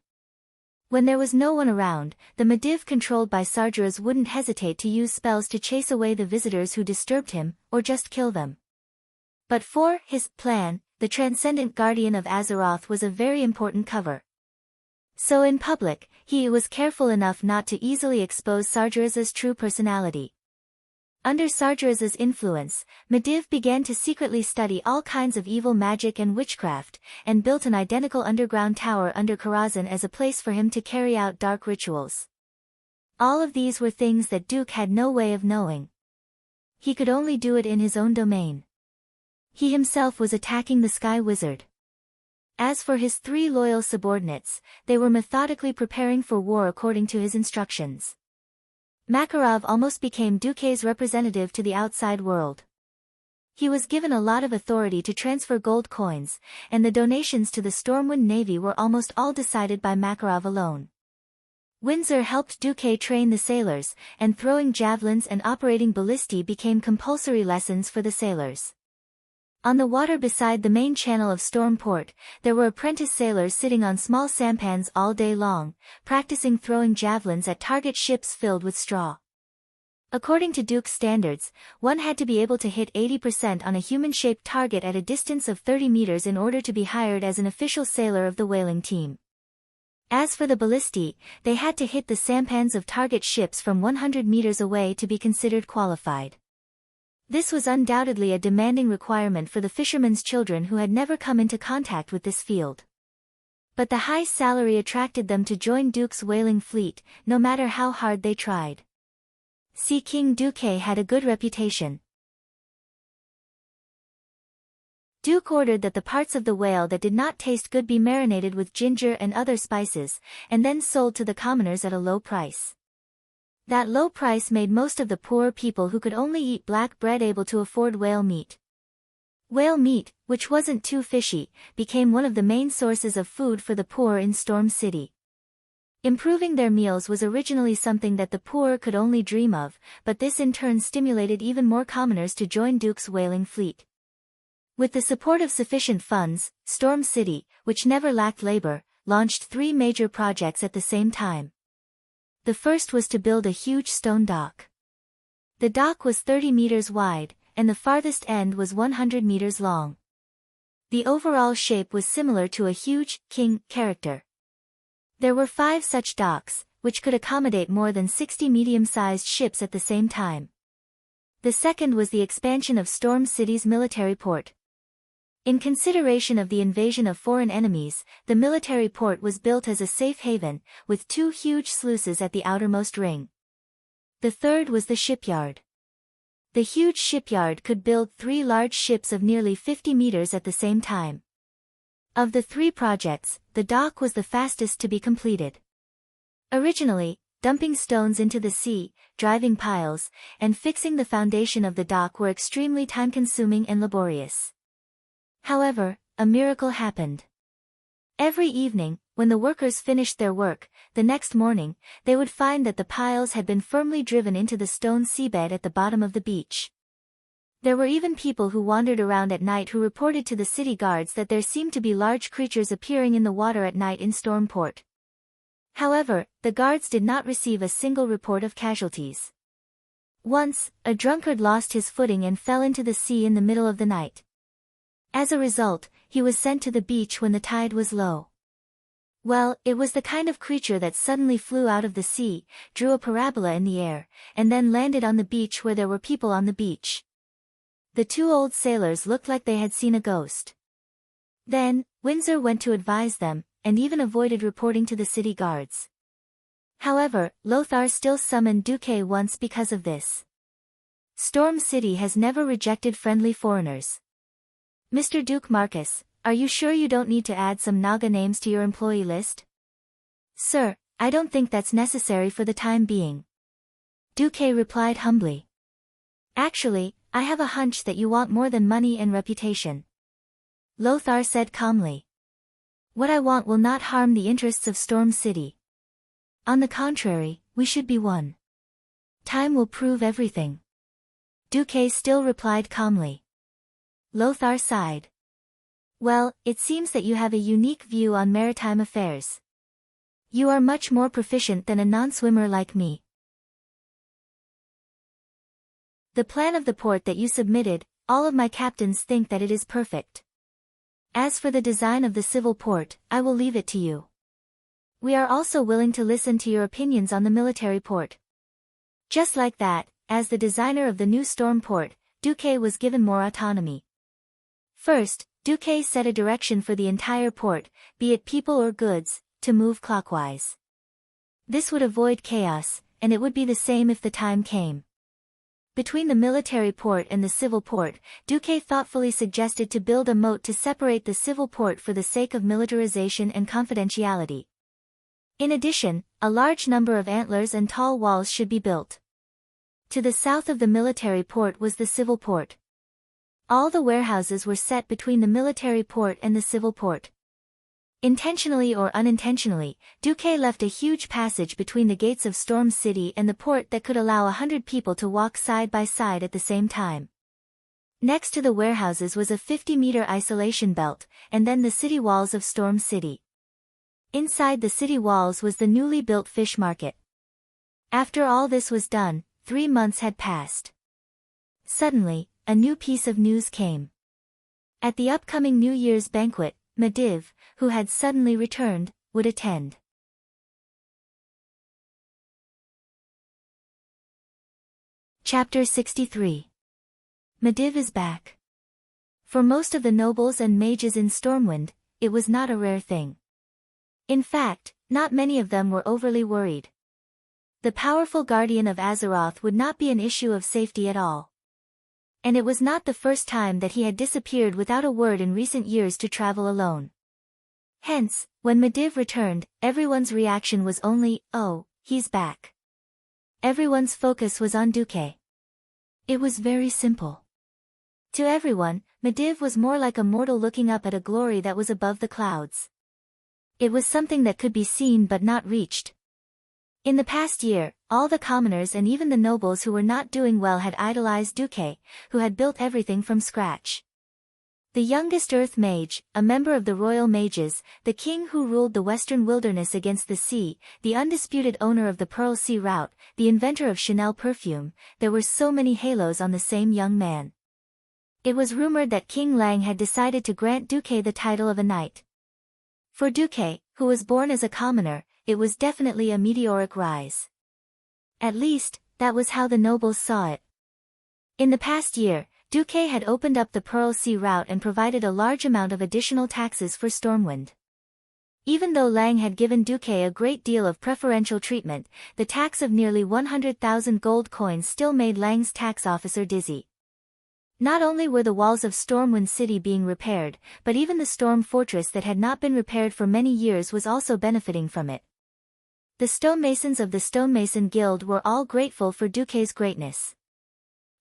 When there was no one around, the Mediv controlled by Sargeras wouldn't hesitate to use spells to chase away the visitors who disturbed him, or just kill them. But for his plan, the Transcendent Guardian of Azeroth was a very important cover. So in public, he was careful enough not to easily expose Sargeras's true personality. Under Sargeras's influence, Mediv began to secretly study all kinds of evil magic and witchcraft, and built an identical underground tower under Karazhan as a place for him to carry out dark rituals. All of these were things that Duke had no way of knowing. He could only do it in his own domain. He himself was attacking the Sky Wizard. As for his 3 loyal subordinates, they were methodically preparing for war according to his instructions. Makarov almost became Duke's representative to the outside world. He was given a lot of authority to transfer gold coins, and the donations to the Stormwind Navy were almost all decided by Makarov alone. Windsor helped Duke train the sailors, and throwing javelins and operating ballistae became compulsory lessons for the sailors. On the water beside the main channel of Stormport, there were apprentice sailors sitting on small sampans all day long, practicing throwing javelins at target ships filled with straw. According to Duke's standards, one had to be able to hit 80% on a human-shaped target at a distance of 30 meters in order to be hired as an official sailor of the whaling team. As for the ballistae, they had to hit the sampans of target ships from 100 meters away to be considered qualified. This was undoubtedly a demanding requirement for the fishermen's children who had never come into contact with this field. But the high salary attracted them to join Duke's whaling fleet, no matter how hard they tried. Sea King Duke had a good reputation. Duke ordered that the parts of the whale that did not taste good be marinated with ginger and other spices, and then sold to the commoners at a low price. That low price made most of the poor people who could only eat black bread able to afford whale meat. Whale meat, which wasn't too fishy, became one of the main sources of food for the poor in Storm City. Improving their meals was originally something that the poor could only dream of, but this in turn stimulated even more commoners to join Duke's whaling fleet. With the support of sufficient funds, Storm City, which never lacked labor, launched 3 major projects at the same time. The first was to build a huge stone dock. The dock was 30 meters wide, and the farthest end was 100 meters long. The overall shape was similar to a huge king character. There were 5 such docks, which could accommodate more than 60 medium-sized ships at the same time. The second was the expansion of Storm City's military port. In consideration of the invasion of foreign enemies, the military port was built as a safe haven, with 2 huge sluices at the outermost ring. The third was the shipyard. The huge shipyard could build 3 large ships of nearly 50 meters at the same time. Of the 3 projects, the dock was the fastest to be completed. Originally, dumping stones into the sea, driving piles, and fixing the foundation of the dock were extremely time-consuming and laborious. However, a miracle happened. Every evening, when the workers finished their work, the next morning, they would find that the piles had been firmly driven into the stone seabed at the bottom of the beach. There were even people who wandered around at night who reported to the city guards that there seemed to be large creatures appearing in the water at night in Stormport. However, the guards did not receive a single report of casualties. Once, a drunkard lost his footing and fell into the sea in the middle of the night. As a result, he was sent to the beach when the tide was low. Well, it was the kind of creature that suddenly flew out of the sea, drew a parabola in the air, and then landed on the beach where there were people on the beach. The 2 old sailors looked like they had seen a ghost. Then, Windsor went to advise them, and even avoided reporting to the city guards. However, Lothar still summoned Duque once because of this. Storm City has never rejected friendly foreigners. Mr. Duke Marcus, are you sure you don't need to add some Naga names to your employee list? Sir, I don't think that's necessary for the time being. Duque replied humbly. Actually, I have a hunch that you want more than money and reputation. Lothar said calmly. What I want will not harm the interests of Storm City. On the contrary, we should be one. Time will prove everything. Duque still replied calmly. Lothar sighed. Well, it seems that you have a unique view on maritime affairs. You are much more proficient than a non-swimmer like me. The plan of the port that you submitted, all of my captains think that it is perfect. As for the design of the civil port, I will leave it to you. We are also willing to listen to your opinions on the military port. Just like that, as the designer of the new storm port, Duque was given more autonomy. First, Duque set a direction for the entire port, be it people or goods, to move clockwise. This would avoid chaos, and it would be the same if the time came. Between the military port and the civil port, Duque thoughtfully suggested to build a moat to separate the civil port for the sake of militarization and confidentiality. In addition, a large number of antlers and tall walls should be built. To the south of the military port was the civil port. All the warehouses were set between the military port and the civil port. Intentionally or unintentionally, Duque left a huge passage between the gates of Storm City and the port that could allow 100 people to walk side by side at the same time. Next to the warehouses was a 50-meter isolation belt, and then the city walls of Storm City. Inside the city walls was the newly built fish market. After all this was done, 3 months had passed. Suddenly, a new piece of news came. At the upcoming New Year's banquet, Mediv, who had suddenly returned, would attend. Chapter 63. Mediv is back. For most of the nobles and mages in Stormwind, it was not a rare thing. In fact, not many of them were overly worried. The powerful guardian of Azeroth would not be an issue of safety at all. And it was not the first time that he had disappeared without a word in recent years to travel alone. Hence, when Mediv returned, everyone's reaction was only, "Oh, he's back." Everyone's focus was on Duque. It was very simple. To everyone, Mediv was more like a mortal looking up at a glory that was above the clouds. It was something that could be seen but not reached. In the past year, all the commoners and even the nobles who were not doing well had idolized Duque, who had built everything from scratch. The youngest Earth Mage, a member of the Royal Mages, the king who ruled the western wilderness against the sea, the undisputed owner of the Pearl Sea Route, the inventor of Chanel perfume, there were so many halos on the same young man. It was rumored that King Lang had decided to grant Duque the title of a knight. For Duque, who was born as a commoner, it was definitely a meteoric rise. At least, that was how the nobles saw it. In the past year, Duque had opened up the Pearl Sea Route and provided a large amount of additional taxes for Stormwind. Even though Lang had given Duque a great deal of preferential treatment, the tax of nearly 100,000 gold coins still made Lang's tax officer dizzy. Not only were the walls of Stormwind City being repaired, but even the storm fortress that had not been repaired for many years was also benefiting from it. The stonemasons of the Stonemason Guild were all grateful for Duque's greatness.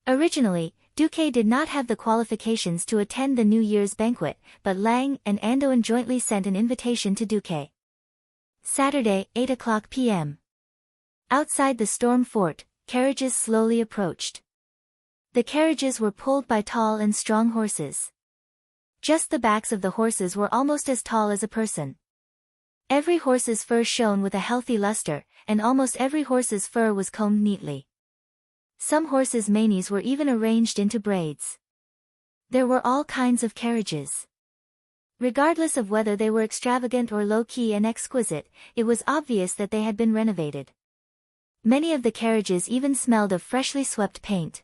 Originally, Duque did not have the qualifications to attend the New Year's banquet, but Lang and Anduin jointly sent an invitation to Duque. Saturday, 8:00 p.m. Outside the storm fort, carriages slowly approached. The carriages were pulled by tall and strong horses. Just the backs of the horses were almost as tall as a person. Every horse's fur shone with a healthy luster, and almost every horse's fur was combed neatly. Some horses' manes were even arranged into braids. There were all kinds of carriages. Regardless of whether they were extravagant or low-key and exquisite, it was obvious that they had been renovated. Many of the carriages even smelled of freshly swept paint.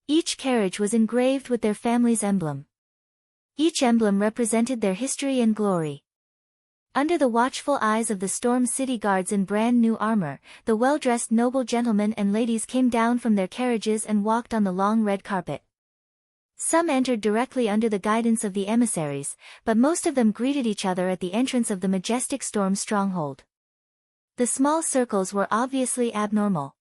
Each carriage was engraved with their family's emblem. Each emblem represented their history and glory. Under the watchful eyes of the Storm City guards in brand new armor, the well-dressed noble gentlemen and ladies came down from their carriages and walked on the long red carpet. Some entered directly under the guidance of the emissaries, but most of them greeted each other at the entrance of the majestic storm stronghold. The small circles were obviously abnormal.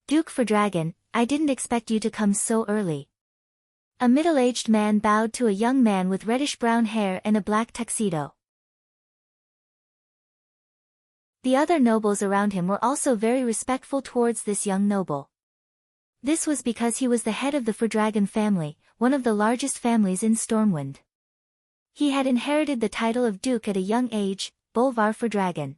Duke for Dragon, I didn't expect you to come so early. A middle-aged man bowed to a young man with reddish-brown hair and a black tuxedo. The other nobles around him were also very respectful towards this young noble. This was because he was the head of the Fordragon family, one of the largest families in Stormwind. He had inherited the title of Duke at a young age, Bolvar Fordragon.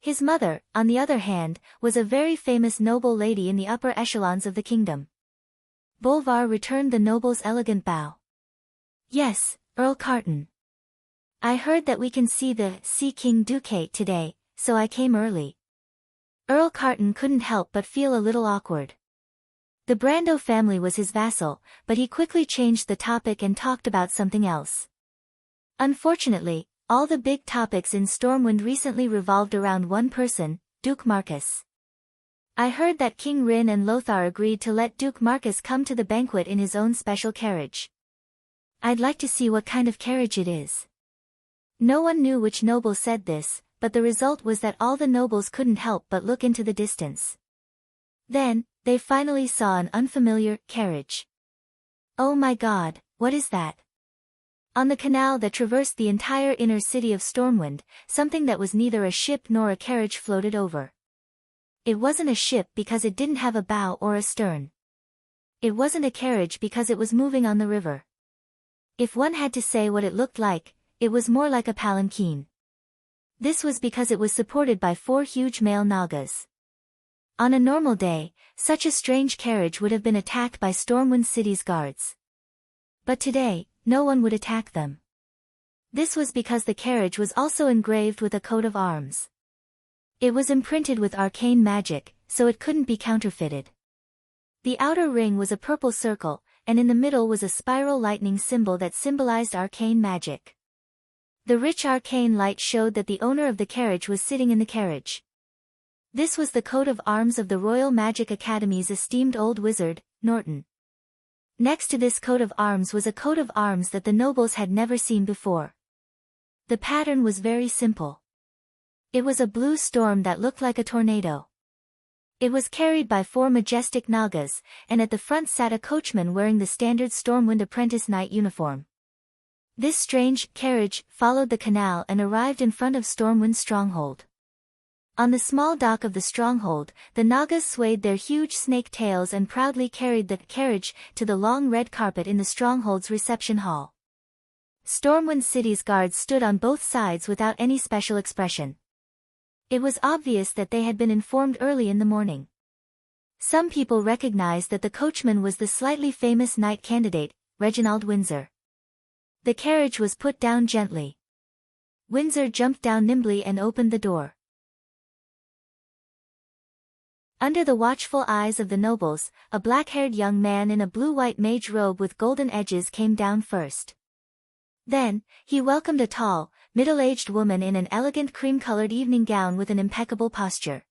His mother, on the other hand, was a very famous noble lady in the upper echelons of the kingdom. Bolvar returned the noble's elegant bow. Yes, Earl Carton. I heard that we can see the Sea King Ducate today, so I came early. Earl Carton couldn't help but feel a little awkward. The Brando family was his vassal, but he quickly changed the topic and talked about something else. Unfortunately, all the big topics in Stormwind recently revolved around one person, Duke Marcus. I heard that King Rin and Lothar agreed to let Duke Marcus come to the banquet in his own special carriage. I'd like to see what kind of carriage it is. No one knew which noble said this, but the result was that all the nobles couldn't help but look into the distance. Then, they finally saw an unfamiliar carriage. Oh my God, what is that? On the canal that traversed the entire inner city of Stormwind, something that was neither a ship nor a carriage floated over. It wasn't a ship because it didn't have a bow or a stern. It wasn't a carriage because it was moving on the river. If one had to say what it looked like, it was more like a palanquin. This was because it was supported by 4 huge male Nagas. On a normal day, such a strange carriage would have been attacked by Stormwind City's guards. But today, no one would attack them. This was because the carriage was also engraved with a coat of arms. It was imprinted with arcane magic, so it couldn't be counterfeited. The outer ring was a purple circle, and in the middle was a spiral lightning symbol that symbolized arcane magic. The rich arcane light showed that the owner of the carriage was sitting in the carriage. This was the coat of arms of the Royal Magic Academy's esteemed old wizard, Norton. Next to this coat of arms was a coat of arms that the nobles had never seen before. The pattern was very simple. It was a blue storm that looked like a tornado. It was carried by 4 majestic Nagas, and at the front sat a coachman wearing the standard Stormwind apprentice knight uniform. This strange carriage followed the canal and arrived in front of Stormwind's stronghold. On the small dock of the stronghold, the Nagas swayed their huge snake tails and proudly carried the carriage to the long red carpet in the stronghold's reception hall. Stormwind City's guards stood on both sides without any special expression. It was obvious that they had been informed early in the morning. Some people recognized that the coachman was the slightly famous knight candidate, Reginald Windsor. The carriage was put down gently. Windsor jumped down nimbly and opened the door. Under the watchful eyes of the nobles, a black-haired young man in a blue-white mage robe with golden edges came down first. Then, he welcomed a tall, middle-aged woman in an elegant cream-colored evening gown with an impeccable posture.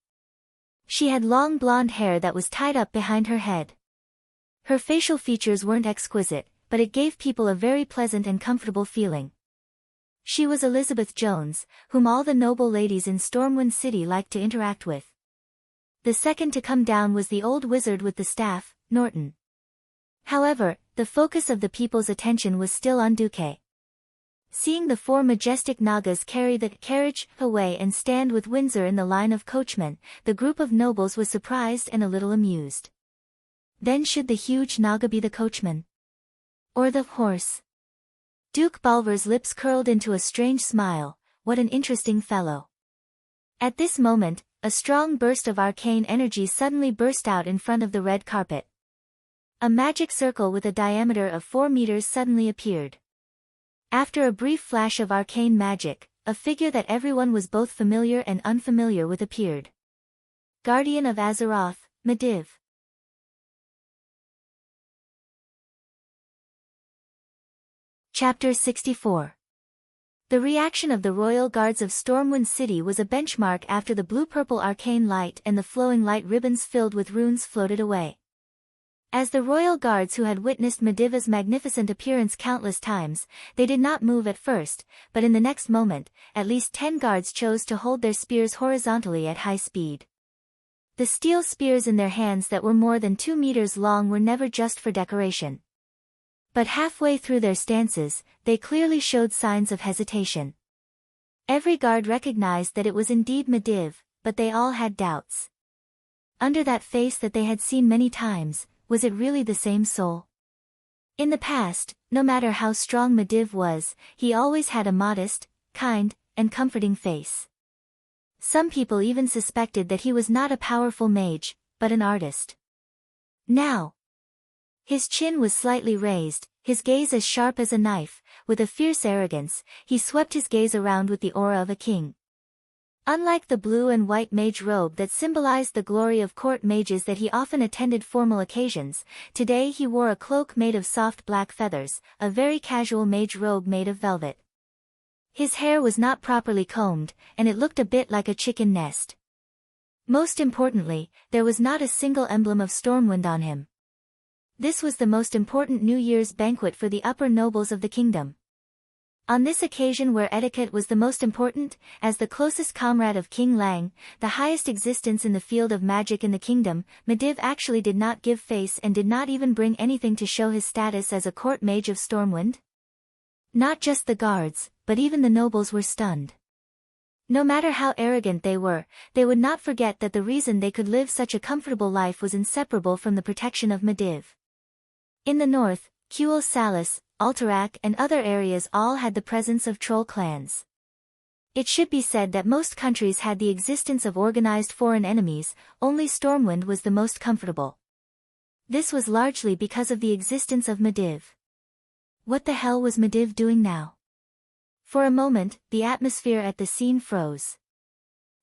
She had long blonde hair that was tied up behind her head. Her facial features weren't exquisite, but it gave people a very pleasant and comfortable feeling. She was Elizabeth Jones, whom all the noble ladies in Stormwind City liked to interact with. The second to come down was the old wizard with the staff, Norton. However, the focus of the people's attention was still on Duque. Seeing the 4 majestic Nagas carry the carriage away and stand with Windsor in the line of coachmen, the group of nobles was surprised and a little amused. Then should the huge Naga be the coachman? Or the horse? Duke Balver's lips curled into a strange smile. What an interesting fellow. At this moment, a strong burst of arcane energy suddenly burst out in front of the red carpet. A magic circle with a diameter of 4 meters suddenly appeared. After a brief flash of arcane magic, a figure that everyone was both familiar and unfamiliar with appeared. Guardian of Azeroth, Medivh. Chapter 64. The reaction of the royal guards of Stormwind City was a benchmark after the blue-purple arcane light and the flowing light ribbons filled with runes floated away. As the royal guards who had witnessed Mediva's magnificent appearance countless times, they did not move at first, but in the next moment, at least 10 guards chose to hold their spears horizontally at high speed. The steel spears in their hands that were more than 2 meters long were never just for decoration. But halfway through their stances, they clearly showed signs of hesitation. Every guard recognized that it was indeed Mediv, but they all had doubts. Under that face that they had seen many times, was it really the same soul? In the past, no matter how strong Mediv was, he always had a modest, kind, and comforting face. Some people even suspected that he was not a powerful mage, but an artist. Now, his chin was slightly raised, his gaze as sharp as a knife, with a fierce arrogance, he swept his gaze around with the aura of a king. Unlike the blue and white mage robe that symbolized the glory of court mages that he often attended formal occasions, today he wore a cloak made of soft black feathers, a very casual mage robe made of velvet. His hair was not properly combed, and it looked a bit like a chicken nest. Most importantly, there was not a single emblem of Stormwind on him. This was the most important New Year's banquet for the upper nobles of the kingdom. On this occasion where etiquette was the most important, as the closest comrade of King Lang, the highest existence in the field of magic in the kingdom, Mediv actually did not give face and did not even bring anything to show his status as a court mage of Stormwind. Not just the guards, but even the nobles were stunned. No matter how arrogant they were, they would not forget that the reason they could live such a comfortable life was inseparable from the protection of Mediv. In the north, Kuel Salis, Alterac and other areas all had the presence of troll clans. It should be said that most countries had the existence of organized foreign enemies, only Stormwind was the most comfortable. This was largely because of the existence of Mediv. What the hell was Mediv doing now? For a moment, the atmosphere at the scene froze.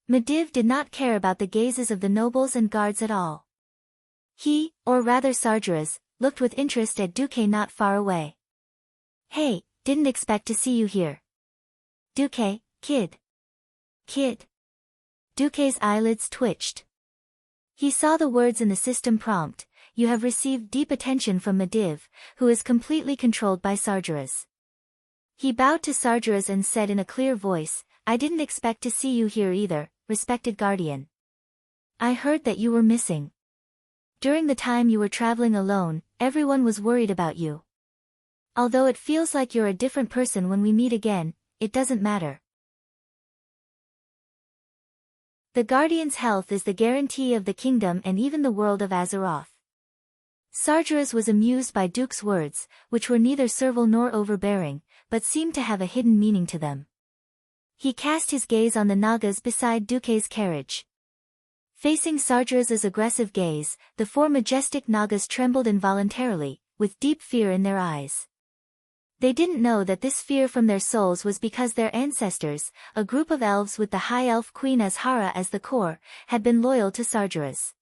Mediv did not care about the gazes of the nobles and guards at all. He, or rather Sargeras, looked with interest at Duque not far away. Hey, didn't expect to see you here. Duque, kid. Kid. Duque's eyelids twitched. He saw the words in the system prompt, "You have received deep attention from Mediv, who is completely controlled by Sargeras." He bowed to Sargeras and said in a clear voice, "I didn't expect to see you here either, respected guardian. I heard that you were missing. During the time you were traveling alone, everyone was worried about you. Although it feels like you're a different person when we meet again, it doesn't matter. The Guardian's health is the guarantee of the kingdom and even the world of Azeroth." Sargeras was amused by Duke's words, which were neither servile nor overbearing, but seemed to have a hidden meaning to them. He cast his gaze on the Nagas beside Duque's carriage. Facing Sargeras's aggressive gaze, the 4 majestic Nagas trembled involuntarily, with deep fear in their eyes. They didn't know that this fear from their souls was because their ancestors, a group of elves with the High Elf Queen Azhara as the core, had been loyal to Sargeras.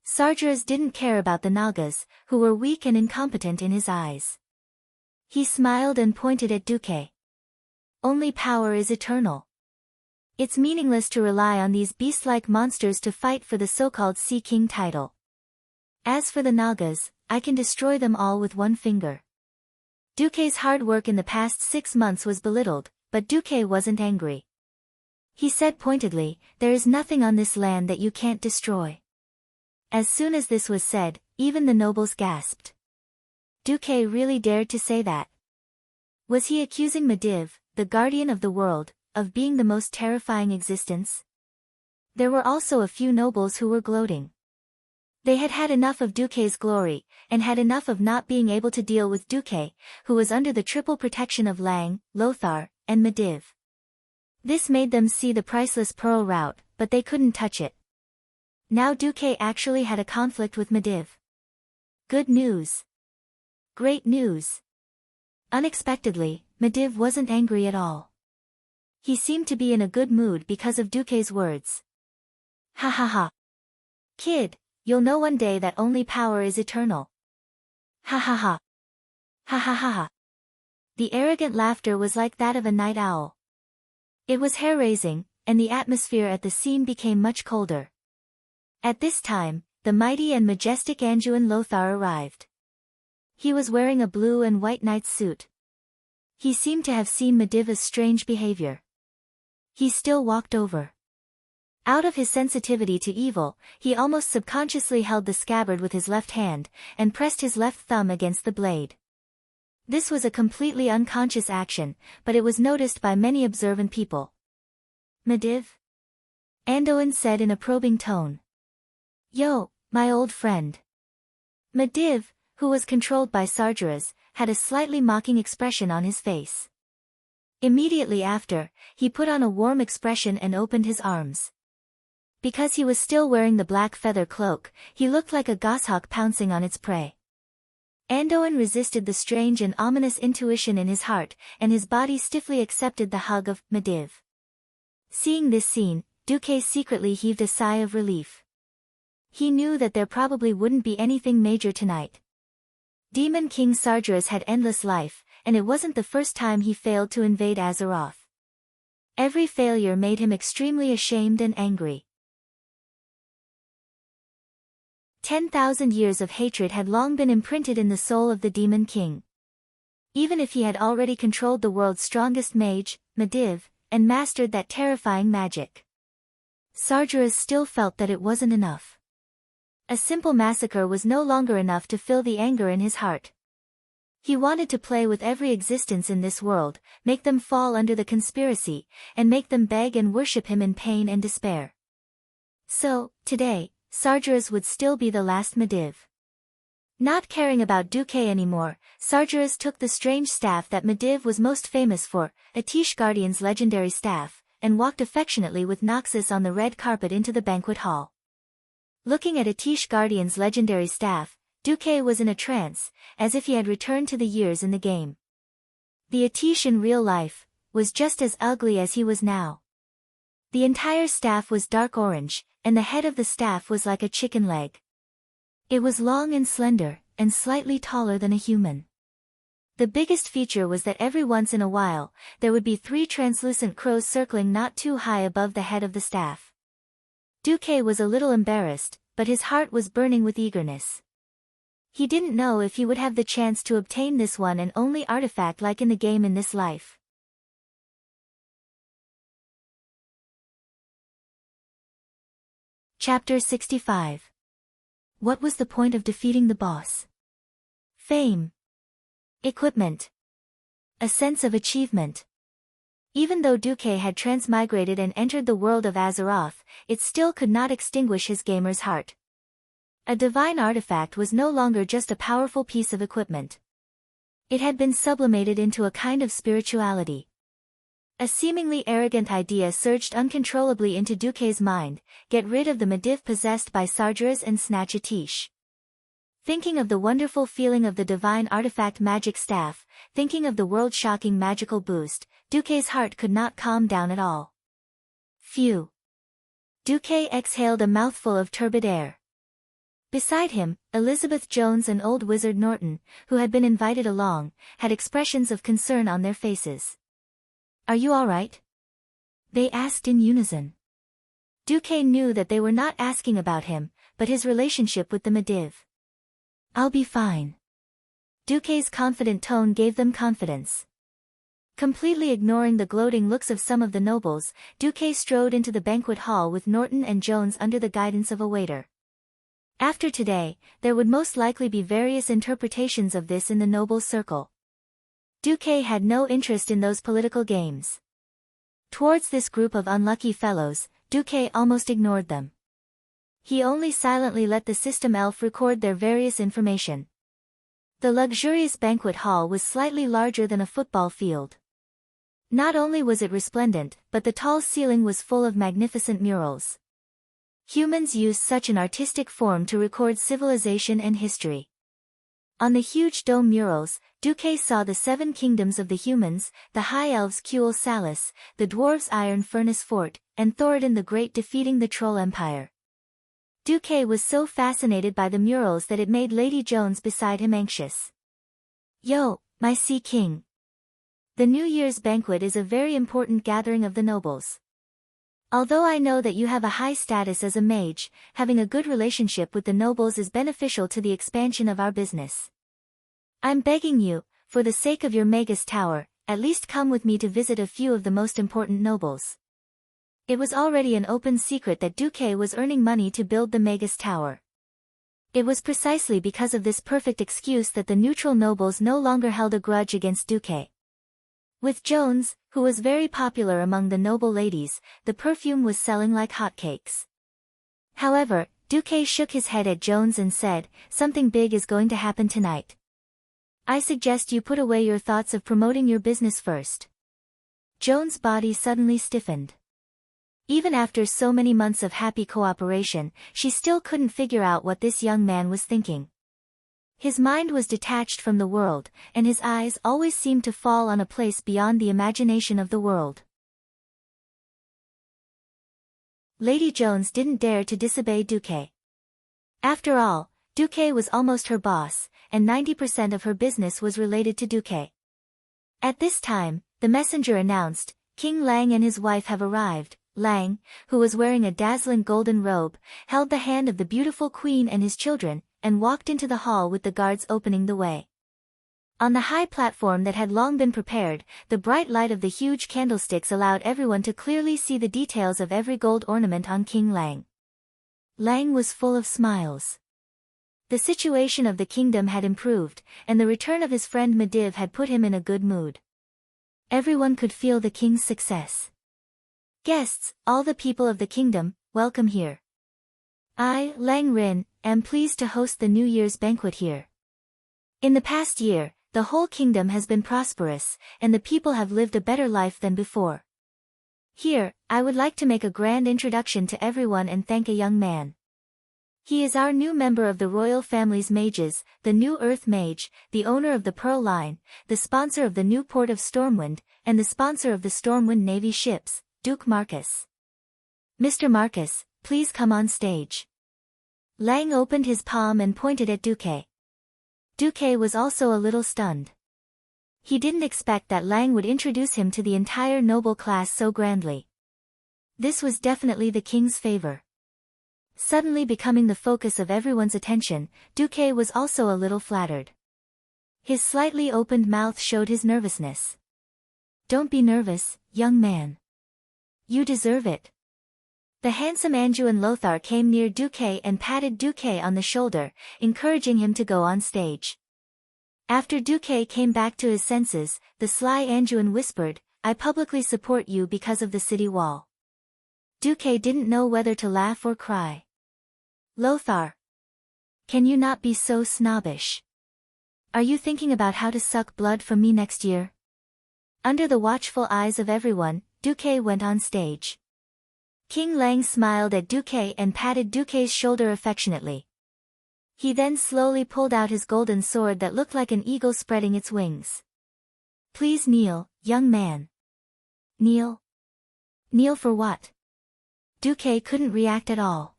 Sargeras didn't care about the Nagas, who were weak and incompetent in his eyes. He smiled and pointed at Duque. "Only power is eternal. It's meaningless to rely on these beast-like monsters to fight for the so-called Sea King title. As for the Nagas, I can destroy them all with one finger." Duque's hard work in the past 6 months was belittled, but Duque wasn't angry. He said pointedly, "There is nothing on this land that you can't destroy." As soon as this was said, even the nobles gasped. Duque really dared to say that. Was he accusing Mediv, the guardian of the world, of being the most terrifying existence? There were also a few nobles who were gloating. They had had enough of Duque's glory, and had enough of not being able to deal with Duque, who was under the triple protection of Lang, Lothar, and Mediv. This made them see the priceless pearl route, but they couldn't touch it. Now Duque actually had a conflict with Mediv. Good news. Great news. Unexpectedly, Mediv wasn't angry at all. He seemed to be in a good mood because of Duque's words. "Ha ha ha. Kid. You'll know one day that only power is eternal. Ha ha ha. Ha ha ha ha." The arrogant laughter was like that of a night owl. It was hair-raising, and the atmosphere at the scene became much colder. At this time, the mighty and majestic Anduin Lothar arrived. He was wearing a blue and white knight's suit. He seemed to have seen Medivh's strange behavior. He still walked over. Out of his sensitivity to evil, he almost subconsciously held the scabbard with his left hand, and pressed his left thumb against the blade. This was a completely unconscious action, but it was noticed by many observant people. Medivh? Anduin said in a probing tone. Yo, my old friend. Medivh, who was controlled by Sargeras, had a slightly mocking expression on his face. Immediately after, he put on a warm expression and opened his arms. Because he was still wearing the black feather cloak, he looked like a goshawk pouncing on its prey. Anduin resisted the strange and ominous intuition in his heart, and his body stiffly accepted the hug of Medivh. Seeing this scene, Duque secretly heaved a sigh of relief. He knew that there probably wouldn't be anything major tonight. Demon King Sargeras had endless life, and it wasn't the first time he failed to invade Azeroth. Every failure made him extremely ashamed and angry. 10,000 years of hatred had long been imprinted in the soul of the Demon King. Even if he had already controlled the world's strongest mage, Medivh, and mastered that terrifying magic, Sargeras still felt that it wasn't enough. A simple massacre was no longer enough to fill the anger in his heart. He wanted to play with every existence in this world, make them fall under the conspiracy, and make them beg and worship him in pain and despair. So, today, Sargeras would still be the last Medivh. Not caring about Duque anymore, Sargeras took the strange staff that Medivh was most famous for, Atish Guardian's legendary staff, and walked affectionately with Noxus on the red carpet into the banquet hall. Looking at Atish Guardian's legendary staff, Duque was in a trance, as if he had returned to the years in the game. The Atish in real life was just as ugly as he was now. The entire staff was dark orange, and the head of the staff was like a chicken leg. It was long and slender, and slightly taller than a human. The biggest feature was that every once in a while, there would be 3 translucent crows circling not too high above the head of the staff. Duque was a little embarrassed, but his heart was burning with eagerness. He didn't know if he would have the chance to obtain this one and only artifact like in the game in this life. Chapter 65. What was the point of defeating the boss? Fame. Equipment. A sense of achievement. Even though Duque had transmigrated and entered the world of Azeroth, it still could not extinguish his gamer's heart. A divine artifact was no longer just a powerful piece of equipment. It had been sublimated into a kind of spirituality. A seemingly arrogant idea surged uncontrollably into Duque's mind: get rid of the Medivh possessed by Sargeras and snatch Atish. Thinking of the wonderful feeling of the divine artifact magic staff, thinking of the world-shocking magical boost, Duque's heart could not calm down at all. Phew. Duque exhaled a mouthful of turbid air. Beside him, Elizabeth Jones and old wizard Norton, who had been invited along, had expressions of concern on their faces. "Are you all right?" they asked in unison. Duque knew that they were not asking about him, but his relationship with the Medivh. "I'll be fine." Duque's confident tone gave them confidence. Completely ignoring the gloating looks of some of the nobles, Duque strode into the banquet hall with Norton and Jones under the guidance of a waiter. After today, there would most likely be various interpretations of this in the nobles' circle. Duque had no interest in those political games. Towards this group of unlucky fellows, Duque almost ignored them. He only silently let the system elf record their various information. The luxurious banquet hall was slightly larger than a football field. Not only was it resplendent, but the tall ceiling was full of magnificent murals. Humans used such an artistic form to record civilization and history. On the huge dome murals, Duque saw the 7 kingdoms of the humans, the High Elves' Kuel Salis, the Dwarves' Iron Furnace Fort, and Thoradin the Great defeating the Troll Empire. Duque was so fascinated by the murals that it made Lady Jones beside him anxious. "Yo, my Sea King. The New Year's banquet is a very important gathering of the nobles. Although I know that you have a high status as a mage, having a good relationship with the nobles is beneficial to the expansion of our business. I'm begging you, for the sake of your Magus Tower, at least come with me to visit a few of the most important nobles. It was already an open secret that Duque was earning money to build the Magus Tower. It was precisely because of this perfect excuse that the neutral nobles no longer held a grudge against Duque. With Jones, who was very popular among the noble ladies, the perfume was selling like hotcakes. However, Duque shook his head at Jones and said, "Something big is going to happen tonight. I suggest you put away your thoughts of promoting your business first." Jones' body suddenly stiffened. Even after so many months of happy cooperation, she still couldn't figure out what this young man was thinking. His mind was detached from the world, and his eyes always seemed to fall on a place beyond the imagination of the world. Lady Jones didn't dare to disobey Duque. After all, Duque was almost her boss, and 90% of her business was related to Duque. At this time, the messenger announced, "King Lang and his wife have arrived." Lang, who was wearing a dazzling golden robe, held the hand of the beautiful queen and his children, and walked into the hall with the guards opening the way. On the high platform that had long been prepared, the bright light of the huge candlesticks allowed everyone to clearly see the details of every gold ornament on King Lang. Lang was full of smiles. The situation of the kingdom had improved, and the return of his friend Mediv had put him in a good mood. Everyone could feel the king's success. "Guests, all the people of the kingdom, welcome here. I, Lang Rin, am pleased to host the New Year's banquet here. In the past year, the whole kingdom has been prosperous, and the people have lived a better life than before. Here, I would like to make a grand introduction to everyone and thank a young man. He is our new member of the royal family's mages, the new Earth Mage, the owner of the Pearl Line, the sponsor of the new port of Stormwind, and the sponsor of the Stormwind Navy ships, Duke Marcus. Mr. Marcus, please come on stage." Lang opened his palm and pointed at Duque. Duque was also a little stunned. He didn't expect that Lang would introduce him to the entire noble class so grandly. This was definitely the king's favor. Suddenly becoming the focus of everyone's attention, Duque was also a little flattered. His slightly opened mouth showed his nervousness. "Don't be nervous, young man. You deserve it." The handsome Anjouan Lothar came near Duque and patted Duque on the shoulder, encouraging him to go on stage. After Duque came back to his senses, the sly Anjouan whispered, "I publicly support you because of the city wall." Duque didn't know whether to laugh or cry. "Lothar, can you not be so snobbish? Are you thinking about how to suck blood from me next year?" Under the watchful eyes of everyone, Duque went on stage. King Lang smiled at Duque and patted Duque's shoulder affectionately. He then slowly pulled out his golden sword that looked like an eagle spreading its wings. "Please kneel, young man." "Kneel? Kneel for what?" Duque couldn't react at all.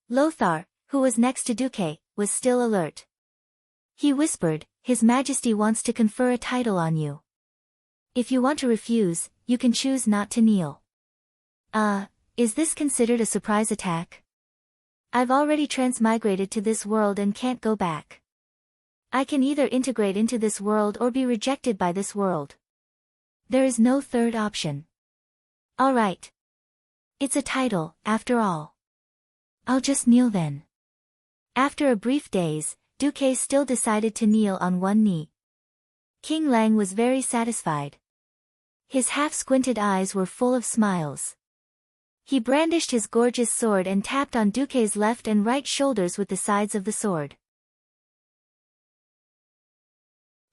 Lothar, who was next to Duque, was still alert. He whispered, "His Majesty wants to confer a title on you. If you want to refuse, you can choose not to kneel." Is this considered a surprise attack? I've already transmigrated to this world and can't go back. I can either integrate into this world or be rejected by this world. There is no third option. All right. It's a title, after all. I'll just kneel then. After a brief daze, Duque still decided to kneel on one knee. King Lang was very satisfied. His half-squinted eyes were full of smiles. He brandished his gorgeous sword and tapped on Duque's left and right shoulders with the sides of the sword.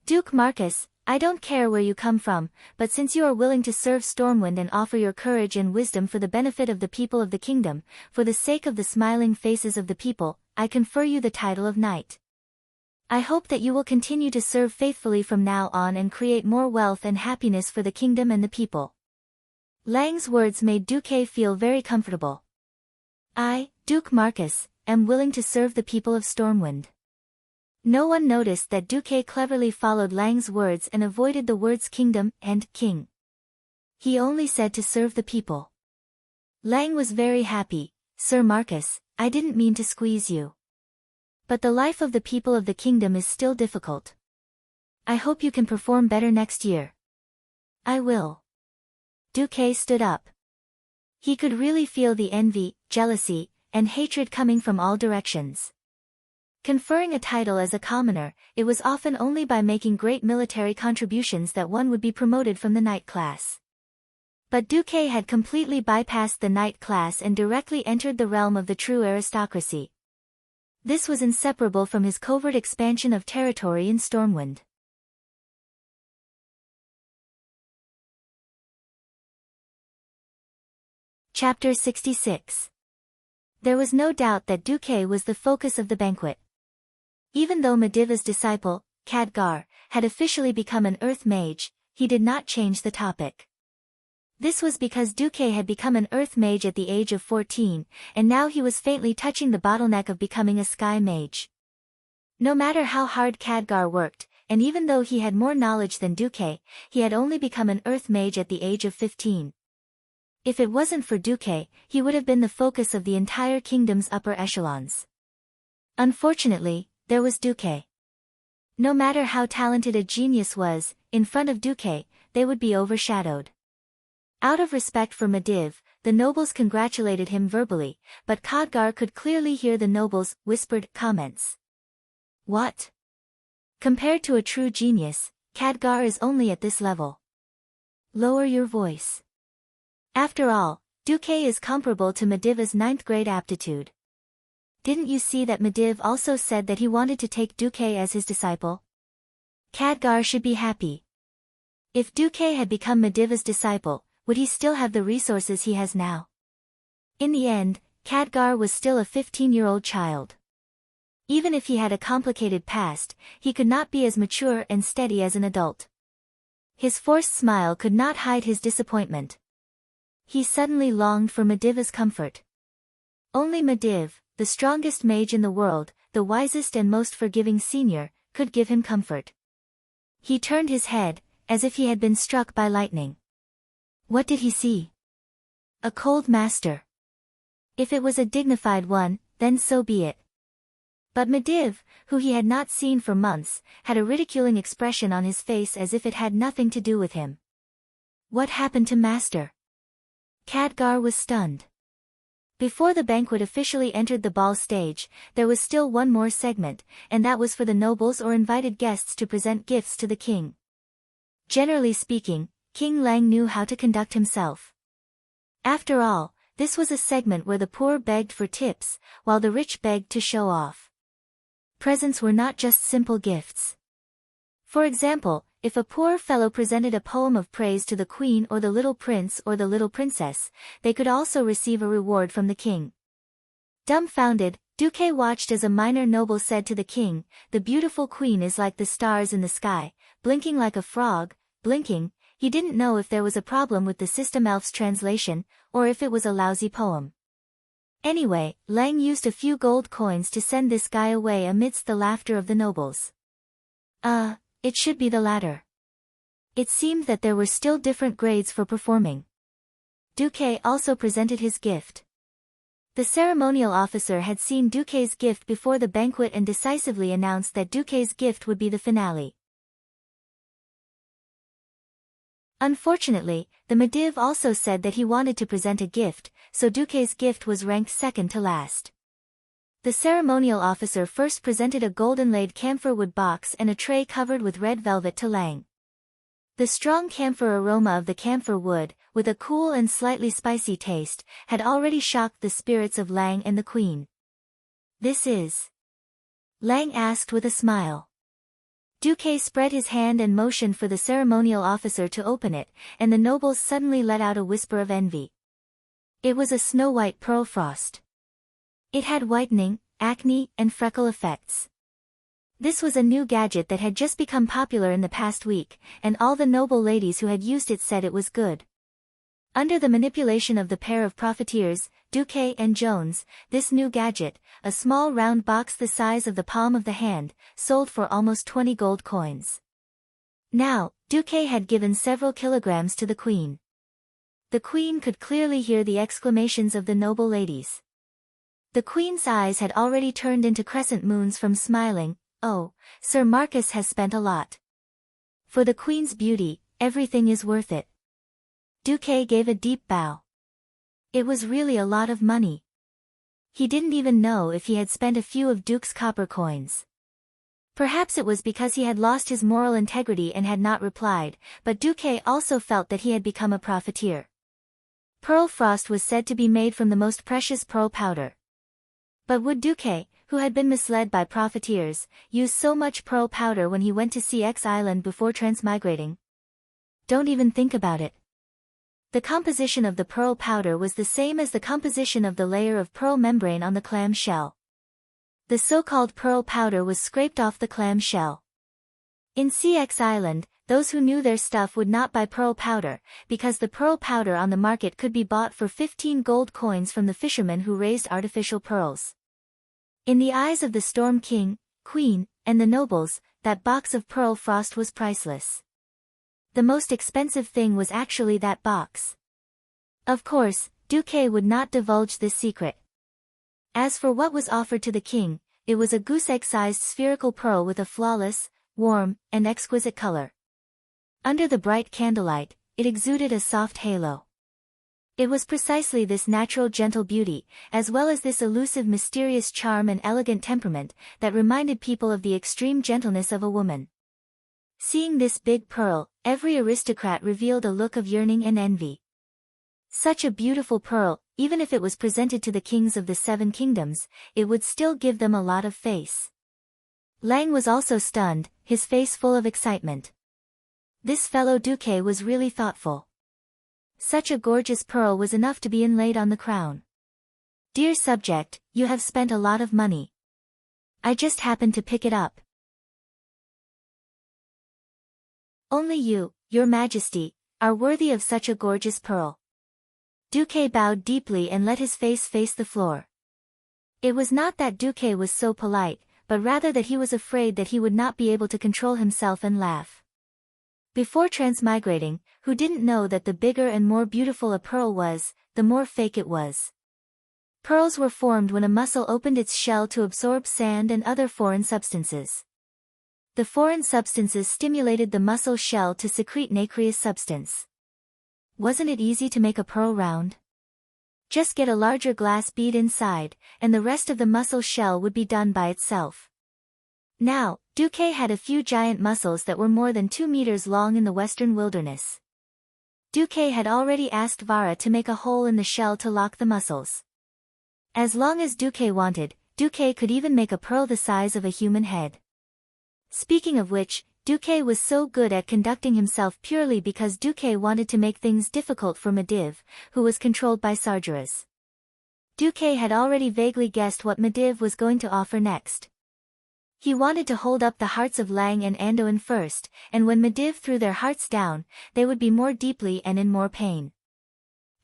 "Duke Marcus, I don't care where you come from, but since you are willing to serve Stormwind and offer your courage and wisdom for the benefit of the people of the kingdom, for the sake of the smiling faces of the people, I confer you the title of Knight. I hope that you will continue to serve faithfully from now on and create more wealth and happiness for the kingdom and the people." Lang's words made Duque feel very comfortable. "I, Duke Marcus, am willing to serve the people of Stormwind." No one noticed that Duque cleverly followed Lang's words and avoided the words kingdom and king. He only said to serve the people. Lang was very happy. Sir Marcus, I didn't mean to squeeze you. But the life of the people of the kingdom is still difficult. I hope you can perform better next year. I will. Duque stood up. He could really feel the envy, jealousy, and hatred coming from all directions. Conferring a title as a commoner, it was often only by making great military contributions that one would be promoted from the knight class. But Duque had completely bypassed the knight class and directly entered the realm of the true aristocracy. This was inseparable from his covert expansion of territory in Stormwind. Chapter 66. There was no doubt that Duque was the focus of the banquet. Even though Mediva's disciple, Khadgar, had officially become an earth mage, he did not change the topic. This was because Duque had become an earth mage at the age of 14, and now he was faintly touching the bottleneck of becoming a sky mage. No matter how hard Khadgar worked, and even though he had more knowledge than Duque, he had only become an earth mage at the age of 15. If it wasn't for Duque, he would have been the focus of the entire kingdom's upper echelons. Unfortunately, there was Duque. No matter how talented a genius was, in front of Duque, they would be overshadowed. Out of respect for Mediv, the nobles congratulated him verbally, but Khadgar could clearly hear the nobles' whispered comments. What? Compared to a true genius, Khadgar is only at this level. Lower your voice. After all, Duque is comparable to Mediva's 9th grade aptitude. Didn't you see that Mediv also said that he wanted to take Duque as his disciple? Khadgar should be happy. If Duque had become Mediva's disciple, would he still have the resources he has now? In the end, Khadgar was still a 15-year-old child. Even if he had a complicated past, he could not be as mature and steady as an adult. His forced smile could not hide his disappointment. He suddenly longed for Mediva's comfort. Only Mediv, the strongest mage in the world, the wisest and most forgiving senior, could give him comfort. He turned his head, as if he had been struck by lightning. What did he see? A cold master. If it was a dignified one, then so be it. But Mediv, who he had not seen for months, had a ridiculing expression on his face as if it had nothing to do with him. What happened to Master? Khadgar was stunned. Before the banquet officially entered the ball stage, there was still one more segment, and that was for the nobles or invited guests to present gifts to the king. Generally speaking, King Lang knew how to conduct himself. After all, this was a segment where the poor begged for tips, while the rich begged to show off. Presents were not just simple gifts. For example, if a poor fellow presented a poem of praise to the queen or the little prince or the little princess, they could also receive a reward from the king. Dumbfounded, Duque watched as a minor noble said to the king, "The beautiful queen is like the stars in the sky, blinking like a frog, blinking." He didn't know if there was a problem with the system elf's translation, or if it was a lousy poem. Anyway, Lang used a few gold coins to send this guy away amidst the laughter of the nobles. It should be the latter. It seemed that there were still different grades for performing. Duque also presented his gift. The ceremonial officer had seen Duque's gift before the banquet and decisively announced that Duque's gift would be the finale. Unfortunately, the Mediv also said that he wanted to present a gift, so Duque's gift was ranked second to last. The ceremonial officer first presented a gold-inlaid camphor wood box and a tray covered with red velvet to Lang. The strong camphor aroma of the camphor wood, with a cool and slightly spicy taste, had already shocked the spirits of Lang and the queen. "This is?" Lang asked with a smile. Duque spread his hand and motioned for the ceremonial officer to open it, and the nobles suddenly let out a whisper of envy. It was a snow-white pearl frost. It had whitening, acne, and freckle effects. This was a new gadget that had just become popular in the past week, and all the noble ladies who had used it said it was good. Under the manipulation of the pair of profiteers, Duque and Jones, this new gadget, a small round box the size of the palm of the hand, sold for almost 20 gold coins. Now, Duque had given several kilograms to the queen. The queen could clearly hear the exclamations of the noble ladies. The queen's eyes had already turned into crescent moons from smiling. Oh, Sir Marcus has spent a lot. For the queen's beauty, everything is worth it. Duque gave a deep bow. It was really a lot of money. He didn't even know if he had spent a few of Duke's copper coins. Perhaps it was because he had lost his moral integrity and had not replied, but Duque also felt that he had become a profiteer. Pearl frost was said to be made from the most precious pearl powder. But would Duque, who had been misled by profiteers, use so much pearl powder when he went to CX Island before transmigrating? Don't even think about it. The composition of the pearl powder was the same as the composition of the layer of pearl membrane on the clam shell. The so-called pearl powder was scraped off the clam shell. In CX Island, those who knew their stuff would not buy pearl powder, because the pearl powder on the market could be bought for 15 gold coins from the fishermen who raised artificial pearls. In the eyes of the Storm King, Queen, and the nobles, that box of pearl frost was priceless. The most expensive thing was actually that box. Of course, Duque would not divulge this secret. As for what was offered to the king, it was a goose-egg-sized spherical pearl with a flawless, warm, and exquisite color. Under the bright candlelight, it exuded a soft halo. It was precisely this natural gentle beauty, as well as this elusive mysterious charm and elegant temperament, that reminded people of the extreme gentleness of a woman. Seeing this big pearl, every aristocrat revealed a look of yearning and envy. Such a beautiful pearl, even if it was presented to the kings of the 7 kingdoms, it would still give them a lot of face. Lang was also stunned, his face full of excitement. This fellow Duque was really thoughtful. Such a gorgeous pearl was enough to be inlaid on the crown. Dear subject, you have spent a lot of money. I just happened to pick it up. Only you, your majesty, are worthy of such a gorgeous pearl. Duque bowed deeply and let his face the floor. It was not that Duque was so polite, but rather that he was afraid that he would not be able to control himself and laugh. Before transmigrating, who didn't know that the bigger and more beautiful a pearl was, the more fake it was? Pearls were formed when a mussel opened its shell to absorb sand and other foreign substances. The foreign substances stimulated the mussel shell to secrete nacreous substance. Wasn't it easy to make a pearl round? Just get a larger glass bead inside, and the rest of the mussel shell would be done by itself. Now, Duque had a few giant mussels that were more than 2 meters long in the western wilderness. Duque had already asked Vara to make a hole in the shell to lock the mussels. As long as Duque wanted, Duque could even make a pearl the size of a human head. Speaking of which, Duque was so good at conducting himself purely because Duque wanted to make things difficult for Medivh, who was controlled by Sargeras. Duque had already vaguely guessed what Medivh was going to offer next. He wanted to hold up the hearts of Lang and Anduin first, and when Medivh threw their hearts down, they would be more deeply and in more pain.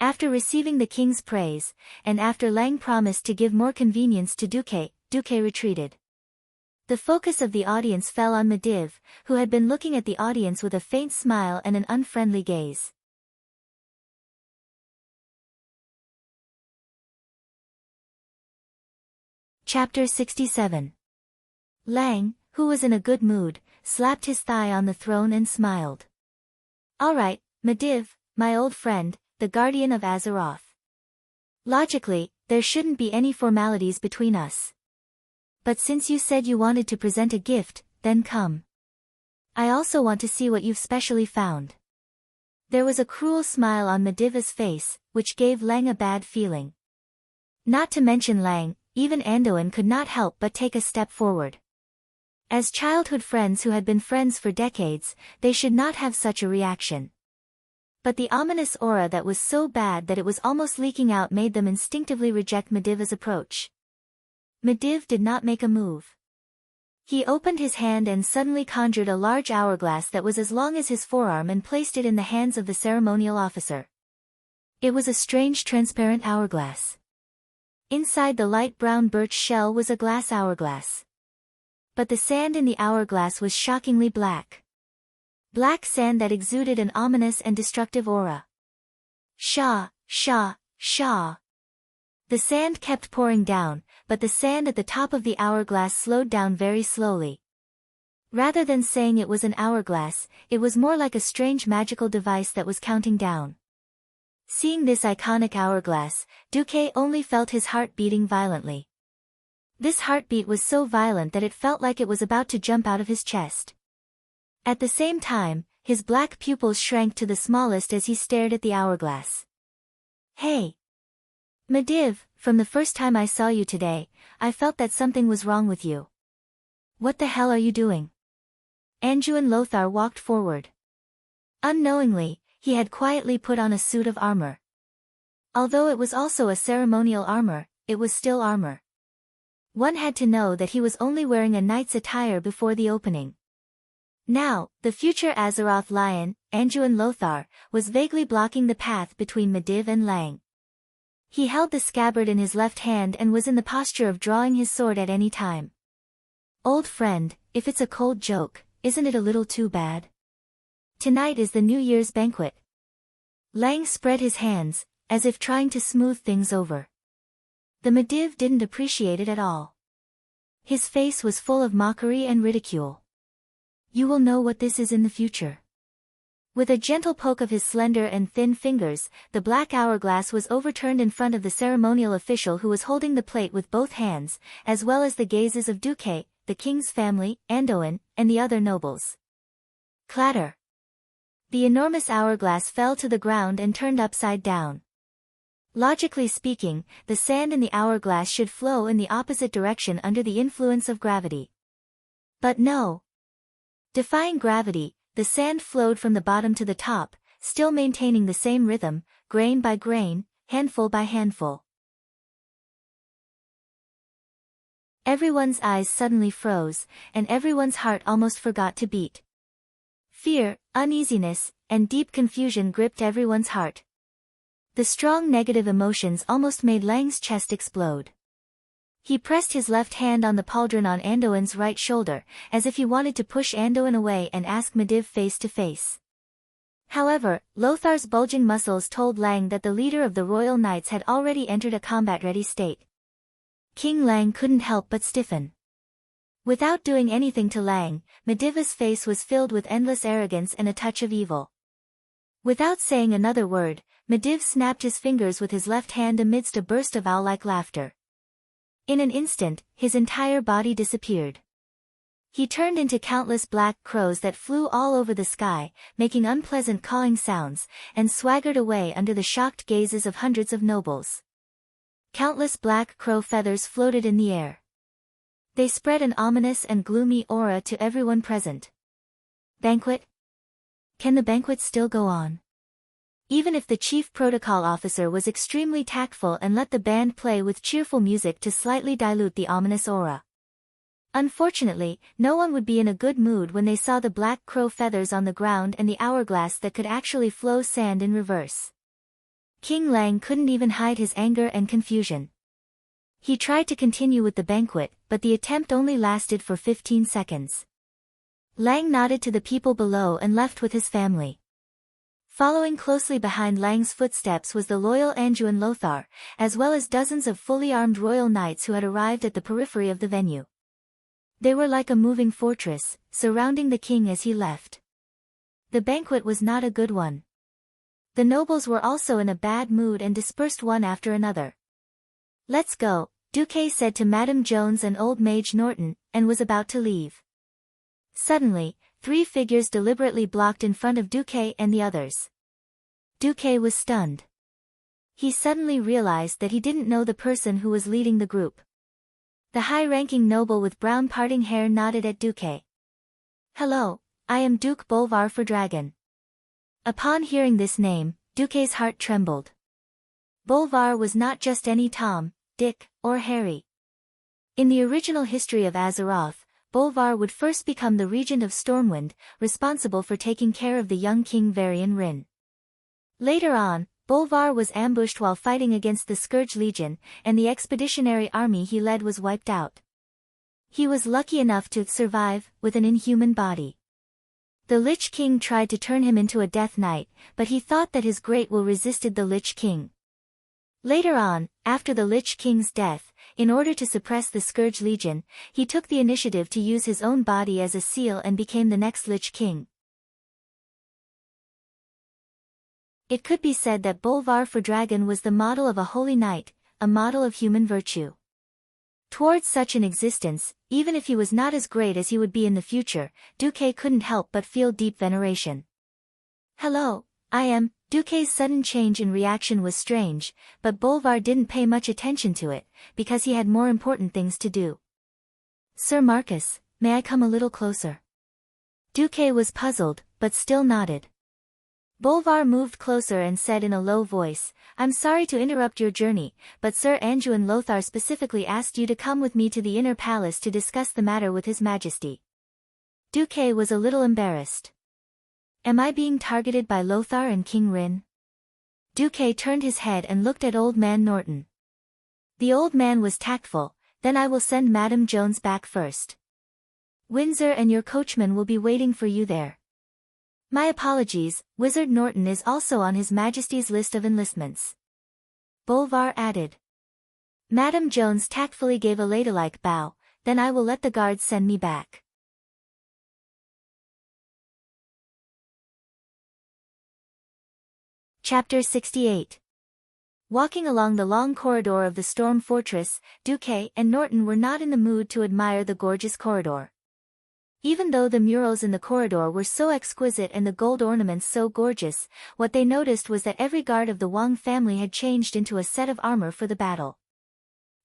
After receiving the king's praise, and after Lang promised to give more convenience to Duque, Duque retreated. The focus of the audience fell on Medivh, who had been looking at the audience with a faint smile and an unfriendly gaze. Chapter 67. Lang, who was in a good mood, slapped his thigh on the throne and smiled. All right, Medivh, my old friend, the guardian of Azeroth. Logically, there shouldn't be any formalities between us. But since you said you wanted to present a gift, then come. I also want to see what you've specially found. There was a cruel smile on Medivh's face, which gave Lang a bad feeling. Not to mention Lang, even Anduin could not help but take a step forward. As childhood friends who had been friends for decades, they should not have such a reaction. But the ominous aura that was so bad that it was almost leaking out made them instinctively reject Medivh's approach. Medivh did not make a move. He opened his hand and suddenly conjured a large hourglass that was as long as his forearm and placed it in the hands of the ceremonial officer. It was a strange transparent hourglass. Inside the light brown birch shell was a glass hourglass. But the sand in the hourglass was shockingly black. Black sand that exuded an ominous and destructive aura. Shaw, shaw, shaw. The sand kept pouring down, but the sand at the top of the hourglass slowed down very slowly. Rather than saying it was an hourglass, it was more like a strange magical device that was counting down. Seeing this iconic hourglass, Duque only felt his heart beating violently. This heartbeat was so violent that it felt like it was about to jump out of his chest. At the same time, his black pupils shrank to the smallest as he stared at the hourglass. Hey! Medivh, from the first time I saw you today, I felt that something was wrong with you. What the hell are you doing? Anduin Lothar walked forward. Unknowingly, he had quietly put on a suit of armor. Although it was also a ceremonial armor, it was still armor. One had to know that he was only wearing a knight's attire before the opening. Now, the future Azeroth lion, Anduin Lothar, was vaguely blocking the path between Medivh and Lang. He held the scabbard in his left hand and was in the posture of drawing his sword at any time. Old friend, if it's a cold joke, isn't it a little too bad? Tonight is the New Year's banquet. Lang spread his hands, as if trying to smooth things over. The Medivh didn't appreciate it at all. His face was full of mockery and ridicule. You will know what this is in the future. With a gentle poke of his slender and thin fingers, the black hourglass was overturned in front of the ceremonial official who was holding the plate with both hands, as well as the gazes of Duque, the king's family, Anduin, and the other nobles. Clatter! The enormous hourglass fell to the ground and turned upside down. Logically speaking, the sand in the hourglass should flow in the opposite direction under the influence of gravity. But no. Defying gravity, the sand flowed from the bottom to the top, still maintaining the same rhythm, grain by grain, handful by handful. Everyone's eyes suddenly froze, and everyone's heart almost forgot to beat. Fear, uneasiness, and deep confusion gripped everyone's heart. The strong negative emotions almost made Lang's chest explode. He pressed his left hand on the pauldron on Anduin's right shoulder, as if he wanted to push Anduin away and ask Medivh face to face. However, Lothar's bulging muscles told Lang that the leader of the Royal Knights had already entered a combat-ready state. King Lang couldn't help but stiffen. Without doing anything to Lang, Medivh's face was filled with endless arrogance and a touch of evil. Without saying another word, Medivh snapped his fingers with his left hand amidst a burst of owl-like laughter. In an instant, his entire body disappeared. He turned into countless black crows that flew all over the sky, making unpleasant cawing sounds, and swaggered away under the shocked gazes of hundreds of nobles. Countless black crow feathers floated in the air. They spread an ominous and gloomy aura to everyone present. Banquet? Can the banquet still go on? Even if the chief protocol officer was extremely tactful and let the band play with cheerful music to slightly dilute the ominous aura. Unfortunately, no one would be in a good mood when they saw the black crow feathers on the ground and the hourglass that could actually flow sand in reverse. King Lang couldn't even hide his anger and confusion. He tried to continue with the banquet, but the attempt only lasted for 15 seconds. Lang nodded to the people below and left with his family. Following closely behind Lang's footsteps was the loyal Anduin Lothar, as well as dozens of fully armed royal knights who had arrived at the periphery of the venue. They were like a moving fortress, surrounding the king as he left. The banquet was not a good one. The nobles were also in a bad mood and dispersed one after another. Let's go, Duque said to Madame Jones and Old Mage Norton, and was about to leave. Suddenly, 3 figures deliberately blocked in front of Duque and the others. Duque was stunned. He suddenly realized that he didn't know the person who was leading the group. The high-ranking noble with brown parting hair nodded at Duque. Hello, I am Duke Bolvar Fordragon. Upon hearing this name, Duque's heart trembled. Bolvar was not just any Tom, Dick, or Harry. In the original history of Azeroth, Bolvar would first become the regent of Stormwind, responsible for taking care of the young king Varian Rin. Later on, Bolvar was ambushed while fighting against the Scourge Legion, and the expeditionary army he led was wiped out. He was lucky enough to survive, with an inhuman body. The Lich King tried to turn him into a Death Knight, but he thought that his great will resisted the Lich King. Later on, after the Lich King's death, in order to suppress the Scourge Legion, he took the initiative to use his own body as a seal and became the next Lich King. It could be said that Bolvar for Dragon was the model of a holy knight, a model of human virtue. Towards such an existence, even if he was not as great as he would be in the future, Duque couldn't help but feel deep veneration. "Hello, I am." Duque's sudden change in reaction was strange, but Bolvar didn't pay much attention to it, because he had more important things to do. "Sir Marcus, may I come a little closer?" Duque was puzzled, but still nodded. Bolvar moved closer and said in a low voice, "I'm sorry to interrupt your journey, but Sir Anduin Lothar specifically asked you to come with me to the inner palace to discuss the matter with His Majesty." Duque was a little embarrassed. "Am I being targeted by Lothar and King Rin?" Duque turned his head and looked at Old Man Norton. The old man was tactful. "Then I will send Madame Jones back first. Windsor and your coachman will be waiting for you there." "My apologies, Wizard Norton is also on His Majesty's list of enlistments," Bolvar added. Madame Jones tactfully gave a ladylike bow. "Then I will let the guards send me back." Chapter 68. Walking along the long corridor of the Storm Fortress, Duque and Norton were not in the mood to admire the gorgeous corridor. Even though the murals in the corridor were so exquisite and the gold ornaments so gorgeous, what they noticed was that every guard of the Wang family had changed into a set of armor for the battle.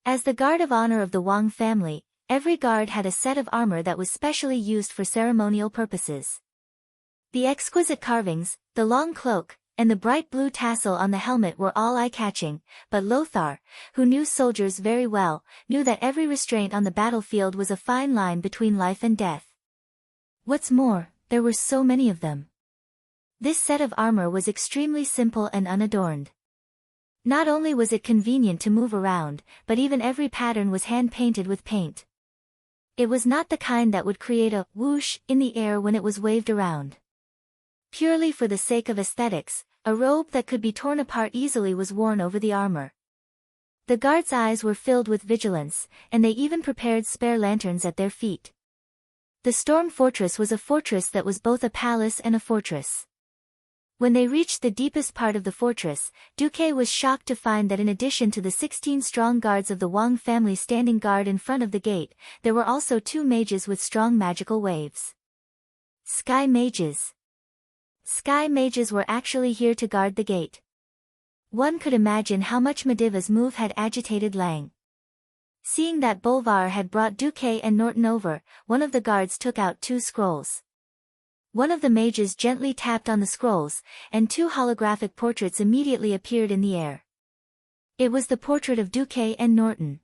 As the guard of honor of the Wang family, every guard had a set of armor that was specially used for ceremonial purposes. The exquisite carvings, the long cloak, and the bright blue tassel on the helmet were all eye-catching, but Lothar, who knew soldiers very well, knew that every restraint on the battlefield was a fine line between life and death. What's more, there were so many of them. This set of armor was extremely simple and unadorned. Not only was it convenient to move around, but even every pattern was hand-painted with paint. It was not the kind that would create a whoosh in the air when it was waved around. Purely for the sake of aesthetics, a robe that could be torn apart easily was worn over the armor. The guards' eyes were filled with vigilance, and they even prepared spare lanterns at their feet. The Storm Fortress was a fortress that was both a palace and a fortress. When they reached the deepest part of the fortress, Duque was shocked to find that in addition to the 16 strong guards of the Wang family standing guard in front of the gate, there were also 2 mages with strong magical waves. Sky mages. Sky mages were actually here to guard the gate. One could imagine how much Mediva's move had agitated Lang. Seeing that Bolvar had brought Duque and Norton over, one of the guards took out 2 scrolls. One of the mages gently tapped on the scrolls, and 2 holographic portraits immediately appeared in the air. It was the portrait of Duque and Norton.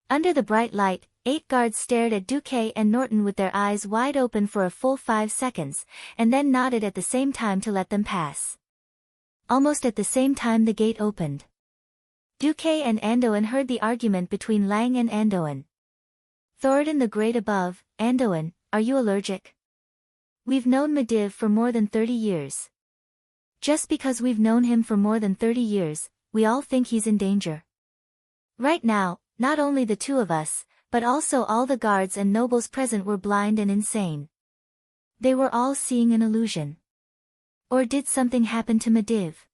Under the bright light, 8 guards stared at Duque and Norton with their eyes wide open for a full 5 seconds, and then nodded at the same time to let them pass. Almost at the same time the gate opened. Duque and Anduin heard the argument between Lang and Anduin. "Thoradin the Great above, Anduin, are you allergic? We've known Mediv for more than 30 years. Just because we've known him for more than 30 years, we all think he's in danger. Right now, not only the 2 of us, but also all the guards and nobles present were blind and insane. They were all seeing an illusion. Or did something happen to Mediv?"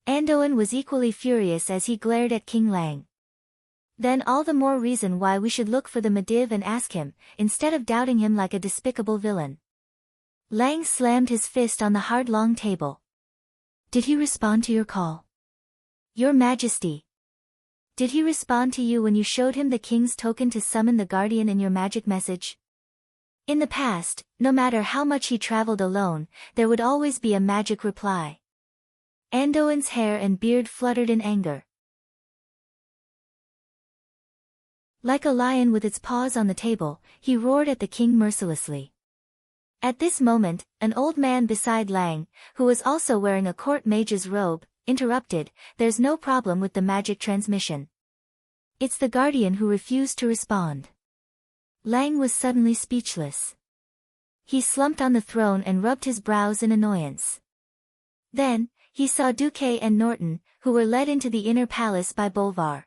Anduin was equally furious as he glared at King Lang. "Then all the more reason why we should look for the Mediv and ask him, instead of doubting him like a despicable villain." Lang slammed his fist on the hard long table. "Did he respond to your call? Your Majesty. Did he respond to you when you showed him the king's token to summon the guardian in your magic message? In the past, no matter how much he traveled alone, there would always be a magic reply." Anduin's hair and beard fluttered in anger. Like a lion with its paws on the table, he roared at the king mercilessly. At this moment, an old man beside Lang, who was also wearing a court mage's robe, interrupted, "There's no problem with the magic transmission. It's the guardian who refused to respond." Lang was suddenly speechless. He slumped on the throne and rubbed his brows in annoyance. Then, he saw Duque and Norton, who were led into the inner palace by Bolvar.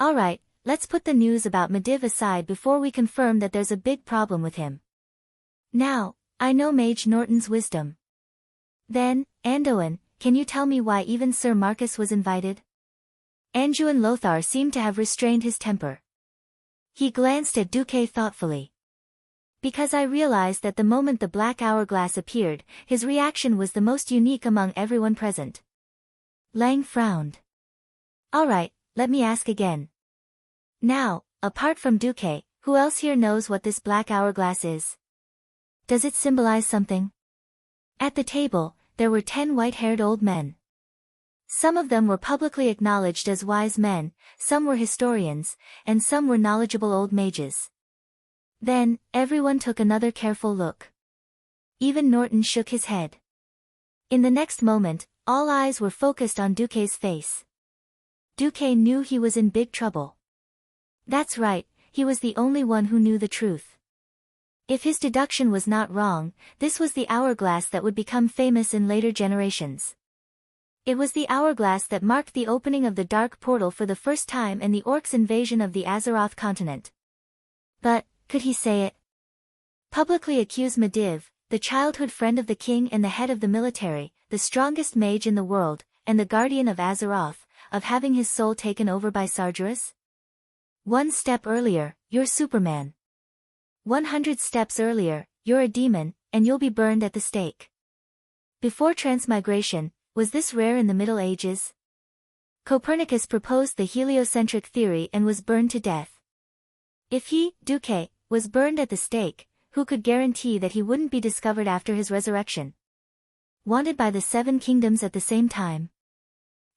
Alright, let's put the news about Medivh aside before we confirm that there's a big problem with him. Now, I know Mage Norton's wisdom. Then, Anduin, can you tell me why even Sir Marcus was invited? Anduin Lothar seemed to have restrained his temper. He glanced at Duque thoughtfully. Because I realized that the moment the black hourglass appeared, his reaction was the most unique among everyone present. Lang frowned. Alright, let me ask again. Now, apart from Duque, who else here knows what this black hourglass is? Does it symbolize something? At the table, there were 10 white-haired old men. Some of them were publicly acknowledged as wise men, some were historians, and some were knowledgeable old mages. Then, everyone took another careful look. Even Norton shook his head. In the next moment, all eyes were focused on Duque's face. Duque knew he was in big trouble. That's right, he was the only one who knew the truth. If his deduction was not wrong, this was the hourglass that would become famous in later generations. It was the hourglass that marked the opening of the Dark Portal for the first time and the Orcs' invasion of the Azeroth continent. But, could he say it? Publicly accuse Medivh, the childhood friend of the king and the head of the military, the strongest mage in the world, and the guardian of Azeroth, of having his soul taken over by Sargeras? One step earlier, you're Superman. 100 steps earlier, you're a demon, and you'll be burned at the stake. Before transmigration, was this rare in the Middle Ages? Copernicus proposed the heliocentric theory and was burned to death. If he, Duque, was burned at the stake, who could guarantee that he wouldn't be discovered after his resurrection? Wanted by the 7 kingdoms at the same time?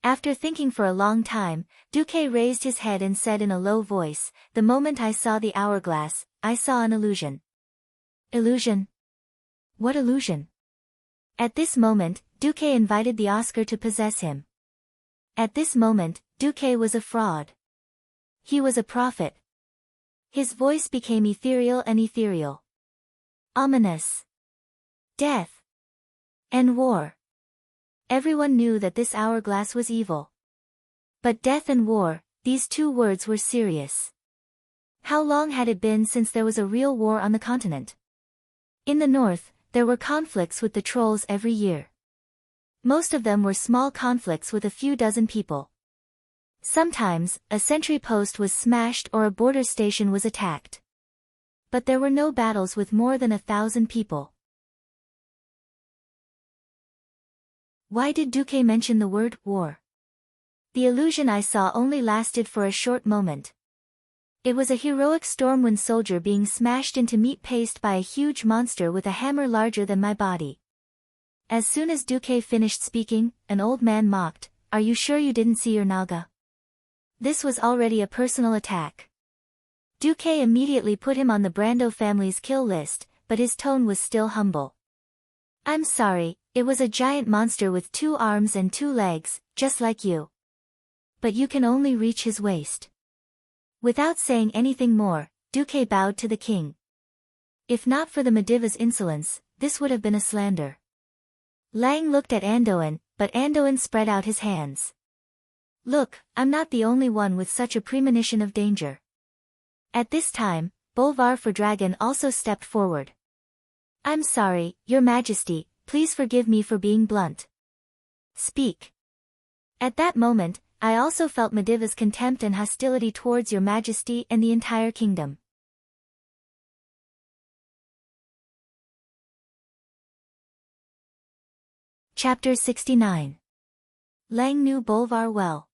After thinking for a long time, Duque raised his head and said in a low voice, "The moment I saw the hourglass, I saw an illusion." Illusion? What illusion? At this moment, Duque invited the Oscar to possess him. At this moment, Duque was a fraud. He was a prophet. His voice became ethereal and ethereal. Ominous. Death. And war. Everyone knew that this hourglass was evil. But death and war, these 2 words were serious. How long had it been since there was a real war on the continent? In the north, there were conflicts with the trolls every year. Most of them were small conflicts with a few dozen people. Sometimes, a sentry post was smashed or a border station was attacked. But there were no battles with more than 1,000 people. Why did Duque mention the word war? The illusion I saw only lasted for a short moment. It was a heroic Stormwind soldier being smashed into meat paste by a huge monster with a hammer larger than my body. As soon as Duque finished speaking, an old man mocked, "Are you sure you didn't see your Naga?" This was already a personal attack. Duque immediately put him on the Brando family's kill list, but his tone was still humble. "I'm sorry, it was a giant monster with 2 arms and 2 legs, just like you. But you can only reach his waist." Without saying anything more, Duque bowed to the king. If not for the Medivh's insolence, this would have been a slander. Lang looked at Anduin, but Anduin spread out his hands. "Look, I'm not the only one with such a premonition of danger." At this time, Bolvar for Dragon also stepped forward. "I'm sorry, Your Majesty, please forgive me for being blunt." "Speak." At that moment, I also felt Medivh's contempt and hostility towards Your Majesty and the entire kingdom. Chapter 69. Lang knew Bolvar well.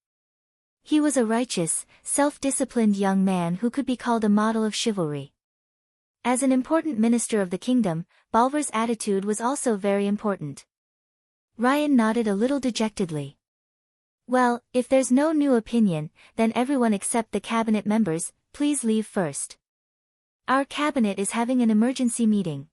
He was a righteous, self-disciplined young man who could be called a model of chivalry. As an important minister of the kingdom, Bolvar's attitude was also very important. Ryan nodded a little dejectedly. "Well, if there's no new opinion, then everyone except the cabinet members, please leave first. Our cabinet is having an emergency meeting."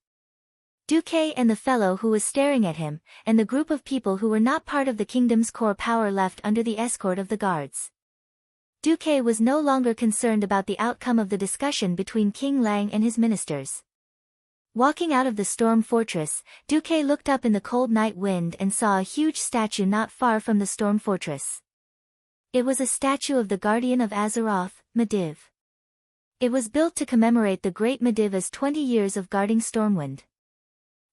Duque and the fellow who was staring at him, and the group of people who were not part of the kingdom's core power left under the escort of the guards. Duque was no longer concerned about the outcome of the discussion between King Lang and his ministers. Walking out of the storm fortress, Duque looked up in the cold night wind and saw a huge statue not far from the storm fortress. It was a statue of the guardian of Azeroth, Medivh. It was built to commemorate the great Medivh's 20 years of guarding Stormwind.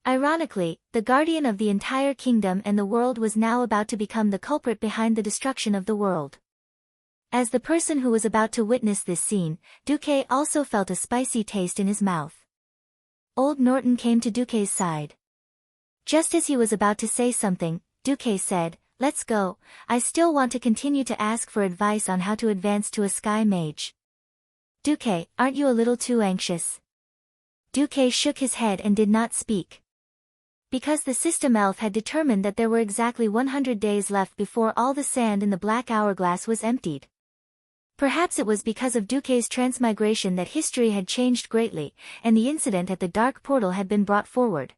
Ironically, the guardian of the entire kingdom and the world was now about to become the culprit behind the destruction of the world. As the person who was about to witness this scene, Duque also felt a spicy taste in his mouth. Old Norton came to Duque's side. Just as he was about to say something, Duque said, "Let's go, I still want to continue to ask for advice on how to advance to a Sky Mage." "Duque, aren't you a little too anxious?" Duque shook his head and did not speak. Because the system elf had determined that there were exactly 100 days left before all the sand in the black hourglass was emptied. Perhaps it was because of Duque's transmigration that history had changed greatly, and the incident at the dark portal had been brought forward.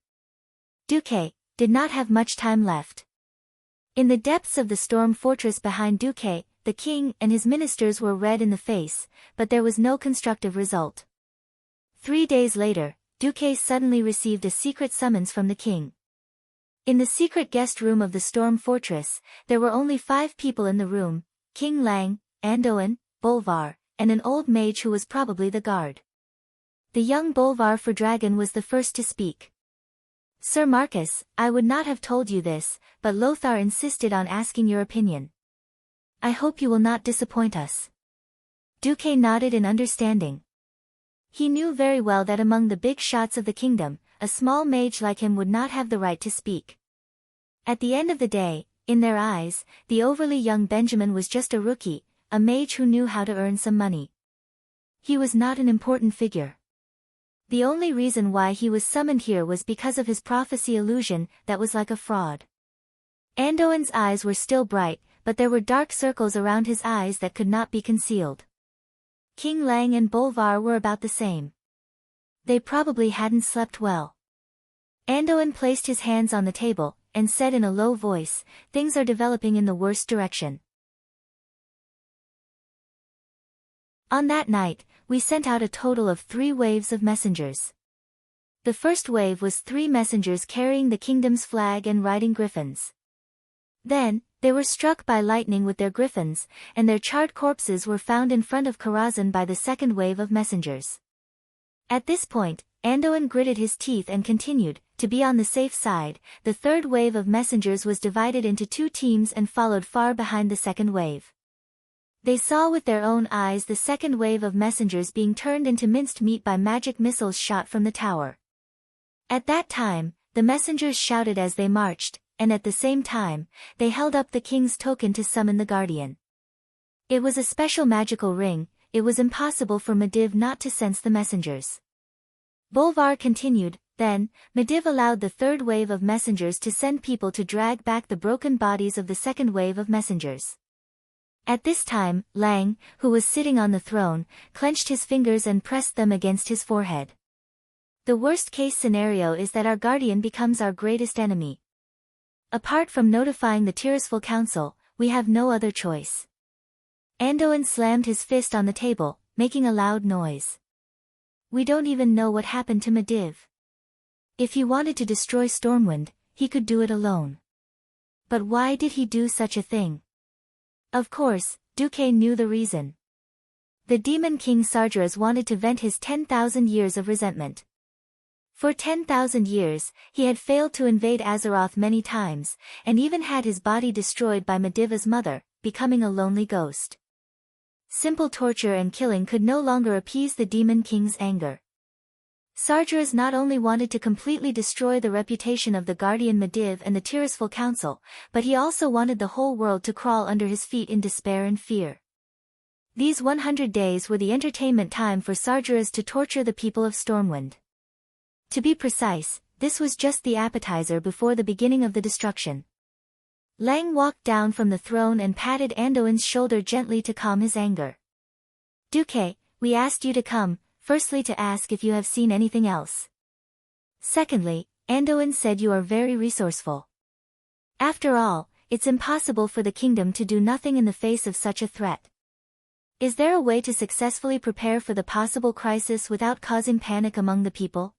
Duque did not have much time left. In the depths of the storm fortress behind Duque, the king and his ministers were red in the face, but there was no constructive result. 3 days later, Duque suddenly received a secret summons from the king. In the secret guest room of the storm fortress, there were only 5 people in the room: King Lang, Andoin, Bolvar, and an old mage who was probably the guard. The young Bolvar for Dragon was the first to speak. "Sir Marcus, I would not have told you this, but Lothar insisted on asking your opinion. I hope you will not disappoint us." Duque nodded in understanding. He knew very well that among the big shots of the kingdom, a small mage like him would not have the right to speak. At the end of the day, in their eyes, the overly young Benjamin was just a rookie, a mage who knew how to earn some money. He was not an important figure. The only reason why he was summoned here was because of his prophecy illusion that was like a fraud. Andoin's eyes were still bright, but there were dark circles around his eyes that could not be concealed. King Lang and Bolvar were about the same. They probably hadn't slept well. Andoin placed his hands on the table, and said in a low voice, "Things are developing in the worst direction." On that night, we sent out a total of 3 waves of messengers. The first wave was 3 messengers carrying the kingdom's flag and riding griffins. Then, they were struck by lightning with their griffins, and their charred corpses were found in front of Karazhan by the second wave of messengers. At this point, Andoin gritted his teeth and continued, to be on the safe side. The third wave of messengers was divided into 2 teams and followed far behind the second wave. They saw with their own eyes the second wave of messengers being turned into minced meat by magic missiles shot from the tower. At that time, the messengers shouted as they marched, and at the same time, they held up the king's token to summon the guardian. It was a special magical ring. It was impossible for Medivh not to sense the messengers. Bolvar continued, "Then, Medivh allowed the third wave of messengers to send people to drag back the broken bodies of the second wave of messengers. At this time, Lang, who was sitting on the throne, clenched his fingers and pressed them against his forehead. The worst-case scenario is that our guardian becomes our greatest enemy. Apart from notifying the Tirisful Council, we have no other choice." Andoin slammed his fist on the table, making a loud noise. "We don't even know what happened to Medivh. If he wanted to destroy Stormwind, he could do it alone. But why did he do such a thing?" Of course, Duque knew the reason. The demon king Sargeras wanted to vent his 10,000 years of resentment. For 10,000 years, he had failed to invade Azeroth many times, and even had his body destroyed by Medivh's mother, becoming a lonely ghost. Simple torture and killing could no longer appease the demon king's anger. Sargeras not only wanted to completely destroy the reputation of the guardian Medivh and the Tirisful Council, but he also wanted the whole world to crawl under his feet in despair and fear. These 100 days were the entertainment time for Sargeras to torture the people of Stormwind. To be precise, this was just the appetizer before the beginning of the destruction. Lang walked down from the throne and patted Andoin's shoulder gently to calm his anger. "Duque, we asked you to come, firstly to ask if you have seen anything else. Secondly, Andoin said you are very resourceful. After all, it's impossible for the kingdom to do nothing in the face of such a threat. Is there a way to successfully prepare for the possible crisis without causing panic among the people?"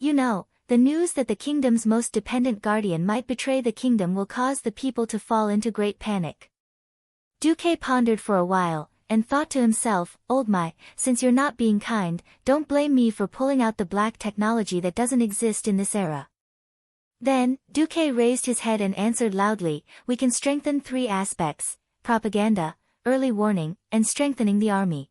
You know, the news that the kingdom's most dependent guardian might betray the kingdom will cause the people to fall into great panic. Duque pondered for a while, and thought to himself, Old my, since you're not being kind, don't blame me for pulling out the black technology that doesn't exist in this era. Then, Duque raised his head and answered loudly, we can strengthen 3 aspects: propaganda, early warning, and strengthening the army.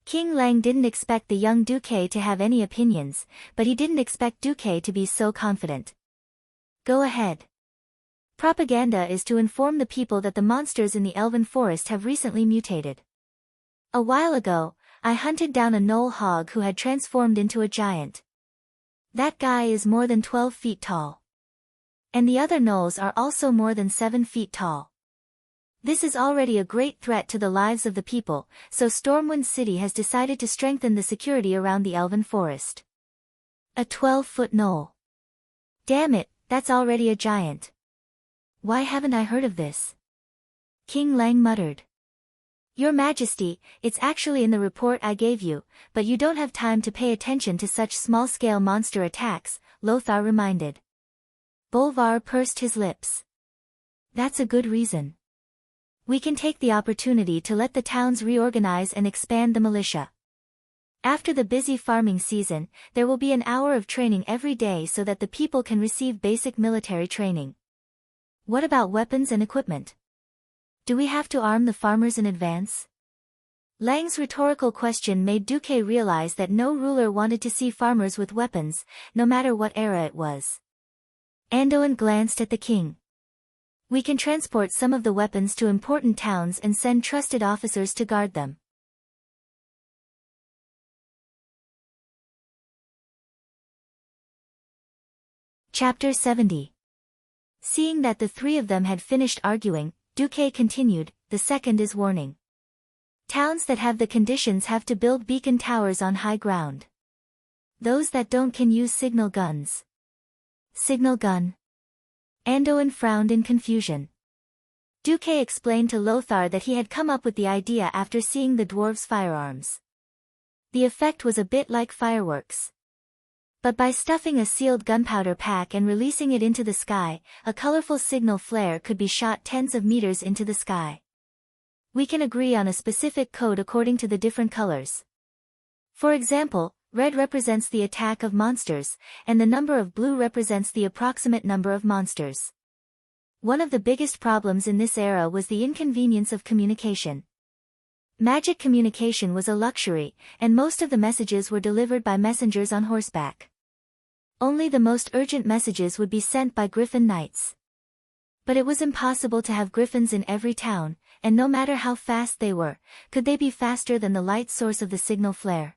King Lang didn't expect the young Duque to have any opinions, but he didn't expect Duque to be so confident. Go ahead. Propaganda is to inform the people that the monsters in the elven forest have recently mutated. A while ago, I hunted down a gnoll hog who had transformed into a giant. That guy is more than 12 feet tall. And the other gnolls are also more than 7 feet tall. This is already a great threat to the lives of the people, so Stormwind City has decided to strengthen the security around the elven forest. A 12-foot gnoll. Damn it, that's already a giant. Why haven't I heard of this? King Lang muttered. Your Majesty, it's actually in the report I gave you, but you don't have time to pay attention to such small-scale monster attacks, Lothar reminded. Bolvar pursed his lips. That's a good reason. We can take the opportunity to let the towns reorganize and expand the militia. After the busy farming season, there will be an hour of training every day so that the people can receive basic military training. What about weapons and equipment? Do we have to arm the farmers in advance? Lang's rhetorical question made Duque realize that no ruler wanted to see farmers with weapons, no matter what era it was. Anduin glanced at the king. We can transport some of the weapons to important towns and send trusted officers to guard them. Chapter 70. Seeing that the 3 of them had finished arguing, Duque continued, the second is warning. Towns that have the conditions have to build beacon towers on high ground. Those that don't can use signal guns. Signal gun? Anduin frowned in confusion. Duque explained to Lothar that he had come up with the idea after seeing the dwarves' firearms. The effect was a bit like fireworks. But by stuffing a sealed gunpowder pack and releasing it into the sky, a colorful signal flare could be shot tens of meters into the sky. We can agree on a specific code according to the different colors. For example, red represents the attack of monsters, and the number of blue represents the approximate number of monsters. One of the biggest problems in this era was the inconvenience of communication. Magic communication was a luxury, and most of the messages were delivered by messengers on horseback. Only the most urgent messages would be sent by griffin knights. But it was impossible to have griffins in every town, and no matter how fast they were, could they be faster than the light source of the signal flare?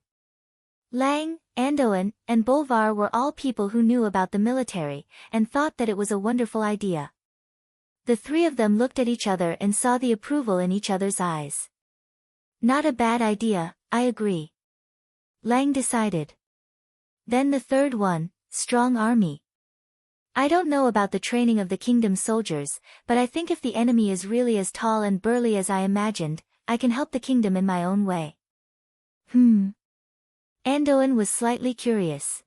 Lang, Anduin, and Bolvar were all people who knew about the military, and thought that it was a wonderful idea. The 3 of them looked at each other and saw the approval in each other's eyes. Not a bad idea, I agree. Lang decided. Then the 3rd one, strong army. I don't know about the training of the kingdom's soldiers, but I think if the enemy is really as tall and burly as I imagined, I can help the kingdom in my own way. Anduin was slightly curious.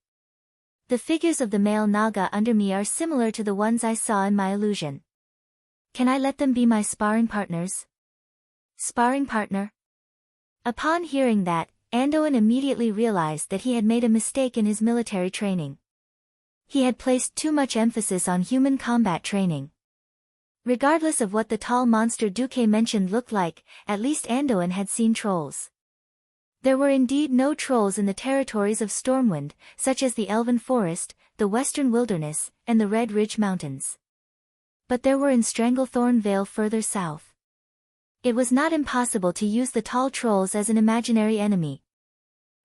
The figures of the male Naga under me are similar to the ones I saw in my illusion. Can I let them be my sparring partners? Sparring partner? Upon hearing that, Anduin immediately realized that he had made a mistake in his military training. He had placed too much emphasis on human combat training. Regardless of what the tall monster Duque mentioned looked like, at least Anduin had seen trolls. There were indeed no trolls in the territories of Stormwind, such as the Elven Forest, the Western Wilderness, and the Red Ridge Mountains. But there were in Stranglethorn Vale further south. It was not impossible to use the tall trolls as an imaginary enemy.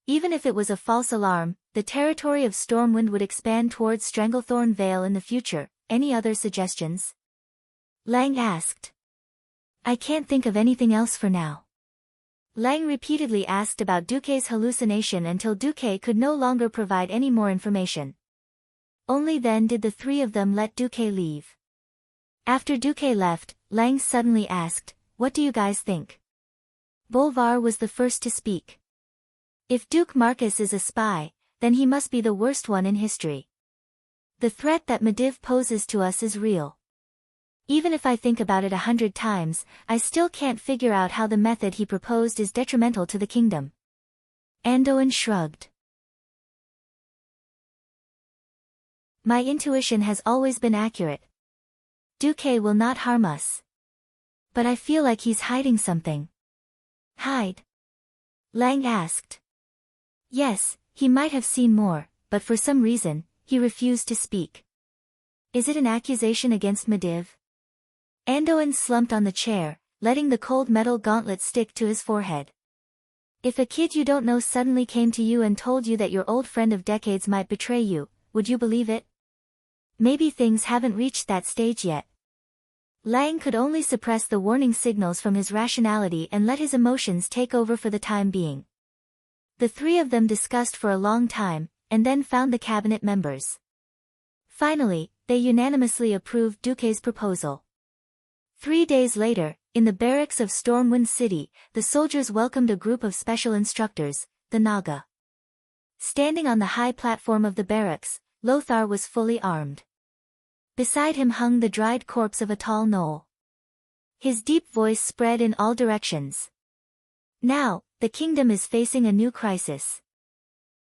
Even if it was a false alarm, the territory of Stormwind would expand towards Stranglethorn Vale in the future. Any other suggestions? Lang asked. I can't think of anything else for now. Lang repeatedly asked about Duque's hallucination until Duque could no longer provide any more information. Only then did the 3 of them let Duque leave. After Duque left, Lang suddenly asked, what do you guys think? Bolvar was the first to speak. If Duke Marcus is a spy, then he must be the worst one in history. The threat that Medivh poses to us is real. Even if I think about it 100 times, I still can't figure out how the method he proposed is detrimental to the kingdom. Anduin shrugged. My intuition has always been accurate. Duque will not harm us. But I feel like he's hiding something. Hide? Lang asked. Yes, he might have seen more, but for some reason, he refused to speak. Is it an accusation against Medivh? Anduin slumped on the chair, letting the cold metal gauntlet stick to his forehead. If a kid you don't know suddenly came to you and told you that your old friend of decades might betray you, would you believe it? Maybe things haven't reached that stage yet. Lang could only suppress the warning signals from his rationality and let his emotions take over for the time being. The three of them discussed for a long time, and then found the cabinet members. Finally, they unanimously approved Duque's proposal. 3 days later, in the barracks of Stormwind City, the soldiers welcomed a group of special instructors, the Naga. Standing on the high platform of the barracks, Lothar was fully armed. Beside him hung the dried corpse of a tall gnoll. His deep voice spread in all directions. Now, the kingdom is facing a new crisis.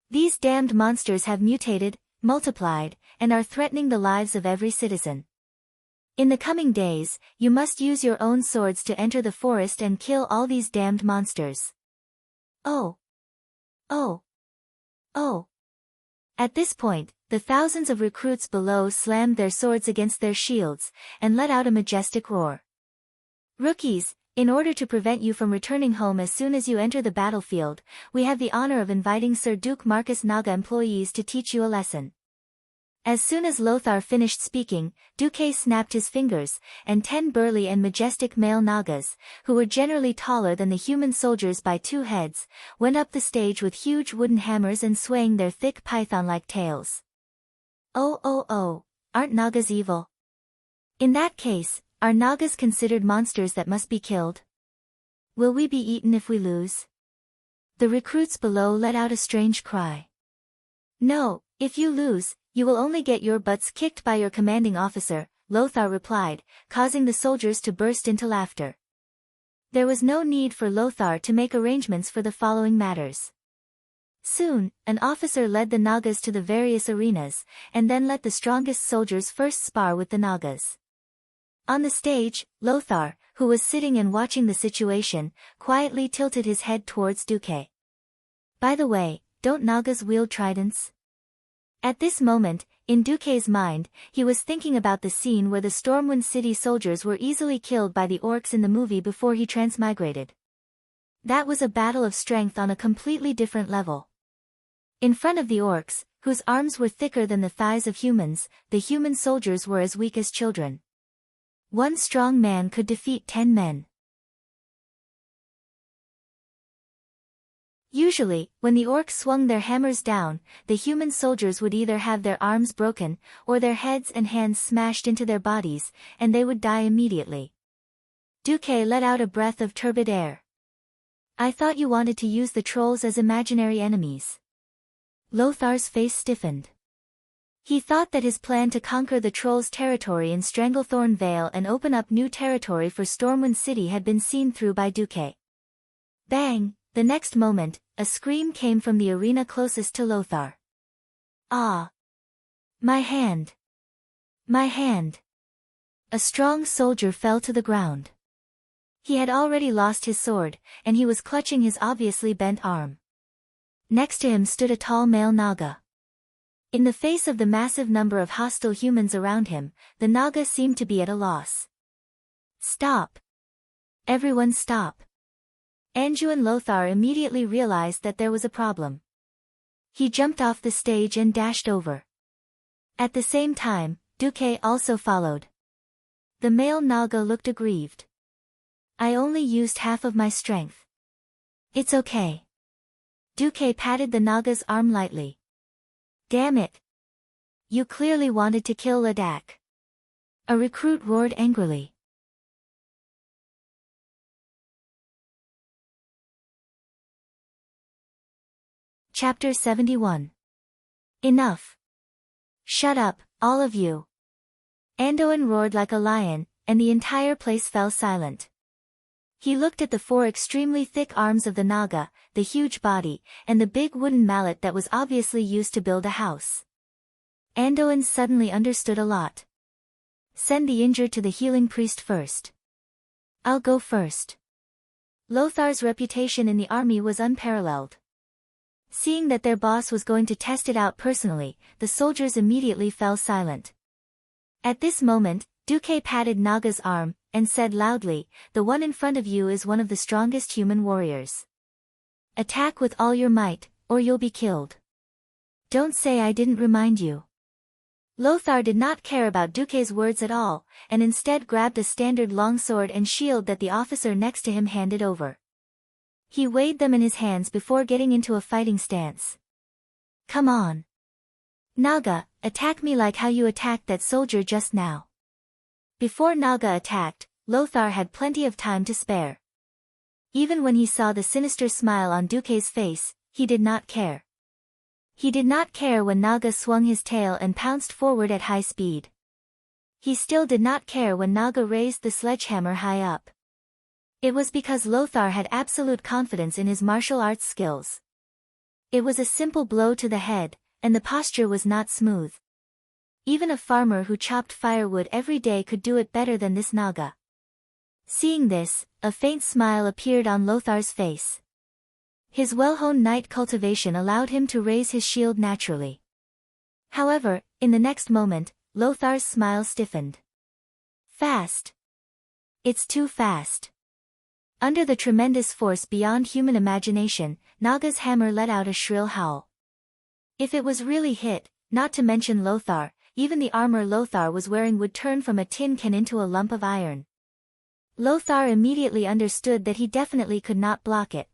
These damned monsters have mutated, multiplied, and are threatening the lives of every citizen. In the coming days, you must use your own swords to enter the forest and kill all these damned monsters. Oh! Oh! Oh! At this point, the thousands of recruits below slammed their swords against their shields, and let out a majestic roar. Rookies, in order to prevent you from returning home as soon as you enter the battlefield, we have the honor of inviting Sir Duke Marcus Naga employees to teach you a lesson. As soon as Lothar finished speaking, Duque snapped his fingers, and 10 burly and majestic male Nagas, who were generally taller than the human soldiers by 2 heads, went up the stage with huge wooden hammers and swaying their thick python-like tails. Oh, aren't Nagas evil? In that case, are Nagas considered monsters that must be killed? Will we be eaten if we lose? The recruits below let out a strange cry. No, if you lose, you will only get your butts kicked by your commanding officer, Lothar replied, causing the soldiers to burst into laughter. There was no need for Lothar to make arrangements for the following matters. Soon, an officer led the Nagas to the various arenas, and then let the strongest soldiers first spar with the Nagas. On the stage, Lothar, who was sitting and watching the situation, quietly tilted his head towards Duque. By the way, don't Nagas wield tridents? At this moment, in Duque's mind, he was thinking about the scene where the Stormwind City soldiers were easily killed by the orcs in the movie before he transmigrated. That was a battle of strength on a completely different level. In front of the orcs, whose arms were thicker than the thighs of humans, the human soldiers were as weak as children. One strong man could defeat 10 men. Usually, when the orcs swung their hammers down, the human soldiers would either have their arms broken, or their heads and hands smashed into their bodies, and they would die immediately. Duque let out a breath of turbid air. I thought you wanted to use the trolls as imaginary enemies. Lothar's face stiffened. He thought that his plan to conquer the trolls' territory in Stranglethorn Vale and open up new territory for Stormwind City had been seen through by Duque. Bang! The next moment, a scream came from the arena closest to Lothar. Ah! My hand! My hand! A strong soldier fell to the ground. He had already lost his sword, and he was clutching his obviously bent arm. Next to him stood a tall male Naga. In the face of the massive number of hostile humans around him, the Naga seemed to be at a loss. Stop! Everyone stop! Anju and Lothar immediately realized that there was a problem. He jumped off the stage and dashed over. At the same time, Duque also followed. The male Naga looked aggrieved. I only used half of my strength. It's okay. Duque patted the Naga's arm lightly. Damn it! You clearly wanted to kill Ladakh. A recruit roared angrily. Chapter 71. Enough. Shut up, all of you. Anduin roared like a lion, and the entire place fell silent. He looked at the four extremely thick arms of the Naga, the huge body, and the big wooden mallet that was obviously used to build a house. Anduin suddenly understood a lot. Send the injured to the healing priest first. I'll go first. Lothar's reputation in the army was unparalleled. Seeing that their boss was going to test it out personally, the soldiers immediately fell silent. At this moment, Duque patted Naga's arm, and said loudly, "The one in front of you is one of the strongest human warriors. Attack with all your might, or you'll be killed. Don't say I didn't remind you." Lothar did not care about Duque's words at all, and instead grabbed a standard longsword and shield that the officer next to him handed over. He weighed them in his hands before getting into a fighting stance. "Come on. Naga, attack me like how you attacked that soldier just now." Before Naga attacked, Lothar had plenty of time to spare. Even when he saw the sinister smile on Duque's face, he did not care. He did not care when Naga swung his tail and pounced forward at high speed. He still did not care when Naga raised the sledgehammer high up. It was because Lothar had absolute confidence in his martial arts skills. It was a simple blow to the head, and the posture was not smooth. Even a farmer who chopped firewood every day could do it better than this Naga. Seeing this, a faint smile appeared on Lothar's face. His well-honed knight cultivation allowed him to raise his shield naturally. However, in the next moment, Lothar's smile stiffened. Fast. It's too fast. Under the tremendous force beyond human imagination, Naga's hammer let out a shrill howl. If it was really hit, not to mention Lothar, even the armor Lothar was wearing would turn from a tin can into a lump of iron. Lothar immediately understood that he definitely could not block it.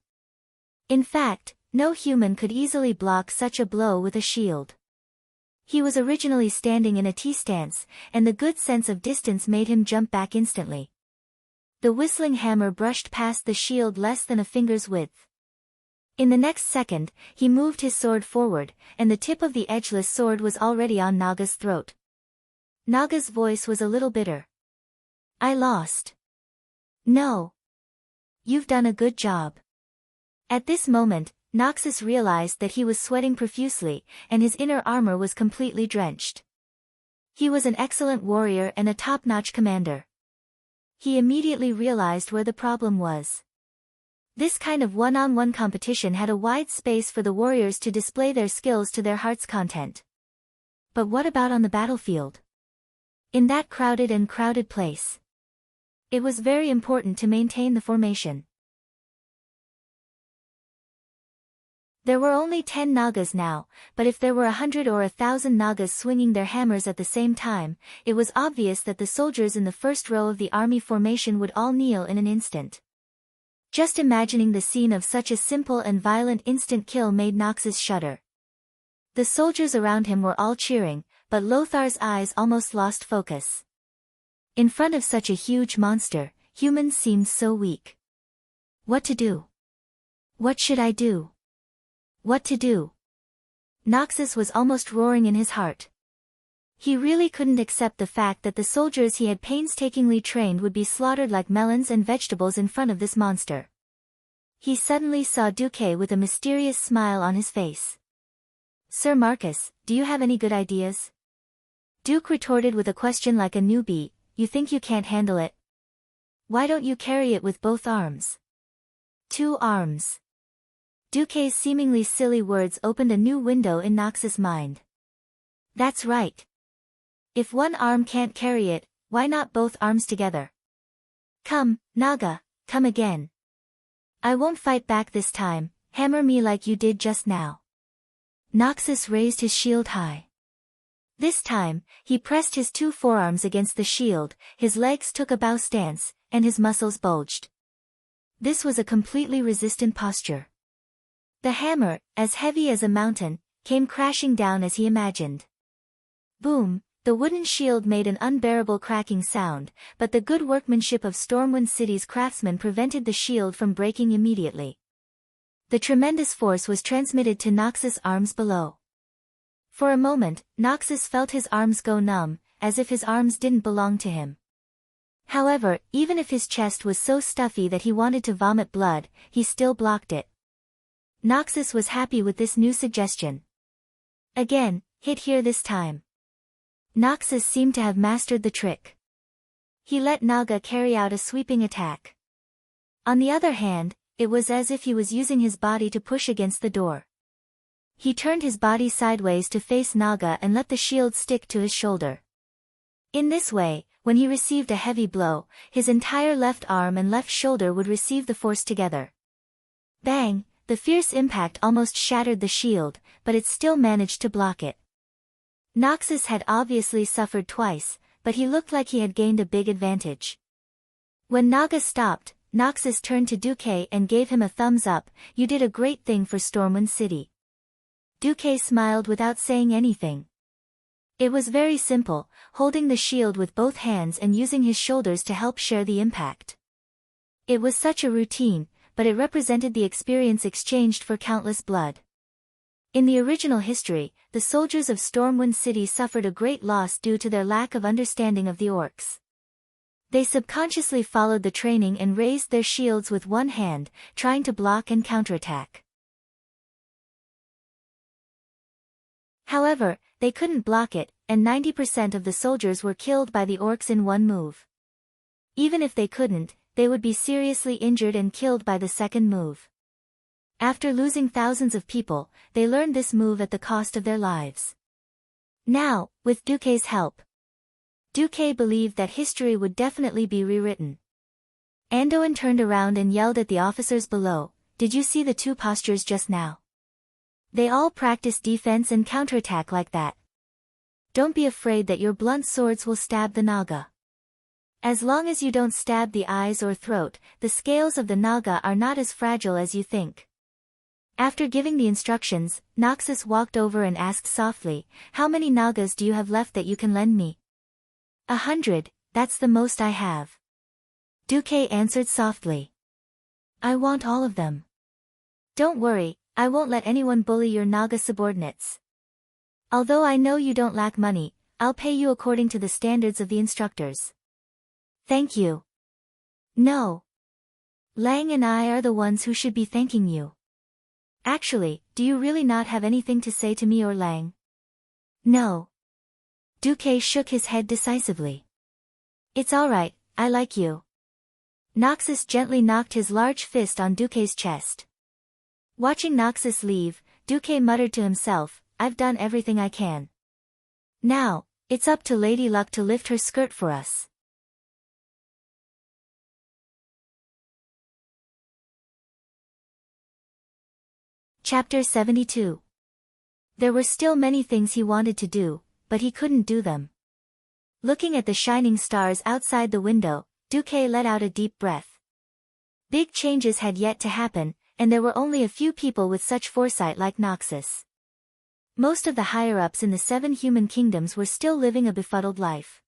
In fact, no human could easily block such a blow with a shield. He was originally standing in a T-stance, and the good sense of distance made him jump back instantly. The whistling hammer brushed past the shield less than a finger's width. In the next second, he moved his sword forward, and the tip of the edgeless sword was already on Naga's throat. Naga's voice was a little bitter. "I lost." "No. You've done a good job." At this moment, Noxus realized that he was sweating profusely, and his inner armor was completely drenched. He was an excellent warrior and a top-notch commander. He immediately realized where the problem was. This kind of one-on-one competition had a wide space for the warriors to display their skills to their heart's content. But what about on the battlefield? In that crowded place. It was very important to maintain the formation. There were only 10 Nagas now, but if there were 100 or 1,000 Nagas swinging their hammers at the same time, it was obvious that the soldiers in the first row of the army formation would all kneel in an instant. Just imagining the scene of such a simple and violent instant kill made Noxus shudder. The soldiers around him were all cheering, but Lothar's eyes almost lost focus. In front of such a huge monster, humans seemed so weak. What to do? What should I do? What to do? Noxus was almost roaring in his heart. He really couldn't accept the fact that the soldiers he had painstakingly trained would be slaughtered like melons and vegetables in front of this monster. He suddenly saw Duque with a mysterious smile on his face. "Sir Marcus, do you have any good ideas?" Duke retorted with a question like a newbie. "You think you can't handle it? Why don't you carry it with both arms?" 2 arms. Duque's seemingly silly words opened a new window in Noxus' mind. That's right. If one arm can't carry it, why not both arms together? "Come, Naga, come again. I won't fight back this time, hammer me like you did just now." Noxus raised his shield high. This time, he pressed his 2 forearms against the shield, his legs took a bow stance, and his muscles bulged. This was a completely resistant posture. The hammer, as heavy as a mountain, came crashing down as he imagined. Boom, the wooden shield made an unbearable cracking sound, but the good workmanship of Stormwind City's craftsmen prevented the shield from breaking immediately. The tremendous force was transmitted to Noxus' arms below. For a moment, Noxus felt his arms go numb, as if his arms didn't belong to him. However, even if his chest was so stuffy that he wanted to vomit blood, he still blocked it. Noxus was happy with this new suggestion. Again, hit here this time. Noxus seemed to have mastered the trick. He let Naga carry out a sweeping attack. On the other hand, it was as if he was using his body to push against the door. He turned his body sideways to face Naga and let the shield stick to his shoulder. In this way, when he received a heavy blow, his entire left arm and left shoulder would receive the force together. Bang! The fierce impact almost shattered the shield, but it still managed to block it. Noxus had obviously suffered twice, but he looked like he had gained a big advantage. When Naga stopped, Noxus turned to Duque and gave him a thumbs up. "You did a great thing for Stormwind City." Duque smiled without saying anything. It was very simple, holding the shield with both hands and using his shoulders to help share the impact. It was such a routine, but it represented the experience exchanged for countless blood. In the original history, the soldiers of Stormwind City suffered a great loss due to their lack of understanding of the orcs. They subconsciously followed the training and raised their shields with one hand, trying to block and counterattack. However, they couldn't block it, and 90% of the soldiers were killed by the orcs in one move. Even if they couldn't, they would be seriously injured and killed by the second move. After losing thousands of people, they learned this move at the cost of their lives. Now, with Duque's help, Duque believed that history would definitely be rewritten. Anduin turned around and yelled at the officers below, "Did you see the two postures just now? They all practice defense and counterattack like that. Don't be afraid that your blunt swords will stab the Naga. As long as you don't stab the eyes or throat, the scales of the Naga are not as fragile as you think." After giving the instructions, Noxus walked over and asked softly, "How many Nagas do you have left that you can lend me?" 100, that's the most I have. Duque answered softly. "I want all of them." "Don't worry, I won't let anyone bully your Naga subordinates. Although I know you don't lack money, I'll pay you according to the standards of the instructors." "Thank you." "No. Lang and I are the ones who should be thanking you." "Actually, do you really not have anything to say to me or Lang?" "No." Duque shook his head decisively. "It's alright, I like you." Noxus gently knocked his large fist on Duque's chest. Watching Noxus leave, Duque muttered to himself, "I've done everything I can. Now, it's up to Lady Luck to lift her skirt for us." Chapter 72. There were still many things he wanted to do, but he couldn't do them. Looking at the shining stars outside the window, Duque let out a deep breath. Big changes had yet to happen, and there were only a few people with such foresight like Noxus. Most of the higher-ups in the 7 human kingdoms were still living a befuddled life.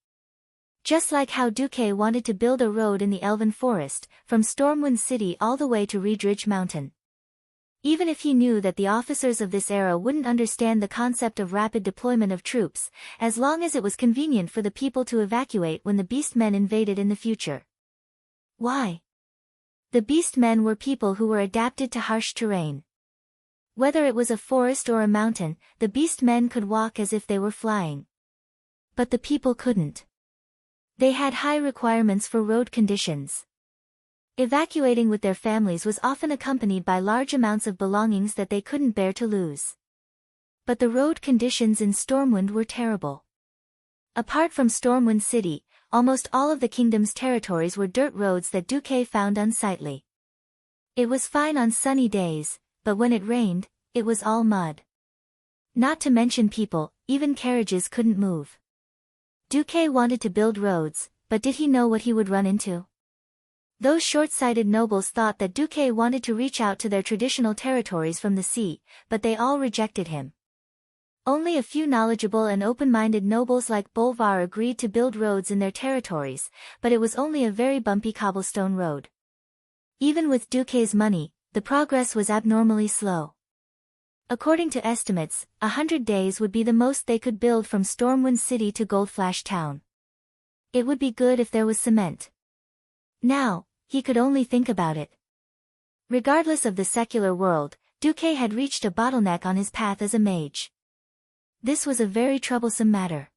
Just like how Duque wanted to build a road in the Elven Forest, from Stormwind City all the way to Reedridge Mountain. Even if he knew that the officers of this era wouldn't understand the concept of rapid deployment of troops, as long as it was convenient for the people to evacuate when the Beastmen invaded in the future. Why? The Beastmen were people who were adapted to harsh terrain. Whether it was a forest or a mountain, the Beastmen could walk as if they were flying. But the people couldn't. They had high requirements for road conditions. Evacuating with their families was often accompanied by large amounts of belongings that they couldn't bear to lose. But the road conditions in Stormwind were terrible. Apart from Stormwind City, almost all of the kingdom's territories were dirt roads that Duque found unsightly. It was fine on sunny days, but when it rained, it was all mud. Not to mention people, even carriages couldn't move. Duque wanted to build roads, but did he know what he would run into? Those short-sighted nobles thought that Duque wanted to reach out to their traditional territories from the sea, but they all rejected him. Only a few knowledgeable and open-minded nobles like Bolvar agreed to build roads in their territories, but it was only a very bumpy cobblestone road. Even with Duque's money, the progress was abnormally slow. According to estimates, 100 days would be the most they could build from Stormwind City to Goldflash Town. It would be good if there was cement. Now, he could only think about it. Regardless of the secular world, Duque had reached a bottleneck on his path as a mage. This was a very troublesome matter.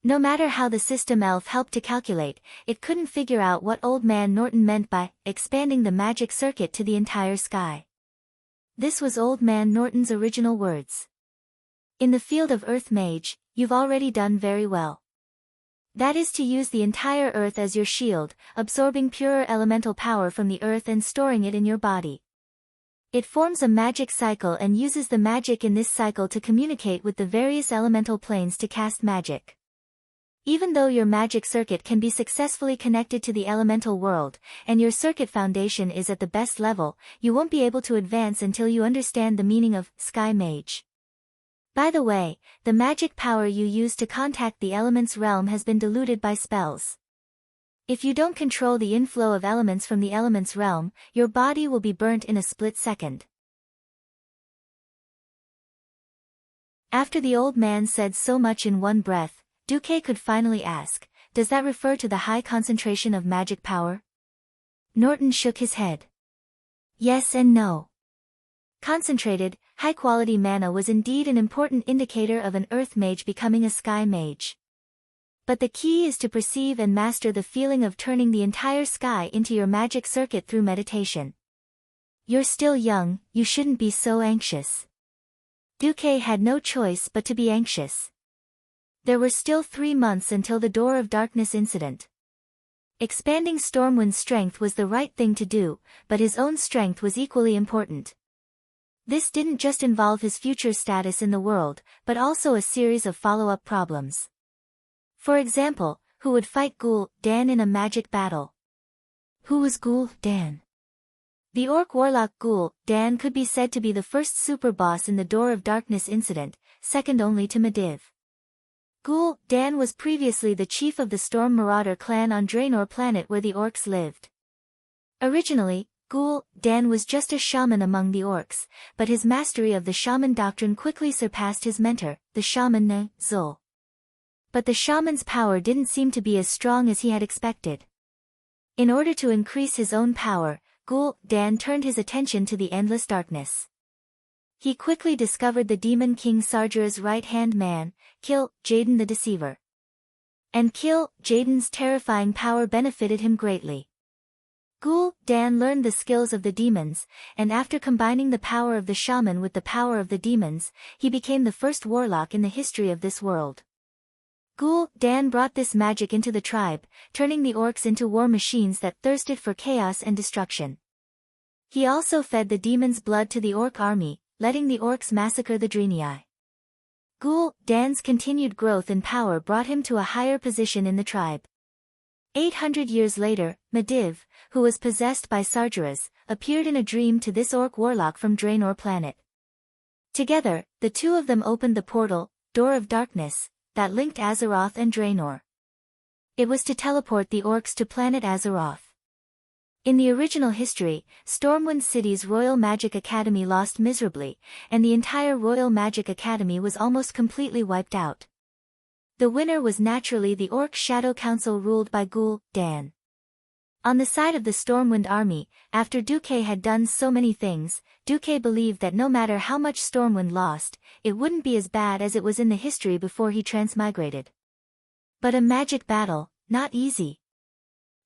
No matter how the system elf helped to calculate, it couldn't figure out what Old Man Norton meant by expanding the magic circuit to the entire sky. This was Old Man Norton's original words. In the field of Earth Mage, you've already done very well. That is to use the entire Earth as your shield, absorbing purer elemental power from the Earth and storing it in your body. It forms a magic cycle and uses the magic in this cycle to communicate with the various elemental planes to cast magic. Even though your magic circuit can be successfully connected to the elemental world, and your circuit foundation is at the best level, you won't be able to advance until you understand the meaning of Sky Mage. By the way, the magic power you use to contact the elements realm has been diluted by spells. If you don't control the inflow of elements from the elements realm, your body will be burnt in a split second. After the old man said so much in one breath, Duque could finally ask, "Does that refer to the high concentration of magic power?" Norton shook his head. Yes and no. Concentrated, high-quality mana was indeed an important indicator of an Earth Mage becoming a Sky Mage. But the key is to perceive and master the feeling of turning the entire sky into your magic circuit through meditation. You're still young, you shouldn't be so anxious. Duque had no choice but to be anxious. There were still 3 months until the Door of Darkness incident. Expanding Stormwind's strength was the right thing to do, but his own strength was equally important. This didn't just involve his future status in the world, but also a series of follow-up problems. For example, who would fight Ghoul Dan in a magic battle? Who was Ghoul Dan? The Orc Warlock Ghoul Dan could be said to be the first super boss in the Door of Darkness incident, second only to Medivh. Ghoul Dan was previously the chief of the Storm Marauder clan on Draenor planet where the orcs lived. Originally, Ghoul Dan was just a shaman among the orcs, but his mastery of the shaman doctrine quickly surpassed his mentor, the shaman Zul. But the shaman's power didn't seem to be as strong as he had expected. In order to increase his own power, Ghoul Dan turned his attention to the endless darkness. He quickly discovered the demon king Sargera's right-hand man, Kill Jaden the Deceiver. And Kill Jaden's terrifying power benefited him greatly. Ghoul Dan learned the skills of the demons, and after combining the power of the shaman with the power of the demons, he became the first warlock in the history of this world. Ghoul Dan brought this magic into the tribe, turning the orcs into war machines that thirsted for chaos and destruction. He also fed the demons' blood to the orc army, letting the orcs massacre the Draenei. Ghoul Dan's continued growth in power brought him to a higher position in the tribe. 800 years later, Medivh, who was possessed by Sargeras, appeared in a dream to this orc warlock from Draenor planet. Together, the two of them opened the portal, Door of Darkness, that linked Azeroth and Draenor. It was to teleport the orcs to planet Azeroth. In the original history, Stormwind City's Royal Magic Academy lost miserably, and the entire Royal Magic Academy was almost completely wiped out. The winner was naturally the Orc Shadow Council ruled by Ghoul Dan. On the side of the Stormwind army, after Duque had done so many things, Duque believed that no matter how much Stormwind lost, it wouldn't be as bad as it was in the history before he transmigrated. But a magic battle, not easy.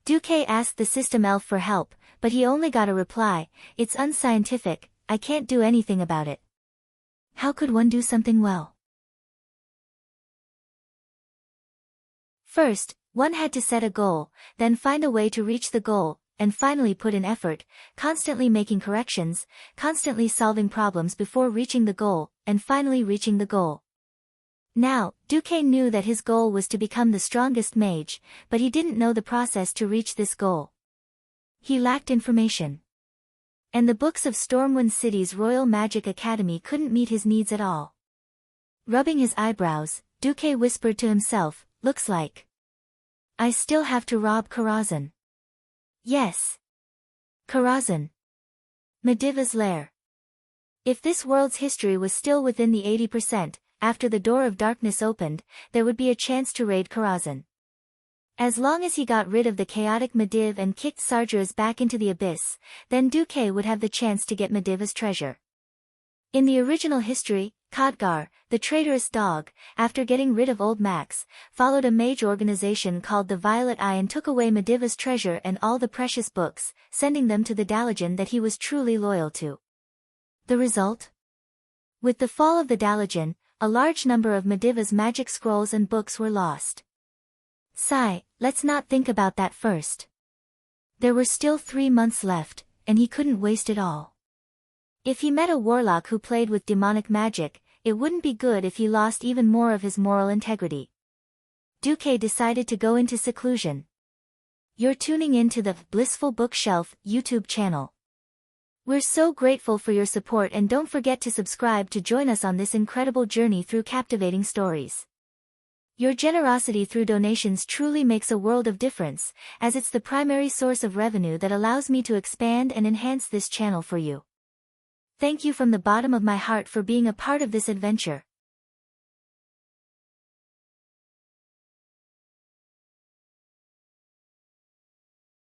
Duque asked the system elf for help, but he only got a reply, "It's unscientific, I can't do anything about it." How could one do something well? First, one had to set a goal, then find a way to reach the goal, and finally put in effort, constantly making corrections, constantly solving problems before reaching the goal, and finally reaching the goal. Now, Duque knew that his goal was to become the strongest mage, but he didn't know the process to reach this goal. He lacked information. And the books of Stormwind City's Royal Magic Academy couldn't meet his needs at all. Rubbing his eyebrows, Duque whispered to himself, "Looks like I still have to rob Karazhan." Yes. Karazhan. Mediva's lair. If this world's history was still within the 80%, after the door of darkness opened, there would be a chance to raid Karazhan. As long as he got rid of the chaotic Mediv and kicked Sargeras back into the abyss, then Duque would have the chance to get Mediva's treasure. In the original history, Khadgar, the traitorous dog, after getting rid of Old Max, followed a mage organization called the Violet Eye and took away Mediva's treasure and all the precious books, sending them to the Dalajan that he was truly loyal to. The result? With the fall of the Dalajan, a large number of Mediva's magic scrolls and books were lost. Sigh, let's not think about that first. There were still 3 months left, and he couldn't waste it all. If he met a warlock who played with demonic magic, it wouldn't be good if he lost even more of his moral integrity. Duque decided to go into seclusion. You're tuning in to the Blissful Bookshelf YouTube channel. We're so grateful for your support, and don't forget to subscribe to join us on this incredible journey through captivating stories. Your generosity through donations truly makes a world of difference, as it's the primary source of revenue that allows me to expand and enhance this channel for you. Thank you from the bottom of my heart for being a part of this adventure.